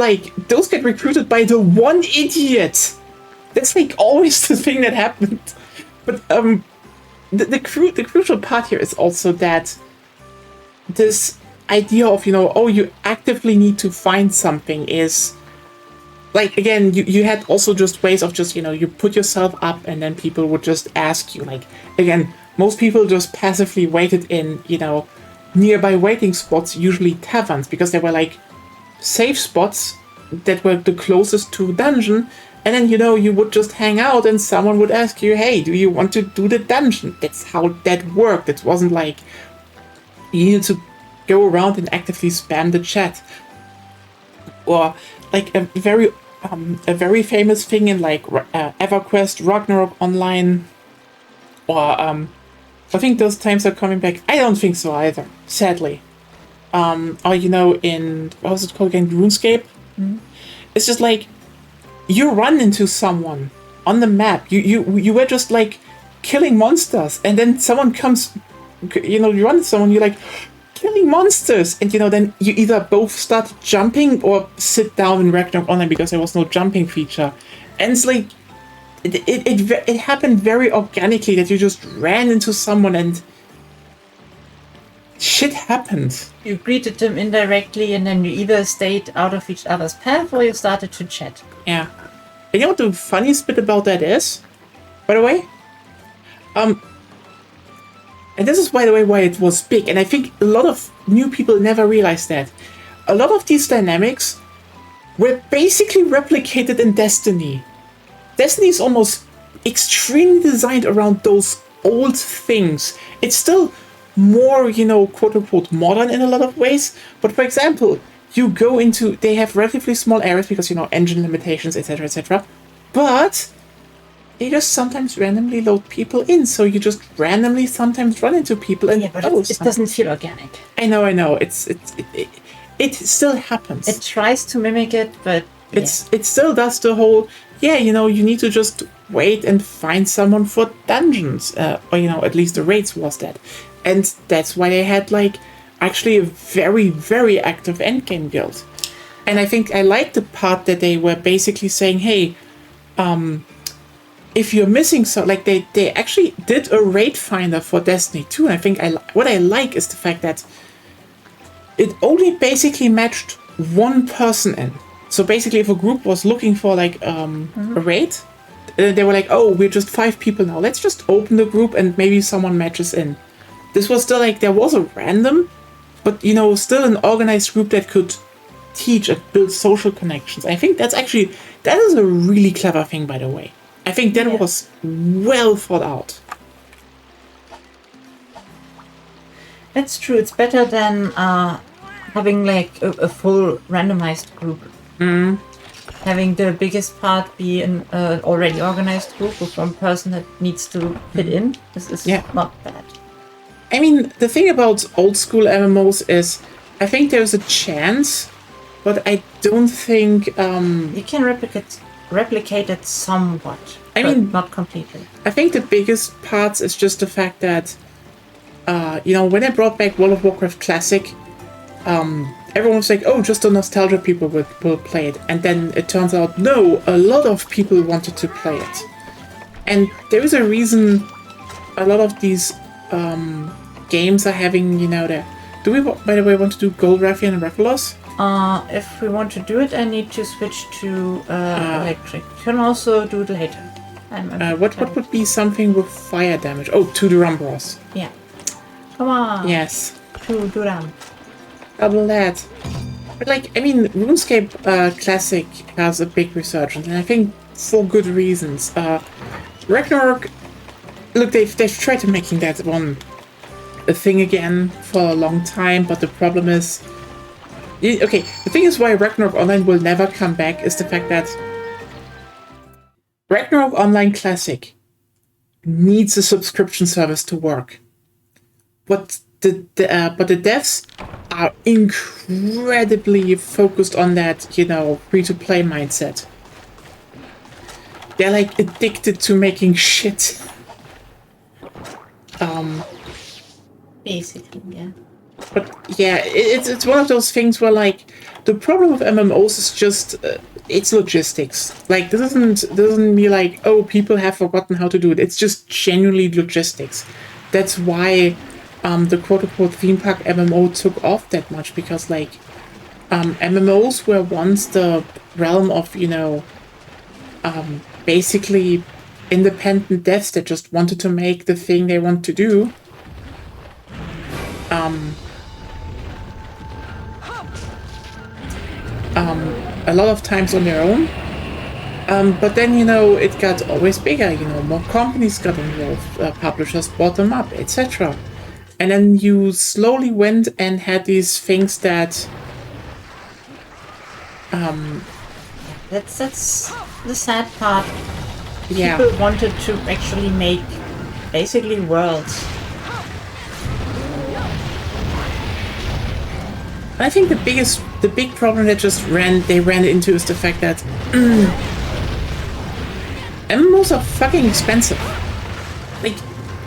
Speaker 1: recruited by the one idiot. That's like always the thing that happened. But the crucial part here is also that this idea of, you actively need to find something is, like, again, you had also just ways of just, you put yourself up and then people would just ask you. Like, again, most people just passively waited in, nearby waiting spots, usually taverns, because they were like safe spots that were the closest to dungeon. And then, you would just hang out and someone would ask you, hey, do you want to do the dungeon? That's how that worked. It wasn't like you needed to go around and actively spam the chat. Or like a very famous thing in like EverQuest, Ragnarok Online, or I think those times are coming back. I don't think so either, sadly. Or in, what was it called again, RuneScape? It's just like, you run into someone on the map. You were just like killing monsters, and then someone comes you run into someone, you're like, killing monsters, and then you either both start jumping or sit down in Ragnarok Online because there was no jumping feature, and it's like it happened very organically that you just ran into someone and shit happened.
Speaker 2: You greeted them indirectly, and then you either stayed out of each other's path or you started to chat.
Speaker 1: Yeah. And you know what the funniest bit about that is, by the way? And this is, by the way, why it was big, and I think a lot of new people never realized that. A lot of these dynamics were basically replicated in Destiny. Destiny is almost extremely designed around those old things. It's still more, quote-unquote modern in a lot of ways, but for example, they have relatively small areas because, engine limitations, etc., etc., but they just sometimes randomly load people in, so you just randomly sometimes run into people, and
Speaker 2: but it doesn't feel organic.
Speaker 1: I know. It still happens.
Speaker 2: It tries to mimic it, but
Speaker 1: it still does the whole. You need to just wait and find someone for dungeons, or at least the raids was that, and that's why they had actually a very, very active endgame guild, and I think I like the part that they were basically saying, hey, if you're missing they actually did a raid finder for Destiny 2, and I think what I like is the fact that it only basically matched one person in. So basically, if a group was looking for a raid, they were like, oh, we're just 5 people now, let's just open the group and maybe someone matches in. This was still there was a random, but still an organized group that could teach and build social connections. I think that is a really clever thing, by the way. I think that was well thought out.
Speaker 2: That's true. It's better than having a full randomized group.
Speaker 1: Mm.
Speaker 2: Having the biggest part be an already organized group with one person that needs to fit in. This is not bad.
Speaker 1: I mean, the thing about old school MMOs is I think there's a chance, but I don't think...
Speaker 2: You can replicate it somewhat. I mean, not completely.
Speaker 1: I think the biggest part is just the fact that, when I brought back World of Warcraft Classic, everyone was like, oh, just the nostalgia people will play it. And then it turns out, no, a lot of people wanted to play it. And there is a reason a lot of these games are having, Do we, by the way, want to do Gold Rathian and Rathalos?
Speaker 2: If we want to do it, I need to switch to electric. You can also do it later.
Speaker 1: What would be something with fire damage? Oh, to the Rumboros.
Speaker 2: Yeah. Come on.
Speaker 1: Yes.
Speaker 2: To Duram.
Speaker 1: Double that. But RuneScape Classic has a big resurgence, and I think for good reasons. Ragnarok, look, they've tried to making that one a thing again for a long time, but the problem is... Okay, the thing is why Ragnarok Online will never come back is the fact that Ragnarok Online Classic needs a subscription service to work. But the devs are incredibly focused on that, free-to-play mindset. They're addicted to making shit.
Speaker 2: Basically, yeah.
Speaker 1: But yeah, it's one of those things where the problem with MMOs is just it's logistics. This doesn't mean oh, people have forgotten how to do it. It's just genuinely logistics. That's why the quote-unquote theme park MMO took off that much, because MMOs were once the realm of basically independent devs that just wanted to make the thing they want to do. A lot of times on their own, but then it got always bigger. More companies got involved, publishers bought them up, etc. And then you slowly went and had these things that
Speaker 2: that's the sad part.
Speaker 1: Yeah.
Speaker 2: People wanted to actually make basically worlds.
Speaker 1: I think the big problem that they ran into is the fact that MMOs are fucking expensive.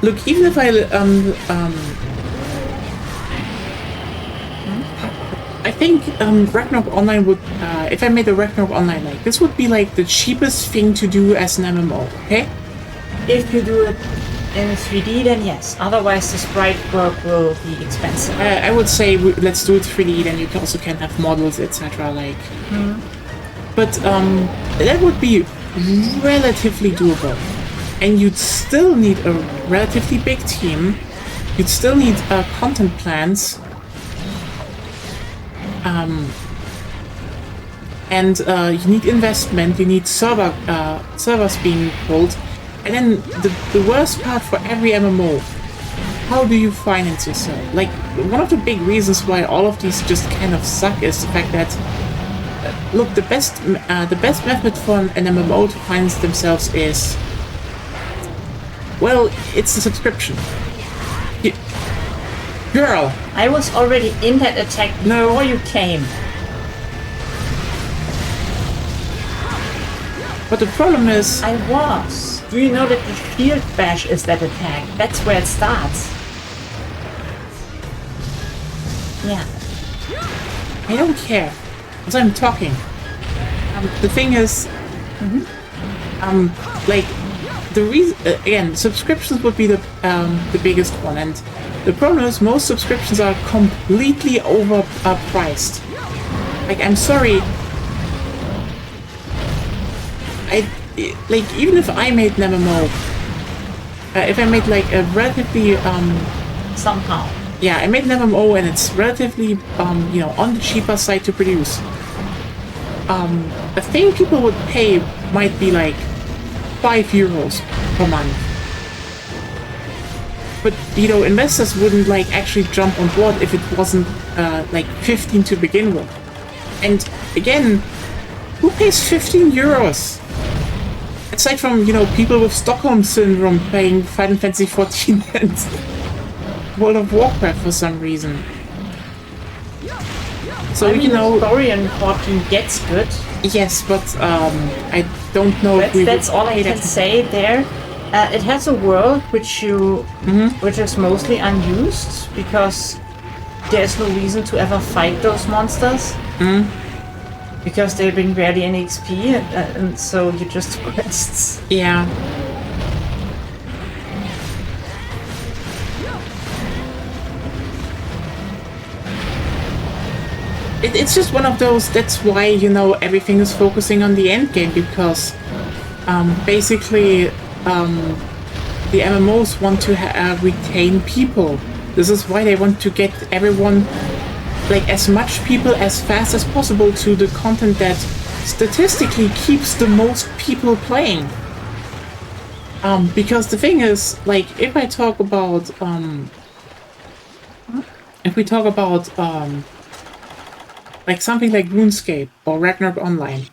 Speaker 1: Look, even if I think Ragnarok Online would, if I made a Ragnarok Online, like, this would be like the cheapest thing to do as an MMO, okay?
Speaker 2: If you do it in 3D, then yes. Otherwise, the sprite work will be expensive.
Speaker 1: I would say let's do it 3D, then you also can have models, etc. Like, but that would be relatively doable, and you'd still need a relatively big team. You'd still need content plans, and you need investment. You need servers being pulled, and then the worst part for every MMO. How do you finance yourself? Like, one of the big reasons why all of these just kind of suck is the fact that, look, the best method for an MMO to finance themselves is, well, it's a subscription. Girl!
Speaker 2: I was already in that attack before you came.
Speaker 1: But the problem is...
Speaker 2: I was. Do you know that the shield bash is that attack? That's where it starts. Yeah.
Speaker 1: I don't care. As I'm talking. The thing is... like, the reason... again, subscriptions would be the biggest one, and the problem is most subscriptions are completely overpriced. Like, I'm sorry... like, even if I made an MMO, if I made like a relatively
Speaker 2: somehow,
Speaker 1: yeah, I made an MMO and it's relatively you know, on the cheaper side to produce. A thing people would pay might be like €5 per month, but you know, investors wouldn't like actually jump on board if it wasn't like 15 to begin with. And again, who pays €15? Aside from, you know, people with Stockholm Syndrome playing Final Fantasy XIV and World of Warcraft for some reason. So, you know...
Speaker 2: Victorian 14 gets good.
Speaker 1: Yes, but I don't know if we...
Speaker 2: That's all I can say there. It has a world which is mostly unused, because there's no reason to ever fight those monsters. Because they bring barely any XP, and so you just quests.
Speaker 1: Yeah. It's just one of those, that's why, you know, everything is focusing on the end game, because basically the MMOs want to retain people. This is why they want to get everyone, like, as much people as fast as possible to the content that statistically keeps the most people playing. Because the thing is, like, if I talk about like something like RuneScape or Ragnarok Online,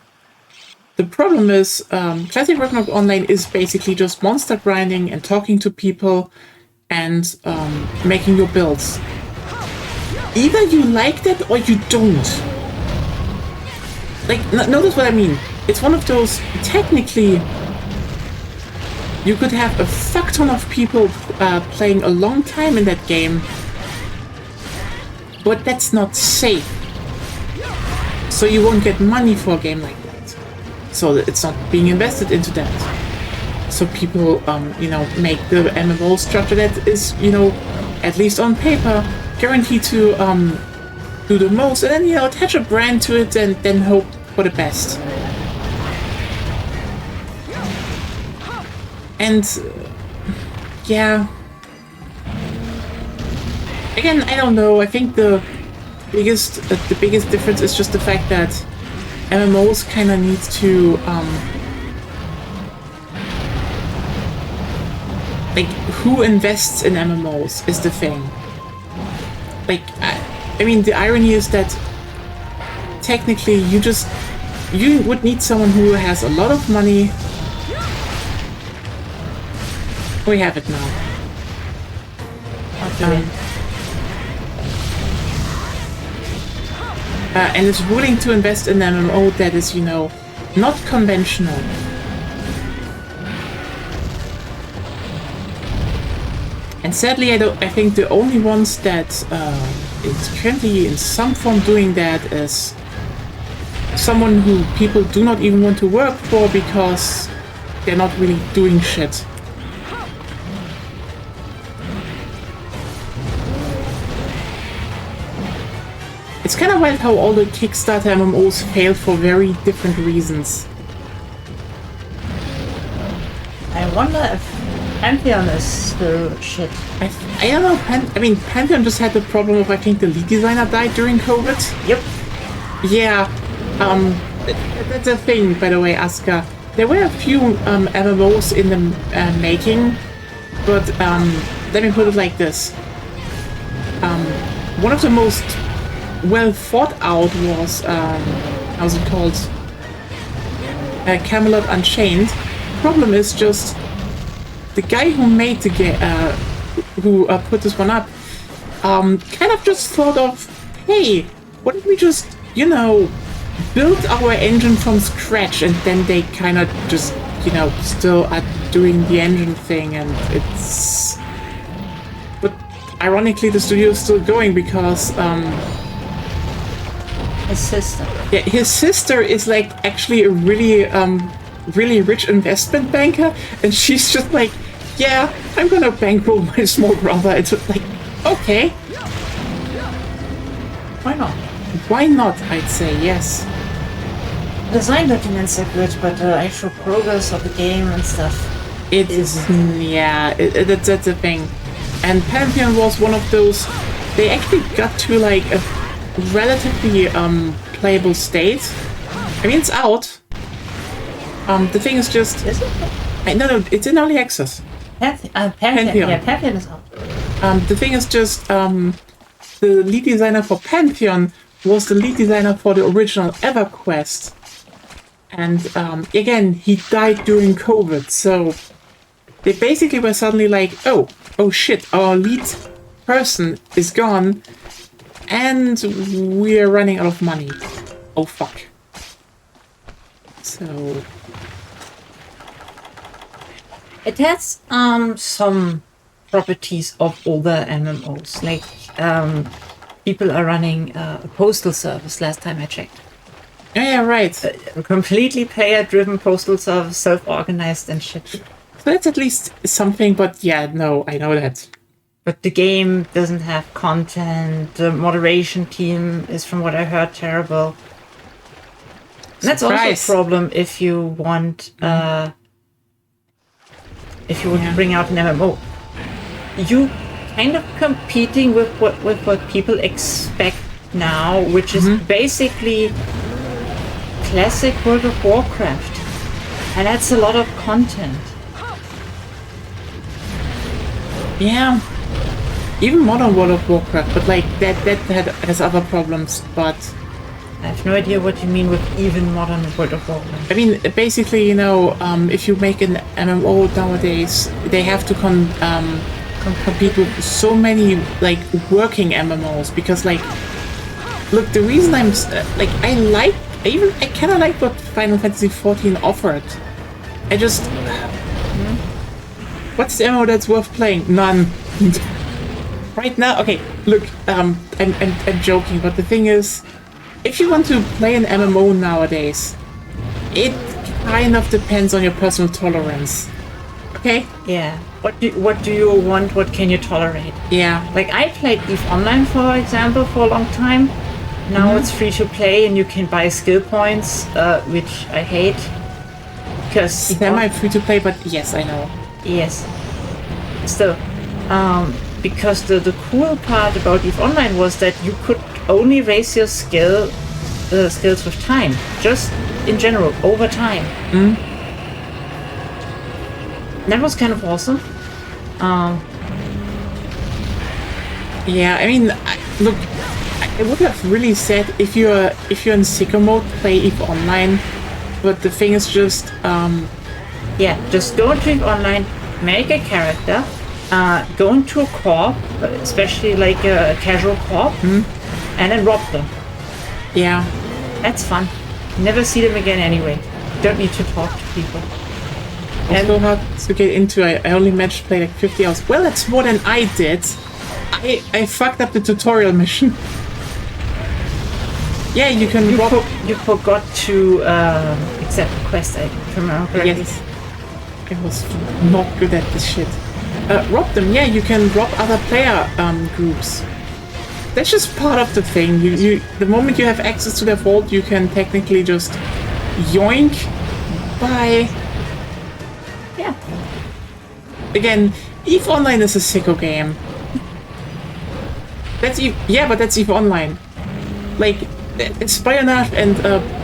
Speaker 1: the problem is classic Ragnarok Online is basically just monster grinding and talking to people and making your builds. Either you like that or you don't. Like, notice what I mean. It's one of those, technically, you could have a fuck ton of people playing a long time in that game, but that's not safe. So you won't get money for a game like that. So it's not being invested into that. So people, you know, make the MMO structure that is, you know, at least on paper, guaranteed to do the most, and then, you know, attach a brand to it and then hope for the best. And yeah, again, I don't know. I think the biggest difference is just the fact that MMOs kind of need to like, who invests in MMOs is the thing. Like, I mean, the irony is that technically you would need someone who has a lot of money. We have it now. And is willing to invest in an MMO that is, you know, not conventional. And sadly, I think the only ones that it's currently in some form doing that as someone who people do not even want to work for because they're not really doing shit. It's kind of wild how all the Kickstarter MMOs failed for very different reasons.
Speaker 2: I wonder if Pantheon is still shit.
Speaker 1: I don't know. Pantheon just had the problem of, I think, the lead designer died during COVID.
Speaker 2: Yep.
Speaker 1: Yeah. That's a thing, by the way, Asuka. There were a few MMOs in the making, but let me put it like this. One of the most well thought out was, how's it called? Camelot Unchained. Problem is just the guy who made the game, who put this one up, kind of just thought of, hey, why don't we just, you know, build our engine from scratch, and then they kind of just, you know, still are doing the engine thing, and it's... But ironically, the studio is still going because,
Speaker 2: his sister.
Speaker 1: Yeah, his sister is like actually a really, really rich investment banker, and she's just like, yeah, I'm gonna bankroll my small brother. It's just like, okay.
Speaker 2: Why not?
Speaker 1: Why not, I'd say, yes.
Speaker 2: Design documents are good, but the actual progress of the game and stuff...
Speaker 1: It is, yeah, that's the thing. And Pantheon was one of those... They actually got to, like, a relatively playable state. I mean, it's out. The thing is just...
Speaker 2: Is it?
Speaker 1: No, it's in early access.
Speaker 2: Pantheon. Yeah, Pantheon is out.
Speaker 1: The thing is just... the lead designer for Pantheon was the lead designer for the original EverQuest. And again, he died during COVID, so they basically were suddenly like, oh shit, our lead person is gone, and we're running out of money. Oh fuck. So...
Speaker 2: It has some properties of older MMOs, like people are running a postal service last time I checked.
Speaker 1: Oh, yeah, right.
Speaker 2: A completely player-driven postal service, self-organized and shit.
Speaker 1: So that's at least something, but yeah, no, I know that.
Speaker 2: But the game doesn't have content, the moderation team is, from what I heard, terrible. And that's also a problem if you want to bring out an MMO. You kind of competing with what people expect now, which is basically classic World of Warcraft, and that's a lot of content.
Speaker 1: Yeah, even modern World of Warcraft, but like that has other problems. But
Speaker 2: I have no idea what you mean with even modern World of Warcraft.
Speaker 1: I mean, basically, you know, if you make an MMO nowadays, they have to compete with so many like working MMOs, because like, look, the reason I'm I kind of like what Final Fantasy XIV offered. I just... What's the MMO that's worth playing? None. Right now, okay, look, I'm joking, but the thing is, if you want to play an MMO nowadays, it kind of depends on your personal tolerance. Okay?
Speaker 2: Yeah. What do you want? What can you tolerate?
Speaker 1: Yeah.
Speaker 2: Like, I played EVE Online, for example, for a long time. Now it's free to play and you can buy skill points, which I hate. Because
Speaker 1: It's not free to play, but yes, I know.
Speaker 2: Yes. Still, because the cool part about EVE Online was that you could only raise your skills with time, just in general, over time. That was kind of awesome.
Speaker 1: Yeah, I mean, look, I would have really said if you're in sicko mode, play EVE Online, but the thing is just
Speaker 2: yeah, just go into EVE Online, make a character, go into a corp, especially like a casual corp, and then rob them.
Speaker 1: Yeah,
Speaker 2: that's fun. Never see them again anyway. Don't need to talk to people.
Speaker 1: It's so hard to get into. I only played like 50 hours. Well, that's more than I did. I fucked up the tutorial mission. Yeah, you can
Speaker 2: You,
Speaker 1: rob...
Speaker 2: you forgot to accept the quest, I remember correctly.
Speaker 1: Yes. I was not good at this shit. Rob them, yeah, you can rob other player groups. That's just part of the thing. The moment you have access to their vault, you can technically just yoink by...
Speaker 2: Yeah.
Speaker 1: Again, EVE Online is a sicko game. That's EVE, yeah, but that's EVE Online. Like, espionage and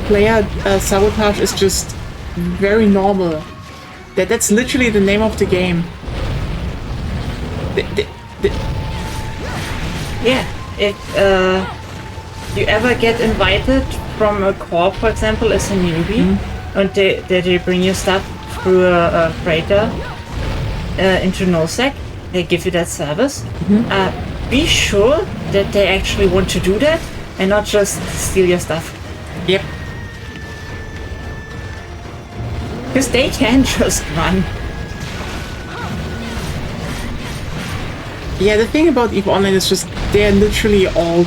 Speaker 1: player sabotage is just very normal. That's literally the name of the game.
Speaker 2: Yeah. If you ever get invited from a corp, for example, as a newbie, and they bring you stuff through a freighter into NullSec, they give you that service. Be sure that they actually want to do that and not just steal your stuff.
Speaker 1: Yep.
Speaker 2: Because they can just run.
Speaker 1: Yeah, the thing about EVE Online is just they're literally all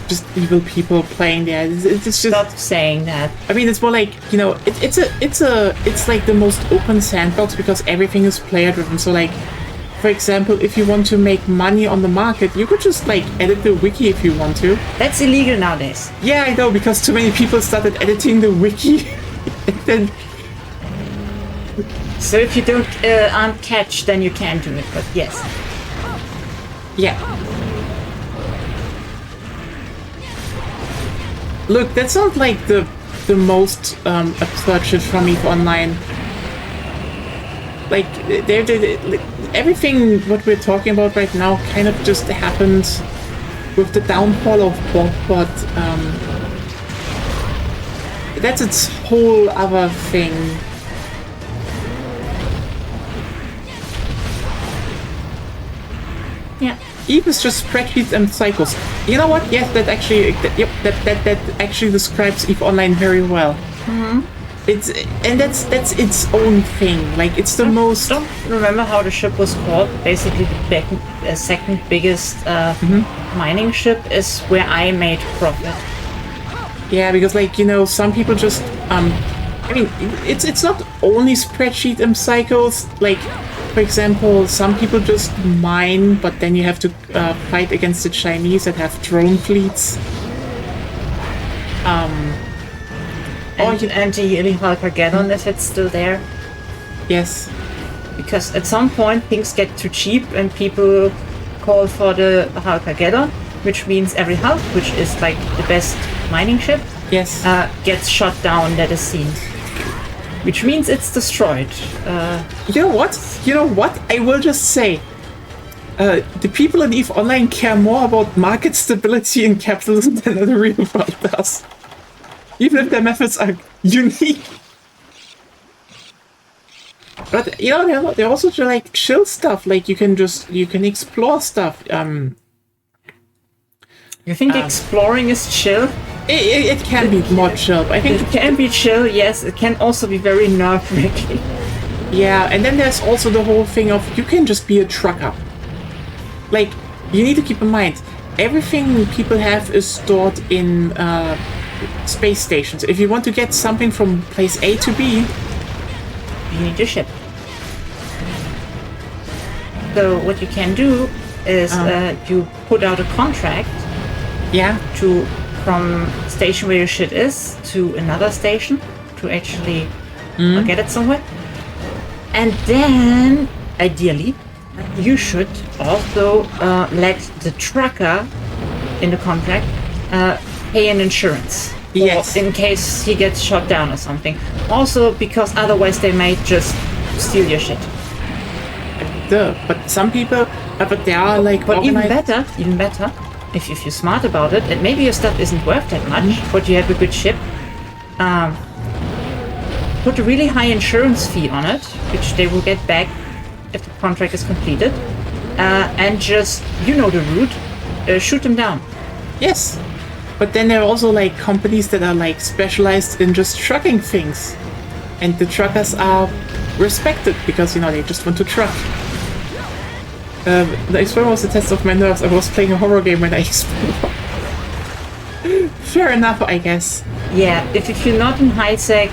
Speaker 1: just evil people playing there. It's just
Speaker 2: Stop saying that.
Speaker 1: I mean, it's more like, you know, it's like the most open sandbox because everything is player driven. So like, for example, if you want to make money on the market, you could just like edit the wiki if you want to.
Speaker 2: That's illegal nowadays.
Speaker 1: Yeah, I know, because too many people started editing the wiki. And then
Speaker 2: So if you don't aren't catch, then you can do it. But yes.
Speaker 1: yeah. Look, that's not like the most absurd shit from EVE Online. Like, everything what we're talking about right now kind of just happened with the downfall of bot, but that's its whole other thing.
Speaker 2: Yeah.
Speaker 1: EVE is just spreadsheets and cycles. You know what? Yes, that actually, that actually describes EVE Online very well. That's its own thing. Like, it's the most.
Speaker 2: Don't remember how the ship was called. Basically, the second biggest mining ship is where I made profit.
Speaker 1: Yeah, because like, you know, some people just I mean, it's not only spreadsheet and cycles. Like, for example, some people just mine, but then you have to fight against the Chinese that have drone fleets.
Speaker 2: And the Armageddon, if it's still there.
Speaker 1: Yes.
Speaker 2: Because at some point things get too cheap and people call for the Armageddon, which means every Hulk, which is like the best mining ship,
Speaker 1: Yes.
Speaker 2: gets shot down that is seen. Which means it's destroyed.
Speaker 1: You know what? You know what? I will just say, the people in EVE Online care more about market stability and capitalism than the real world does. Even if their methods are unique. But, you know, they're also just like chill stuff. Like, you can explore stuff.
Speaker 2: You think exploring is chill?
Speaker 1: It can be more chill. But I think
Speaker 2: It can be chill, yes. It can also be very nerve-wracking.
Speaker 1: yeah, and then there's also the whole thing of you can just be a trucker. Like, you need to keep in mind, everything people have is stored in space stations. If you want to get something from place A to B,
Speaker 2: You need your ship. So what you can do is you put out a contract
Speaker 1: yeah,
Speaker 2: from station where your shit is to another station to actually get it somewhere. And then, ideally, you should also let the trucker in the contract pay an insurance.
Speaker 1: Yes.
Speaker 2: In case he gets shot down or something. Also because otherwise they might just steal your shit.
Speaker 1: but some people, but they are like
Speaker 2: But
Speaker 1: organized.
Speaker 2: even better, if you're smart about it, and maybe your stuff isn't worth that much, but you have a good ship, put a really high insurance fee on it, which they will get back if the contract is completed, and just, you know the route, shoot them down.
Speaker 1: Yes, but then there are also like companies that are like specialized in just trucking things, and the truckers are respected because, you know, they just want to truck. The experiment was a test of my nerves. I was playing a horror game when I exploded. Fair enough, I guess.
Speaker 2: Yeah, if you're not in high sec,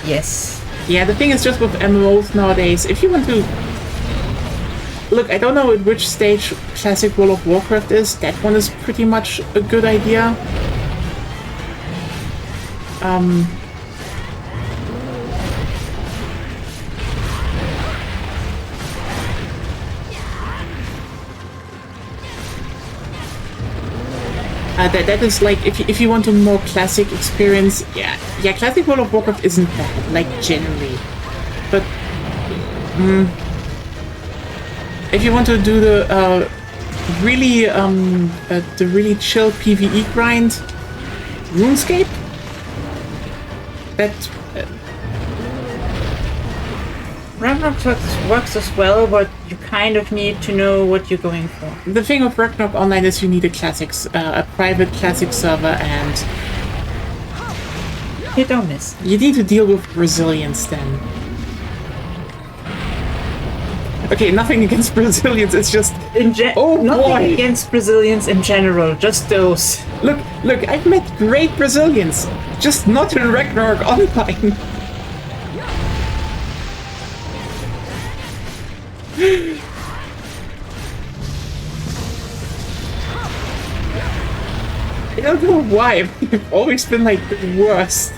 Speaker 2: yes.
Speaker 1: Yeah, the thing is just with MMOs nowadays, if you want to... Look, I don't know at which stage Classic World of Warcraft is. That one is pretty much a good idea. That is like, if you want a more classic experience, yeah, Classic World of Warcraft isn't bad, like, generally. But, if you want to do the, really chill PvE grind, RuneScape, that...
Speaker 2: Ragnarok works as well, but you kind of need to know what you're going for.
Speaker 1: The thing with Ragnarok Online is you need a private classic server, and
Speaker 2: Hit or miss.
Speaker 1: you need to deal with Brazilians then. Okay, nothing against Brazilians, it's just... Oh
Speaker 2: nothing
Speaker 1: boy!
Speaker 2: against Brazilians in general, just those.
Speaker 1: Look, I've met great Brazilians, just not in Ragnarok Online. I don't know why, but I've always been like the worst.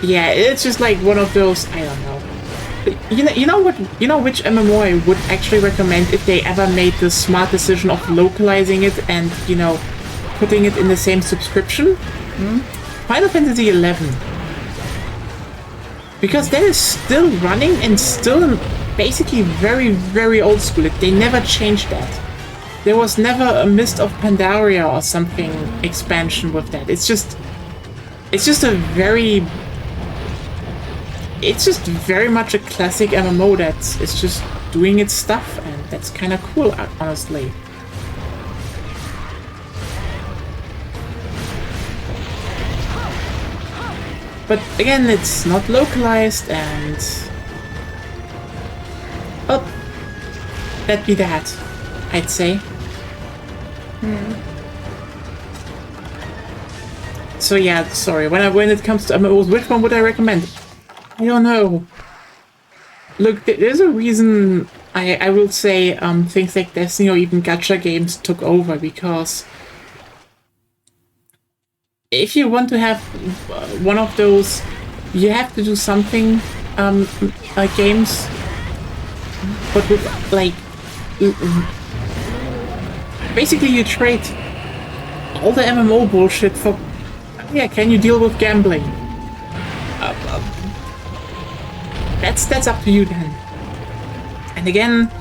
Speaker 1: Yeah, it's just like one of those, I don't know. You know which MMO I would actually recommend if they ever made the smart decision of localizing it and, you know, putting it in the same subscription? Final Fantasy XI. Because that is still running and still basically very, very old school. They never changed that. There was never a Mist of Pandaria or something expansion with that. It's just very much a classic MMO it's just doing its stuff, and that's kind of cool, honestly. But again, it's not localized, and... Oh, that'd be that, I'd say. So yeah, sorry, when it comes to MMOs, which one would I recommend? I don't know. Look, there's a reason I will say things like Destiny or even gacha games took over, because if you want to have one of those, you have to do something games, but with like basically you trade all the MMO bullshit for, yeah, can you deal with gambling? That's up to you then. And again,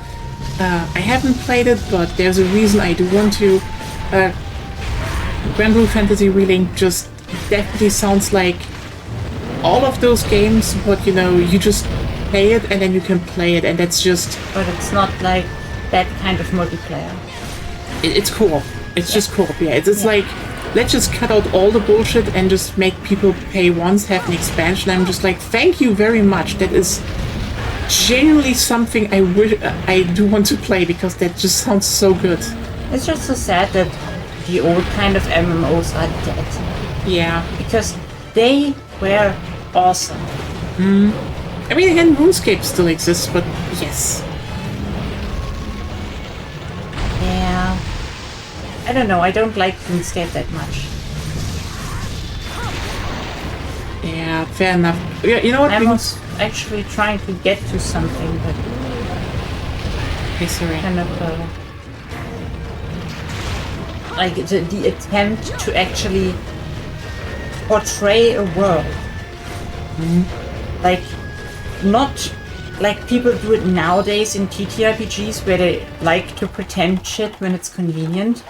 Speaker 1: I haven't played it, but there's a reason I do want to. Granblue Fantasy Relink just definitely sounds like all of those games, but you know, you just play it and then you can play it, and that's just...
Speaker 2: But it's not like that kind of multiplayer.
Speaker 1: It's cool. It's just cool, yeah. It's like, let's just cut out all the bullshit and just make people pay once, have an expansion. I'm just like, thank you very much. That is genuinely something I wish I do want to play, because that just sounds so good.
Speaker 2: It's just so sad that the old kind of MMOs are dead.
Speaker 1: Yeah.
Speaker 2: Because they were awesome.
Speaker 1: I mean, again, RuneScape still exists, but yes.
Speaker 2: Yeah. I don't know, I don't like RuneScape that much.
Speaker 1: Yeah, fair enough. Yeah, you know what?
Speaker 2: I was actually trying to get to something, but
Speaker 1: Okay, sorry.
Speaker 2: kind of like the attempt to actually portray a world. Like, not like people do it nowadays in TTRPGs, where they like to pretend shit when it's convenient,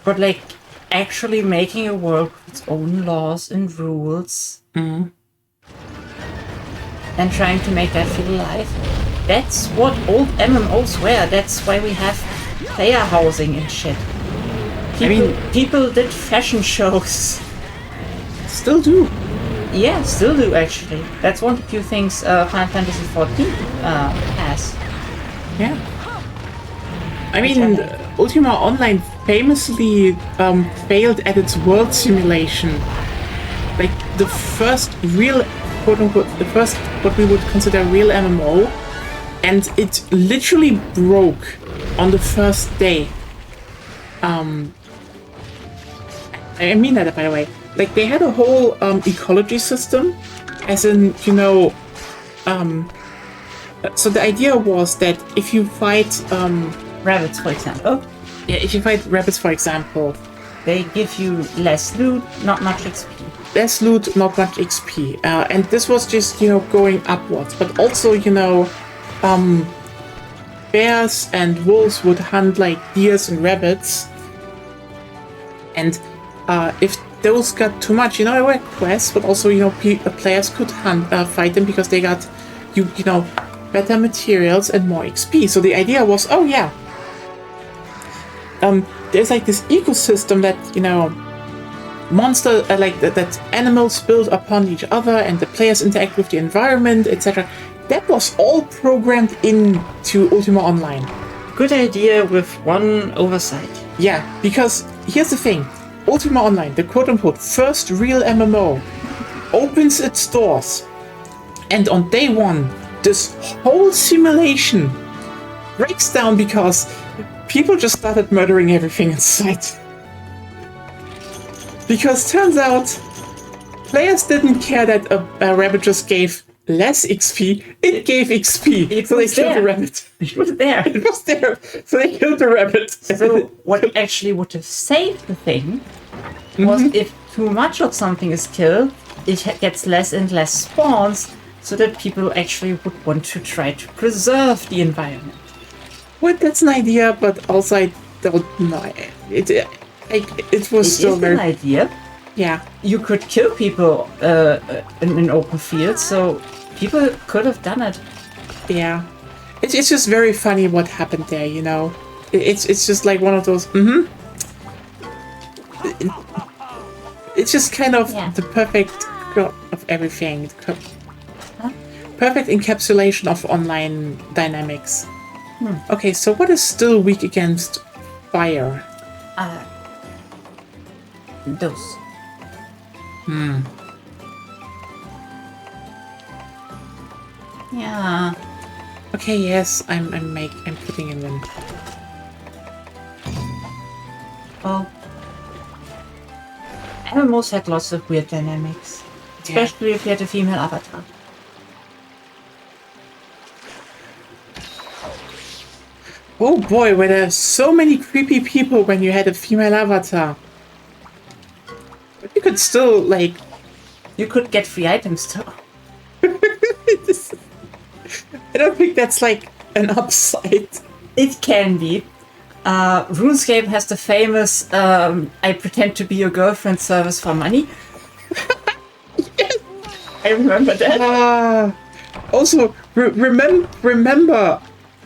Speaker 2: but like actually making a world with its own laws and rules, and trying to make that feel alive. That's what old MMOs were. That's why we have player housing and shit. People did fashion shows.
Speaker 1: Still do.
Speaker 2: Yeah, still do actually. That's one of the few things Final Fantasy XIV has.
Speaker 1: Yeah. I mean, Ultima Online famously failed at its world simulation. Like, the first real, quote-unquote, the first what we would consider real MMO, and it literally broke on the first day. I mean that, by the way. Like, they had a whole ecology system, as in, you know, so the idea was that if you fight,
Speaker 2: Rabbits, for example,
Speaker 1: yeah, if you fight rabbits, for example,
Speaker 2: they give you less loot, not much XP.
Speaker 1: less loot, not much XP, and this was just, you know, going upwards. But also, you know, bears and wolves would hunt like deers and rabbits, and if those got too much, you know, there were quests, but also, you know, players could fight them because they got, you know, better materials and more XP. So the idea was, oh yeah, there's like this ecosystem that, you know, monster like that animals build upon each other, and the players interact with the environment, etc. That was all programmed into Ultima Online.
Speaker 2: Good idea with one oversight.
Speaker 1: Yeah, because here's the thing. Ultima Online, the quote-unquote first real MMO, opens its doors, and on day one, this whole simulation breaks down because people just started murdering everything in sight. Because turns out, players didn't care that a rabbit just gave less XP, it gave XP. So they killed the rabbit.
Speaker 2: It was there.
Speaker 1: It was there. So they killed the rabbit.
Speaker 2: So what actually would have saved the thing was if too much of something is killed, it gets less and less spawns, so that people actually would want to try to preserve the environment.
Speaker 1: Well, that's an idea, but also I don't know. It was still
Speaker 2: It is
Speaker 1: very...
Speaker 2: an idea.
Speaker 1: Yeah.
Speaker 2: You could kill people in an open field, so people could have done it.
Speaker 1: Yeah. It's just very funny what happened there, you know? It's just like one of those... It's just kind of the perfect of everything. Perfect encapsulation of online dynamics. Okay, so what is still weak against fire?
Speaker 2: Those. Yeah.
Speaker 1: Okay, yes, I'm putting in them.
Speaker 2: Well, MMOs had lots of weird dynamics, especially if you had a female avatar.
Speaker 1: Oh boy, were there so many creepy people when you had a female avatar. But you could still, like...
Speaker 2: You could get free items too.
Speaker 1: I don't think that's, like, an upside.
Speaker 2: It can be. RuneScape has the famous I pretend to be your girlfriend service for money.
Speaker 1: Yes.
Speaker 2: I remember that.
Speaker 1: Also, remember...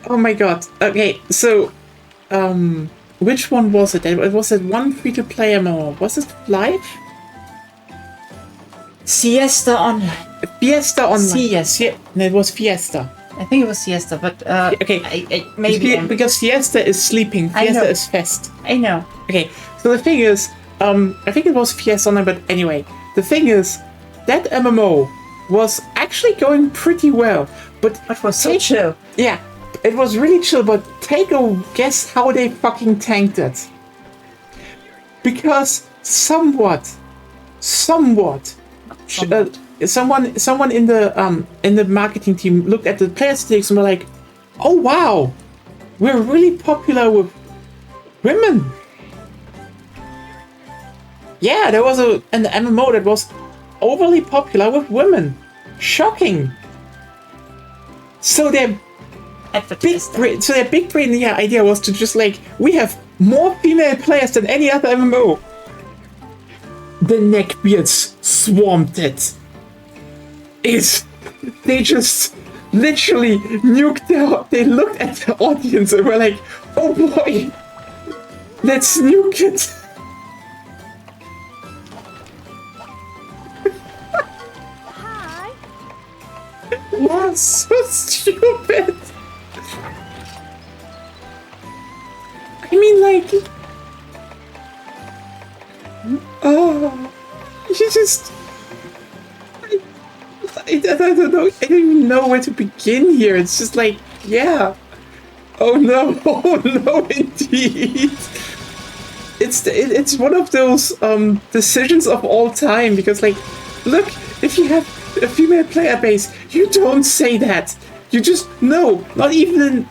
Speaker 1: Oh my god. Okay, so... which one was it? It was it one free-to-play MMO. Was it Live?
Speaker 2: Siesta Online.
Speaker 1: Fiesta Online.
Speaker 2: Siesta.
Speaker 1: No, it was Fiesta.
Speaker 2: I think it was Siesta, but
Speaker 1: okay.
Speaker 2: Maybe
Speaker 1: because Siesta is sleeping. Fiesta is fest.
Speaker 2: I know.
Speaker 1: Okay, so the thing is, I think it was Fiesta Online, but anyway, the thing is, that MMO was actually going pretty well, but
Speaker 2: it was so chill.
Speaker 1: Yeah, it was really chill, but take a guess how they fucking tanked it. Because someone in the marketing team looked at the player statistics and were like, "Oh wow, we're really popular with women." Yeah, there was an MMO that was overly popular with women. Shocking. So their big brain idea was to just like, we have more female players than any other MMO. The neckbeards swamped it. They just literally nuked they looked at the audience and were like, "Oh boy, let's nuke it." Wow, so stupid. I mean, like, oh, you just, I don't know, I don't even know where to begin here. It's just like, yeah. Oh no, oh no, indeed. It's one of those decisions of all time, because like, look, if you have a female player base, you don't say that. You just no, not even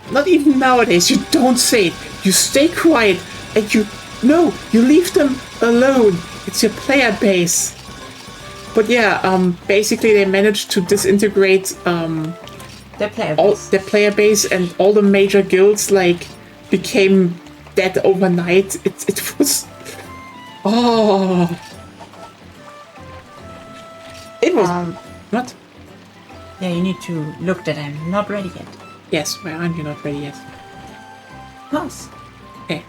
Speaker 1: nowadays. You don't say it. You stay quiet and you leave them alone. It's your player base. But yeah, basically they managed to disintegrate their player base, and all the major guilds like became dead overnight. It was it was what?
Speaker 2: Yeah, you need to look that I'm not ready yet.
Speaker 1: Yes, why aren't you not ready yet?
Speaker 2: Pass.
Speaker 1: Okay.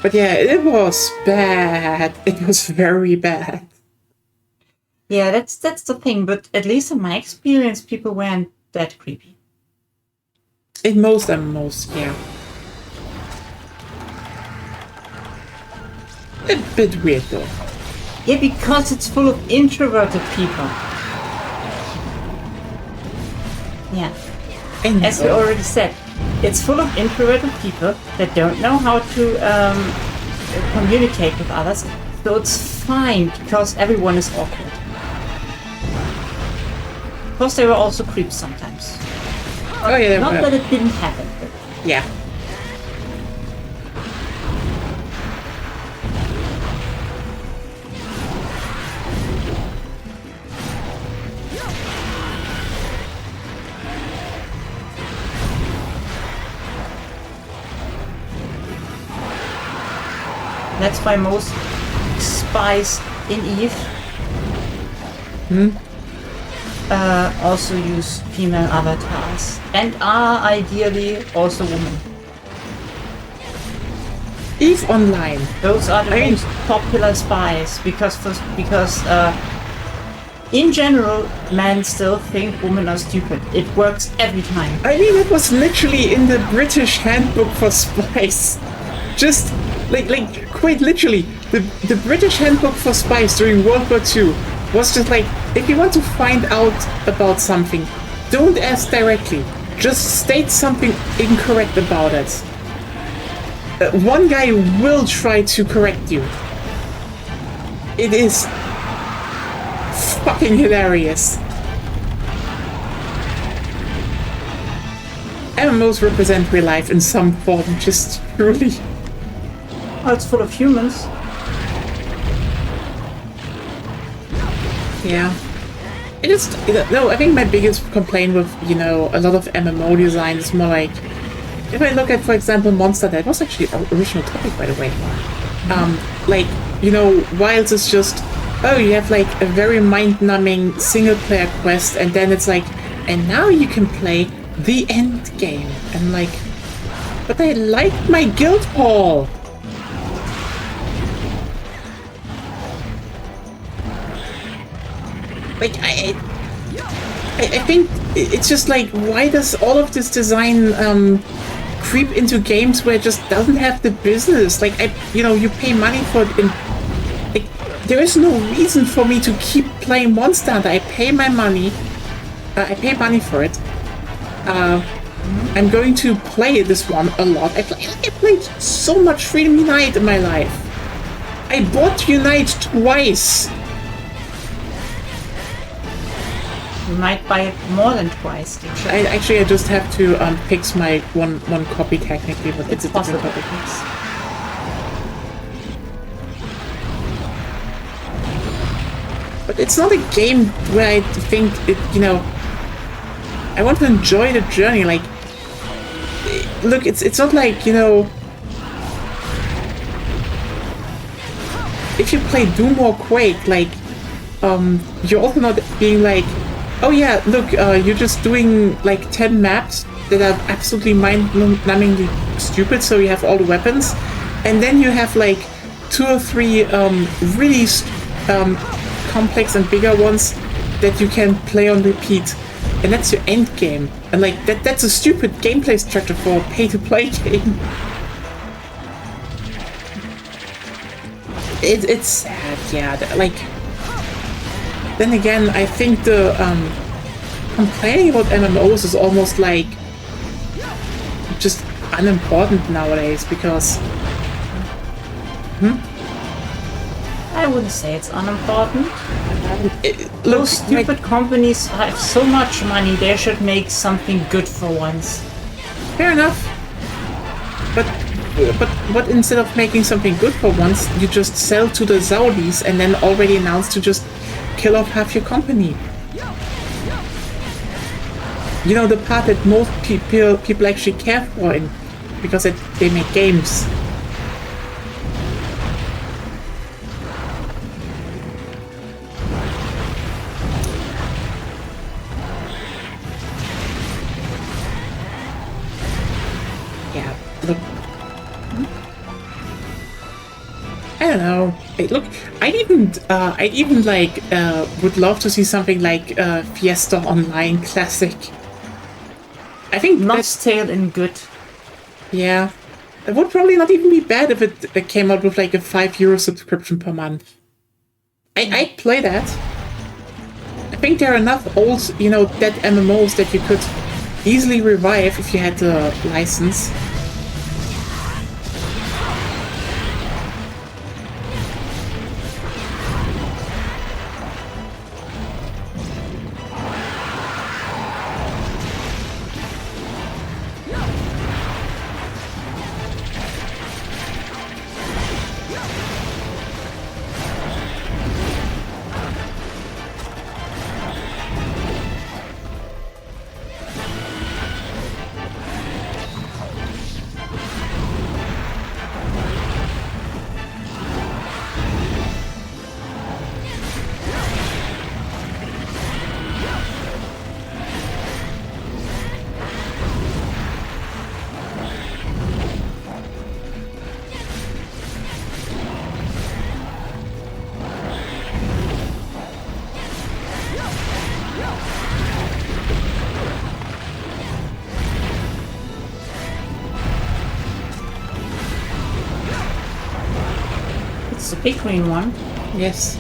Speaker 1: But yeah, it was bad. It was very bad.
Speaker 2: Yeah, that's the thing. But at least in my experience, people weren't that creepy.
Speaker 1: In most MMOs, yeah. A bit weird though.
Speaker 2: Yeah, because it's full of introverted people. Yeah. As we already said, it's full of introverted people that don't know how to communicate with others. So it's fine because everyone is awkward. Of course, they were also creeps sometimes.
Speaker 1: Oh yeah,
Speaker 2: Not that it didn't happen. But
Speaker 1: yeah.
Speaker 2: that's why most spies in EVE also use female avatars and are ideally also women.
Speaker 1: EVE Online.
Speaker 2: Those are the most popular spies because in general, men still think women are stupid. It works every time.
Speaker 1: I mean, it was literally in the British Handbook for Spies. Just like quite literally, the British Handbook for Spies during World War II was just like, if you want to find out about something, don't ask directly. Just state something incorrect about it. One guy will try to correct you. It is fucking hilarious. MMOs represent real life in some form, just truly.
Speaker 2: Oh, it's full of humans.
Speaker 1: Yeah. It just, no, I think my biggest complaint with, a lot of MMO design is more like, if I look at, for example, Monster, that was actually an original topic, by the way. Wilds is just, you have like a very mind-numbing single-player quest, and then it's like, and now you can play the end game. And like, but I like my guild hall. Like, I think it's just like, why does all of this design creep into games where it just doesn't have the business? Like, you pay money for it, and like, there is no reason for me to keep playing Monster Hunter. I pay my money. I pay money for it. I'm going to play this one a lot. I played so much Freedom Unite in my life. I bought Unite twice.
Speaker 2: You might buy it more than twice.
Speaker 1: I just have to fix my one copy technically, but it's a different copy. But it's not a game where I think it, I want to enjoy the journey. Like, look, it's not like, if you play Doom or Quake, like, you're also not being like, oh yeah, look, you're just doing like 10 maps that are absolutely mind-numbingly stupid, so you have all the weapons, and then you have like 2 or 3 really complex and bigger ones that you can play on repeat, and that's your end game. And like that's a stupid gameplay structure for a pay-to-play game. It's sad, yeah. Like, then again, I think the complaining about MMOs is almost like just unimportant nowadays because.
Speaker 2: I wouldn't say it's unimportant.
Speaker 1: Look,
Speaker 2: Those stupid companies have so much money, they should make something good for once.
Speaker 1: Fair enough. But instead of making something good for once, you just sell to the Saudis and then already announce to just kill off half your company. You know, the part that most people actually care for, because they make games. Yeah, look. I don't know. Look, I'd even like would love to see something like Fiesta Online Classic. I think
Speaker 2: Lost Tale in good.
Speaker 1: Yeah, it would probably not even be bad if it came out with like a €5 subscription per month. I'd play that. I think there are enough old, dead MMOs that you could easily revive if you had the license.
Speaker 2: It's the big green one.
Speaker 1: Yes.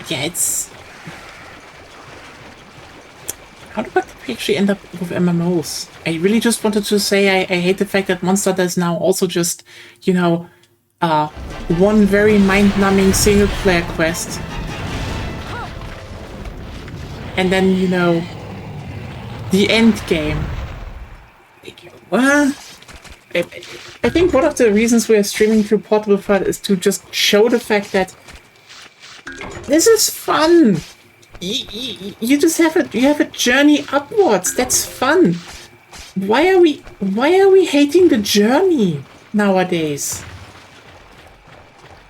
Speaker 1: Yeah, it's... How do I actually end up with MMOs? I really just wanted to say I hate the fact that Monster is now also just, one very mind-numbing single-player quest. And then, the end game. Well, I think one of the reasons we are streaming through Portable Fun is to just show the fact that this is fun. You just have a journey upwards. That's fun. Why are we hating the journey nowadays?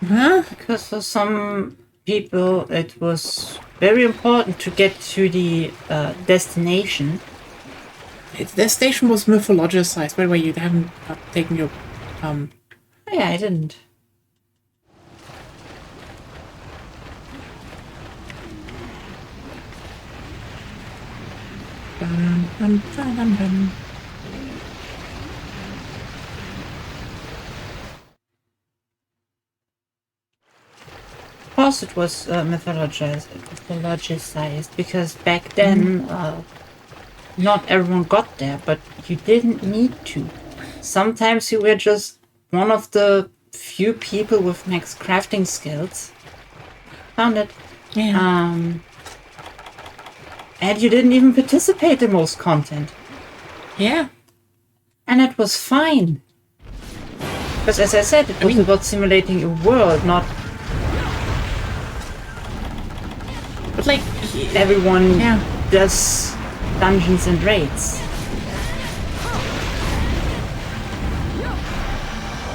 Speaker 1: Huh?
Speaker 2: Because for some people it was very important to get to the destination.
Speaker 1: The station was mythologicized. By the way, you haven't taken your
Speaker 2: Oh, yeah, I didn't. Of course it was mythologized because back then not everyone got there, but you didn't need to. Sometimes you were just one of the few people with max crafting skills. Found it.
Speaker 1: Yeah.
Speaker 2: And you didn't even participate in most content.
Speaker 1: Yeah.
Speaker 2: And it was fine. Because as I said, it was about simulating a world, not...
Speaker 1: But like...
Speaker 2: everyone does dungeons and raids.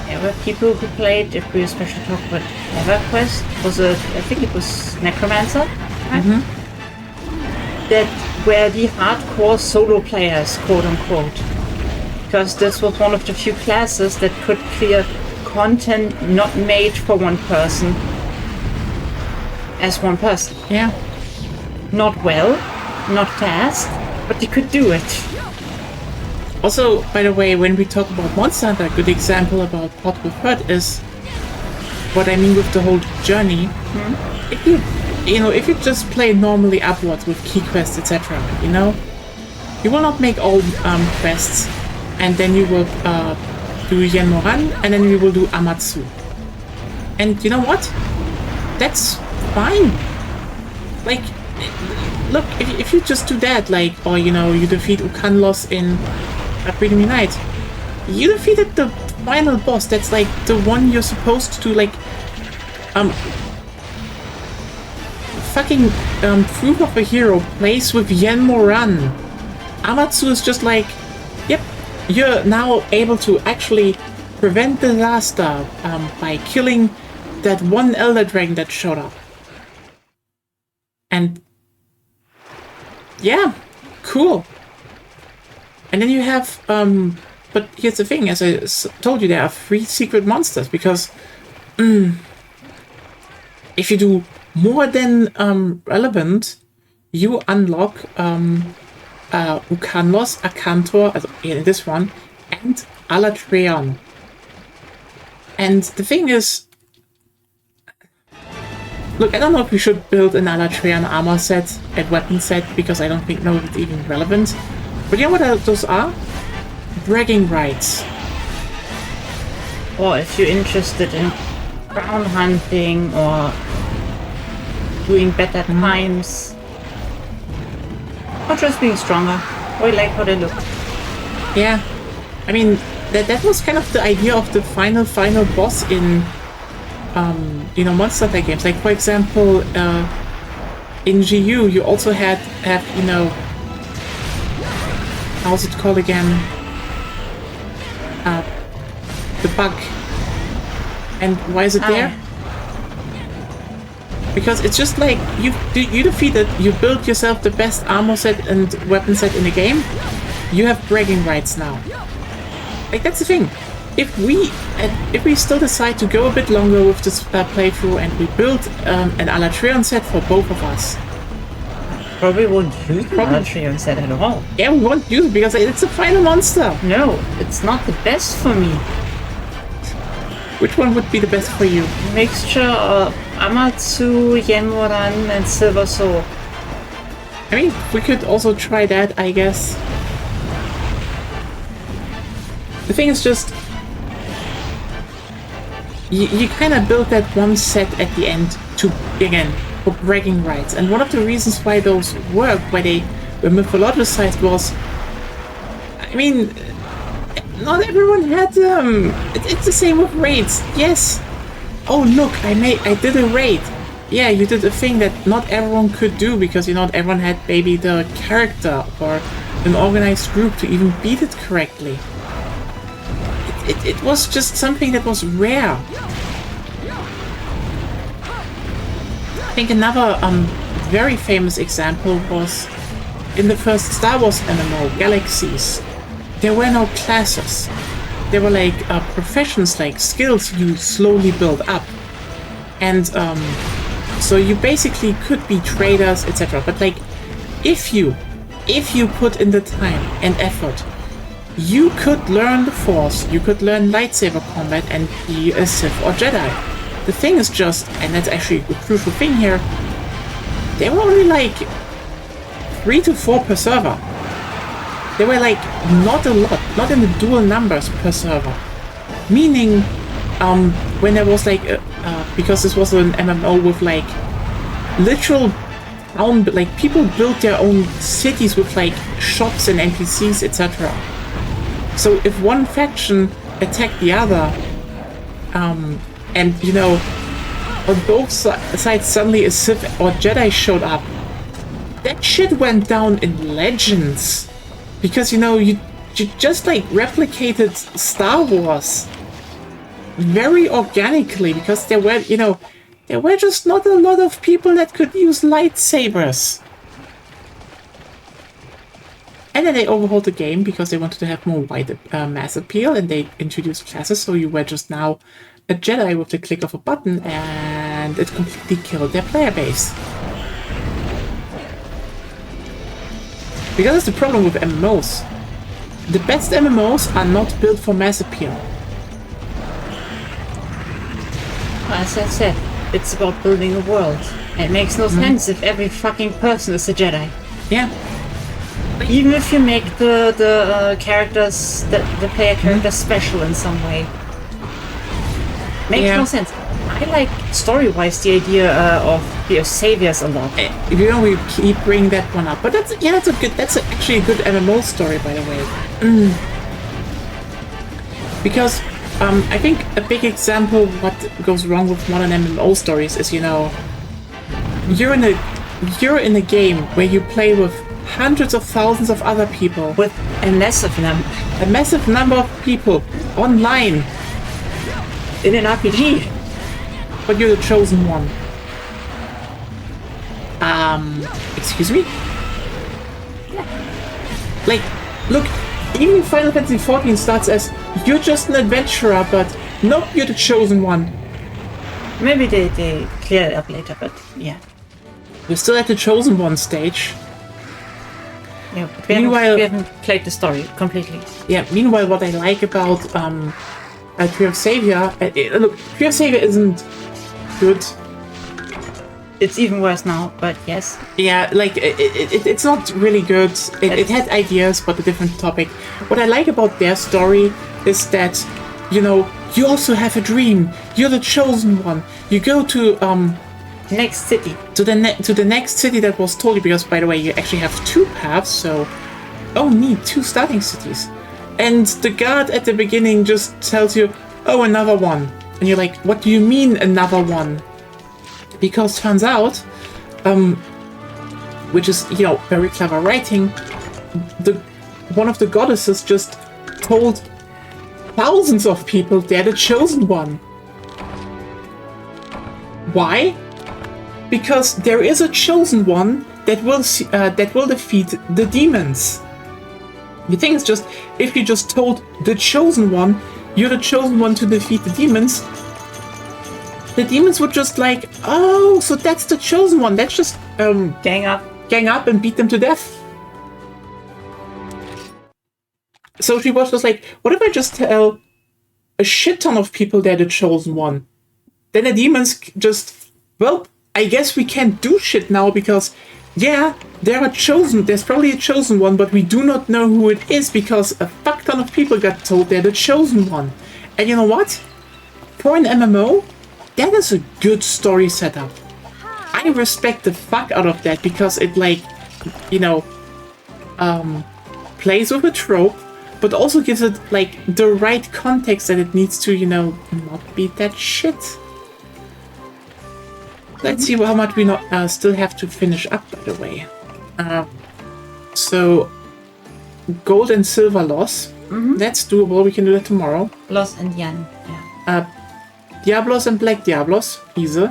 Speaker 2: There were people who played, if we especially talk about EverQuest, I think it was Necromancer, right? That were the hardcore solo players, quote unquote. Because this was one of the few classes that could clear content not made for one person as one person.
Speaker 1: Yeah.
Speaker 2: Not well, not fast, but they could do it.
Speaker 1: Also, by the way, when we talk about Monster Hunter, a good example about what we've heard is what I mean with the whole journey. If if you just play normally upwards with key quests, etc., you will not make all quests, and then you will do Yenmoran, and then you will do Amatsu. And you know what? That's fine. Like, look, if you just do that, like, or you defeat Ukanlos in Freedom Unite, you defeated the final boss. That's like the one you're supposed to like fucking proof of a hero plays with Yenmoran. Amatsu is just like, yep, you're now able to actually prevent disaster by killing that one Elder Dragon that showed up. And yeah, cool. And then you have, but here's the thing, as I told you, there are 3 secret monsters, because if you do more than relevant, you unlock Ukanlos, Akantor, in this one, and Alatreon. And the thing is, look, I don't know if we should build an Alatreon armor set and weapon set, because I don't think it's even relevant. But you know what those are? Bragging rights.
Speaker 2: Or if you're interested in crown hunting or doing better times, or just being stronger, or you like how they look.
Speaker 1: Yeah, I mean that was kind of the idea of the final boss in Monster Hunter games. Like, for example, in GU you also have how's it called again? The bug. And why is it there? Because it's just like you defeat it, you build yourself the best armor set and weapon set in the game. You have bragging rights now. Like, that's the thing. If we still decide to go a bit longer with this playthrough and we build an Alatreon set for both of us,
Speaker 2: probably won't use the Alatreon set at all.
Speaker 1: Yeah, we won't use it because it's a final monster.
Speaker 2: No, it's not the best for me.
Speaker 1: Which one would be the best for you?
Speaker 2: Mixture of Amatsu, Yenmoran, and Silver Soul.
Speaker 1: I mean, we could also try that, I guess. The thing is just, you kind of build that one set at the end to, again, for bragging rights. And one of the reasons why those work, why they were mythologicized, was, I mean, not everyone had them. It's the same with raids. Yes. Oh look, I did a raid. Yeah, you did a thing that not everyone could do because not everyone had maybe the character or an organized group to even beat it correctly. It was just something that was rare. I think another very famous example was in the first Star Wars MMO, Galaxies. There were no classes. There were like professions, like skills you slowly build up. And so you basically could be traders, etc. But like, if you put in the time and effort, you could learn the Force, you could learn lightsaber combat and be a Sith or Jedi. The thing is just, and that's actually a crucial thing here, there were only like 3 to 4 per server. They were like not a lot, not in the dual numbers per server. Meaning, when there was like, because this was an MMO with like literal town, like people built their own cities with like shops and NPCs, etc. So if one faction attacked the other, and you know, on both sides suddenly a Sith or Jedi showed up, that shit went down in legends. Because, you know, you just like replicated Star Wars very organically, because there were, you know, there were just not a lot of people that could use lightsabers. And then they overhauled the game because they wanted to have more wide mass appeal, and they introduced classes, so you were just now a Jedi with the click of a button, and it completely killed their player base. Because that's the problem with MMOs. The best MMOs are not built for mass appeal.
Speaker 2: As I said, it's about building a world. It makes no sense if every fucking person is a Jedi.
Speaker 1: Yeah.
Speaker 2: Even if you make the characters, the player characters special in some way. Makes no sense. I like story-wise the idea of the saviors a lot.
Speaker 1: You know, we keep bringing that one up, but that's actually a good MMO story, by the way. Because I think a big example of what goes wrong with modern MMO stories is, you know, you're in a game where you play with hundreds of thousands of other people,
Speaker 2: With a massive
Speaker 1: number of people online
Speaker 2: in an RPG.
Speaker 1: but you're the chosen one. Excuse me? Like, look, even Final Fantasy XIV starts as, you're just an adventurer, but nope, you're the chosen one.
Speaker 2: Maybe they clear it up later, but yeah.
Speaker 1: We're still at the chosen one stage.
Speaker 2: Yeah, but we haven't played the story completely.
Speaker 1: Yeah, meanwhile, what I like about Tree of Savior, look, Tree of Savior isn't good.
Speaker 2: It's even worse now, but yes.
Speaker 1: Yeah, like, it's not really good. It had ideas, but a different topic. What I like about their story is that, you know, you also have a dream. You're the chosen one. You go to,
Speaker 2: Next city.
Speaker 1: to the next city that was told you, because, by the way, you actually have two paths, so... Oh, neat, two starting cities. And the guard at the beginning just tells you, oh, another one. And you're like, what do you mean, another one? Because turns out, which is, you know, very clever writing, one of the goddesses just told thousands of people they're the chosen one. Why? Because there is a chosen one that will defeat the demons. The thing is just, if you just told the chosen one, you're the chosen one to defeat the demons would just like, oh, so that's the chosen one. Let's just gang up and beat them to death. So she was just like, what if I just tell a shit ton of people they're the chosen one? Then the demons just, well, I guess we can't do shit now because, yeah, there's probably a chosen one, but we do not know who it is because a fuck ton of people got told they're the chosen one. And you know what? For an MMO, that is a good story setup. I respect the fuck out of that because it, like, you know, plays with a trope, but also gives it, like, the right context that it needs to, you know, not be that shit. Let's see how much we still have to finish up, by the way. So, gold and silver loss. That's doable. We can do that tomorrow.
Speaker 2: Loss and Yan. Yeah.
Speaker 1: Diablos and Black Diablos. Easy.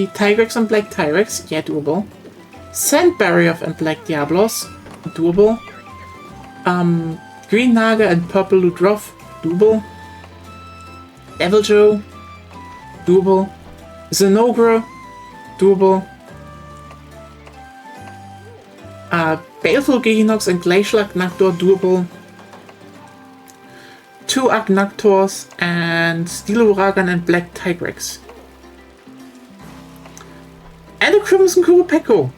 Speaker 1: Tigrex and Black Tigrex. Yeah, doable. Sand Barrier and Black Diablos. Doable. Green Naga and Purple Ludroth. Doable. Devil Joe. Doable. Zenogre. Doable. Baleful Gehinox and Glacial Agnaktor. Doable. 2 Agnaktors and Steel Uragan and Black Tigrex. And a Crimson Kurupeko.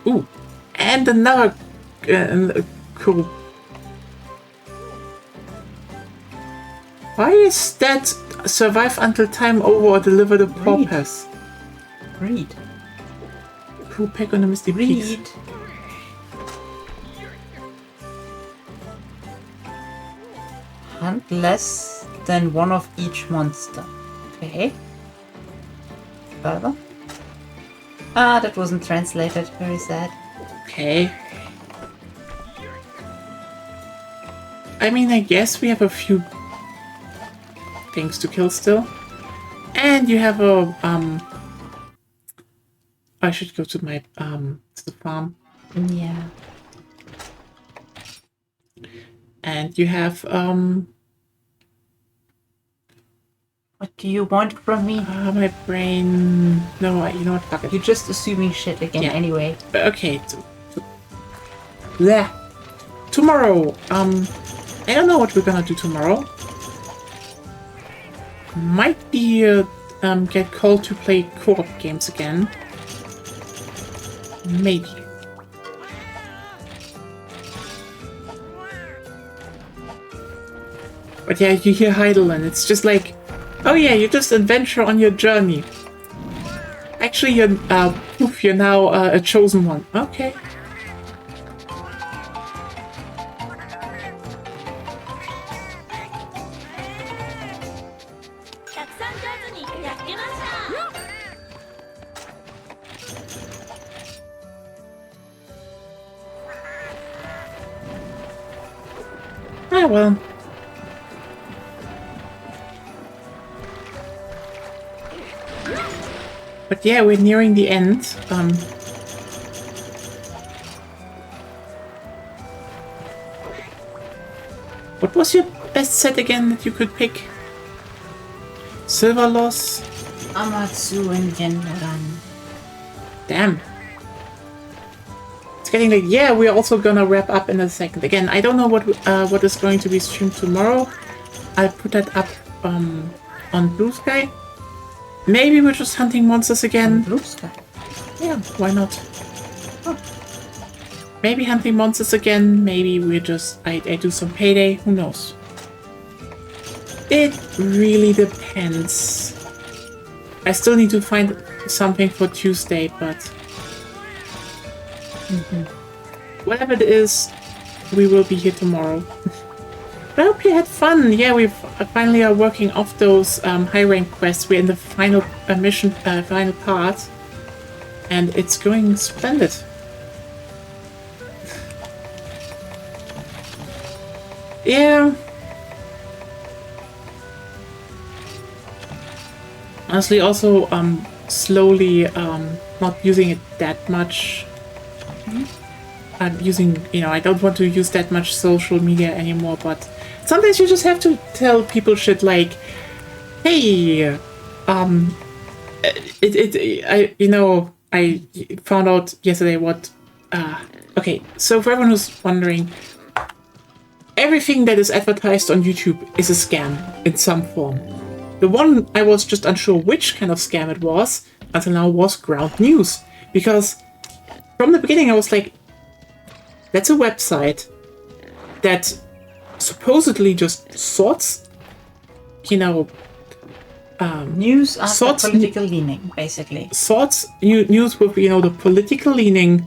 Speaker 1: Ooh. And another Kuru. Why is that survive until time over or deliver the purpose?
Speaker 2: Greed.
Speaker 1: Crew Pack on the Misty Peaks.
Speaker 2: Read. Hunt less than one of each monster. Okay. Further. Ah, that wasn't translated. Very sad.
Speaker 1: Okay. I mean, I guess we have a few things to kill still. And you have a, I should go to my, to the farm.
Speaker 2: Yeah.
Speaker 1: And you have,
Speaker 2: What do you want from me?
Speaker 1: my brain, no, you know what, fuck it.
Speaker 2: You're just assuming shit again anyway.
Speaker 1: Okay, bleh. Tomorrow, I don't know what we're gonna do tomorrow. Might be, get called to play co-op games again. Maybe. But yeah, you hear Heidel and it's just like, oh yeah, you just adventure on your journey. Actually, you're now a chosen one. Okay. Ah, well. But yeah, we're nearing the end. What was your best set again that you could pick? Silver Loss?
Speaker 2: Amatsu and Genran.
Speaker 1: Damn. It's getting late. Yeah, we're also gonna wrap up in a second. Again, I don't know what is going to be streamed tomorrow. I'll put that up on Blue Sky. Maybe we're just hunting monsters again.
Speaker 2: Blue Sky.
Speaker 1: Yeah, why not? Oh. Maybe hunting monsters again. Maybe we're just I do some payday. Who knows? It really depends. I still need to find something for Tuesday, but whatever it is, we will be here tomorrow. But I hope you had fun. Yeah, we finally are working off those high rank quests. We're in the final mission, final part, and it's going splendid. Yeah. Honestly, also slowly not using it that much. I'm using, I don't want to use that much social media anymore, but sometimes you just have to tell people shit like, hey, I found out yesterday what, okay, so for everyone who's wondering, everything that is advertised on YouTube is a scam in some form. The one I was just unsure which kind of scam it was until now was Ground News, because from the beginning I was like, that's a website that supposedly just sorts,
Speaker 2: news after political leaning, basically.
Speaker 1: Sorts news with, the political leaning,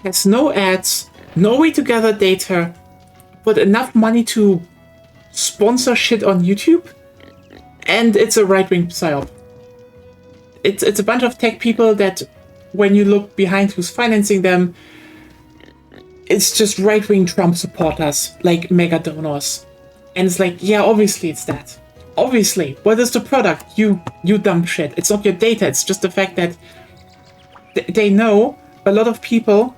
Speaker 1: has no ads, no way to gather data, but enough money to sponsor shit on YouTube, and it's a right-wing psyop. It's a bunch of tech people that, when you look behind who's financing them, it's just right-wing Trump supporters, like mega donors. And it's like, yeah, obviously it's that. Obviously. What is the product? You dumb shit. It's not your data, it's just the fact that they know a lot of people.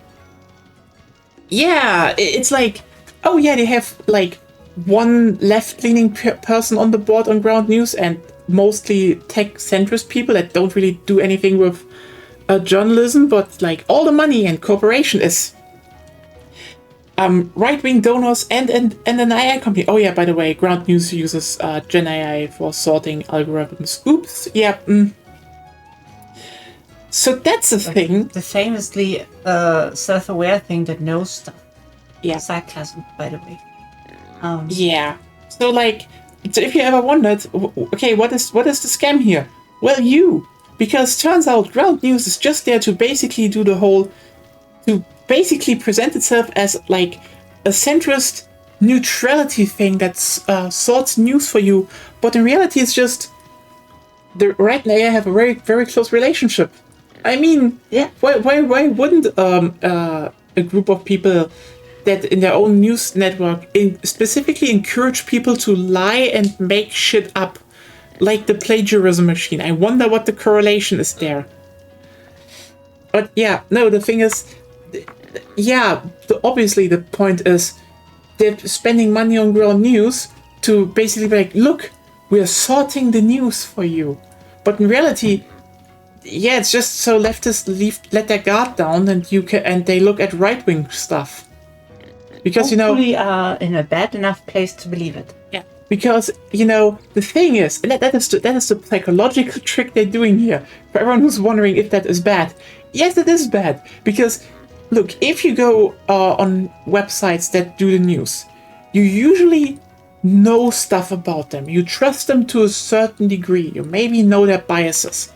Speaker 1: Yeah, it's like, oh yeah, they have like one left-leaning person on the board on Ground News and mostly tech-centrist people that don't really do anything with journalism, but like all the money and cooperation is right-wing donors and an AI company. Oh yeah, by the way, Ground News uses Gen AI for sorting algorithms. Oops. Yeah. So that's a thing.
Speaker 2: The famously self-aware thing that knows stuff.
Speaker 1: Yeah.
Speaker 2: Sarcasm, by the way.
Speaker 1: Yeah. So if you ever wondered, okay, what is the scam here? Well, you Because turns out Ground News is just there to basically do the whole, to basically present itself as like a centrist neutrality thing that sorts news for you, but in reality it's just the Red and AI have a very, very close relationship. I mean,
Speaker 2: Yeah.
Speaker 1: why wouldn't a group of people that in their own news network specifically encourage people to lie and make shit up, like the plagiarism machine? I wonder what the correlation is there. But yeah, no, the thing is, yeah, obviously the point is they're spending money on Ground News to basically be like, look, we're sorting the news for you. But in reality, yeah, it's just so leftists let their guard down and they look at right-wing stuff. Because,
Speaker 2: Hopefully are in a bad enough place to believe it.
Speaker 1: yeah, because, the thing is, and that is the psychological trick they're doing here. For everyone who's wondering if that is bad. Yes, it is bad. Because, look, if you go on websites that do the news, you usually know stuff about them. You trust them to a certain degree. You maybe know their biases.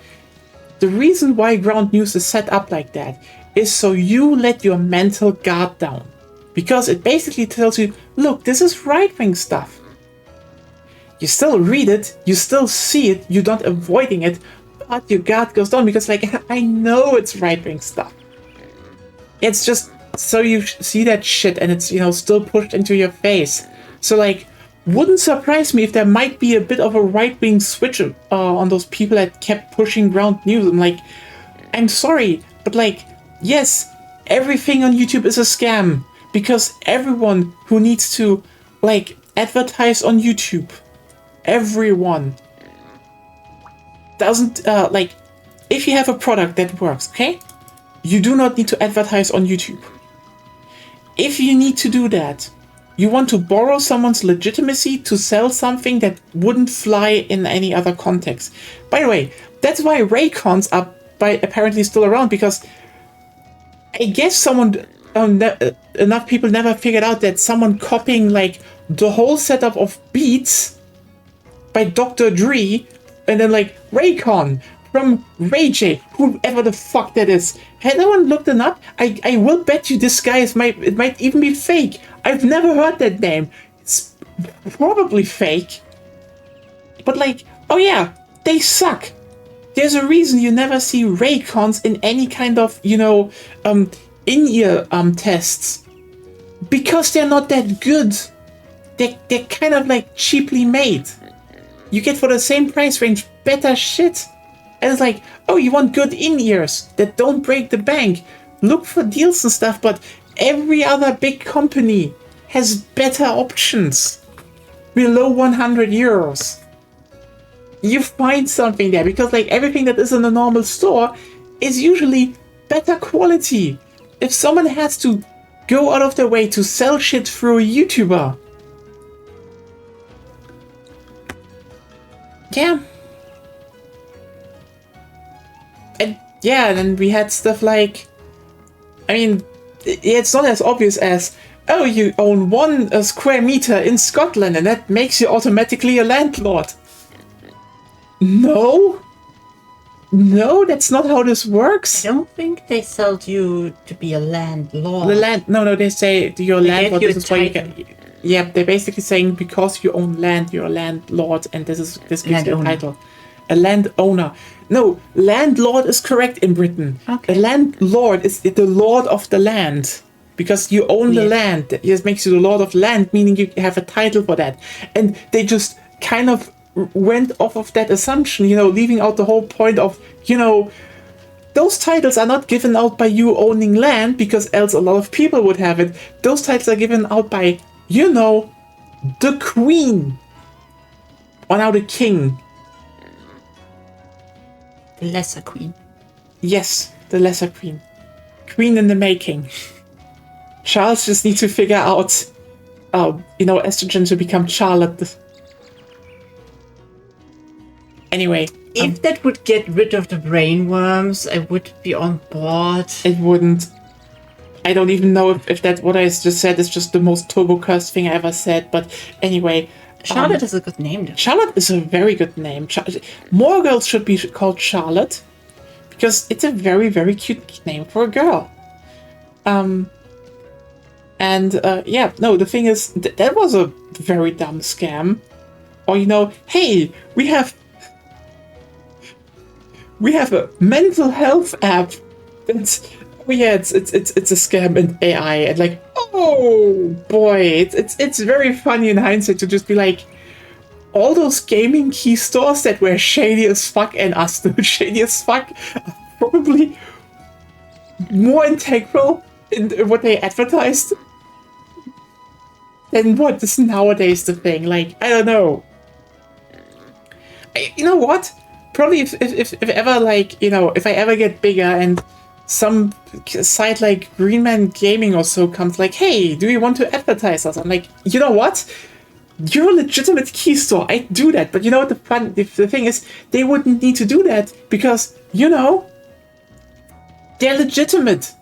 Speaker 1: The reason why Ground News is set up like that is so you let your mental guard down. Because it basically tells you, look, this is right-wing stuff. You still read it, you still see it, you're not avoiding it, but your guard goes down because, like, I know it's right-wing stuff. It's just so you see that shit and it's, still pushed into your face. So, like, wouldn't surprise me if there might be a bit of a right-wing switch on those people that kept pushing Ground News. I'm like, I'm sorry, but, like, yes, everything on YouTube is a scam. Because everyone who needs to, like, advertise on YouTube, everyone doesn't, like, if you have a product that works, okay? You do not need to advertise on YouTube. If you need to do that, you want to borrow someone's legitimacy to sell something that wouldn't fly in any other context. By the way, that's why Raycons are apparently still around, because I guess enough people never figured out that someone copying, like, the whole setup of Beats by Dr. Dre, and then, like, Raycon from Ray J, whoever the fuck that is. Had no one looked it up? I will bet you this guy it might even be fake. I've never heard that name. It's probably fake. But, like, oh yeah, they suck. There's a reason you never see Raycons in any kind of, in-ear tests, because they're not that good. They're kind of like cheaply made. You get for the same price range better shit. And it's like, oh, you want good in-ears that don't break the bank? Look for deals and stuff, but every other big company has better options below 100 euros. You find something there, because, like, everything that is in a normal store is usually better quality. If someone has to go out of their way to sell shit through a YouTuber, yeah. And yeah, then we had stuff like, I mean, it's not as obvious as, oh, you own 1 square meter in Scotland and that makes you automatically a landlord. No, that's not how this works.
Speaker 2: I don't think they sold you to be a landlord.
Speaker 1: No, they say you're a landlord.
Speaker 2: You
Speaker 1: This is why you can. Yeah, they're basically saying because you own land, you're a landlord, and this gives you a title. A landowner. No, landlord is correct in Britain.
Speaker 2: Okay.
Speaker 1: A landlord is the lord of the land. Because you own the land. It makes you the lord of land, meaning you have a title for that. And they just kind of went off of that assumption, leaving out the whole point of, those titles are not given out by you owning land, because else a lot of people would have it. Those titles are given out by, the queen. Or now the king.
Speaker 2: The lesser queen.
Speaker 1: Yes, the lesser queen. Queen in the making. Charles just needs to figure out, estrogen to become Charlotte. Anyway.
Speaker 2: If that would get rid of the brainworms, I would be on board.
Speaker 1: It wouldn't. I don't even know if that what I just said is just the most turbo-cursed thing I ever said, but anyway.
Speaker 2: Charlotte is a good name, though.
Speaker 1: Charlotte is a very good name. More girls should be called Charlotte. because it's a very, very cute name for a girl. Yeah, no, the thing is, that was a very dumb scam. Or, you know, hey, we have a mental health app that's, oh yeah, it's a scam in AI, and like, oh boy, it's very funny in hindsight to just be like, all those gaming key stores that were shady as fuck and are still shady as fuck are probably more integral in what they advertised than what is nowadays the thing. Like, I don't know. You know what? Probably if ever, like, you know, if I ever get bigger and some site like Green Man Gaming or so comes like, hey, do you want to advertise us? I'm like, you know what? You're a legitimate key store. I do that. But you know what the thing is? They wouldn't need to do that because, you know, they're legitimate.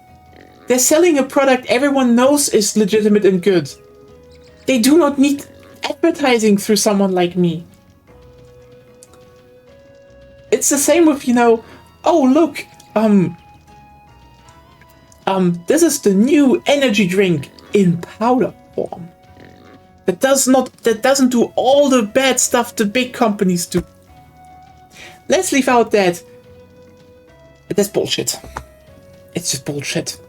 Speaker 1: They're selling a product everyone knows is legitimate and good. They do not need advertising through someone like me. It's the same with, you know, oh look, this is the new energy drink in powder form. That doesn't do all the bad stuff the big companies do. Let's leave out that. That's bullshit. It's just bullshit.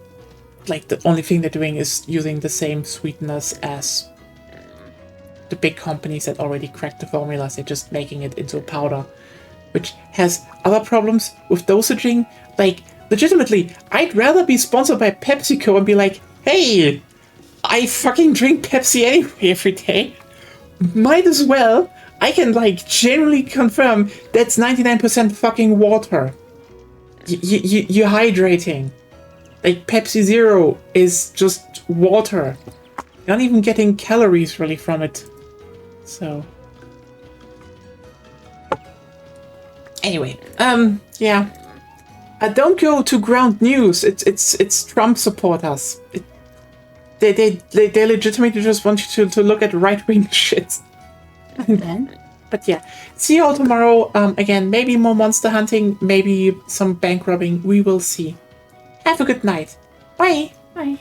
Speaker 1: Like, the only thing they're doing is using the same sweeteners as the big companies that already cracked the formulas. They're just making it into a powder, which has other problems with dosaging. Like, legitimately, I'd rather be sponsored by PepsiCo and be like, hey, I fucking drink Pepsi anyway every day. Might as well. I can, like, generally confirm that's 99% fucking water. You're hydrating. Like, Pepsi Zero is just water. You're not even getting calories really from it. So. Anyway, yeah. Don't go to ground news. It's Trump supporters. They legitimately just want you to look at right-wing shit. But yeah, see you all tomorrow. Again, maybe more monster hunting, maybe some bank robbing. We will see. Have a good night. Bye.
Speaker 2: Bye.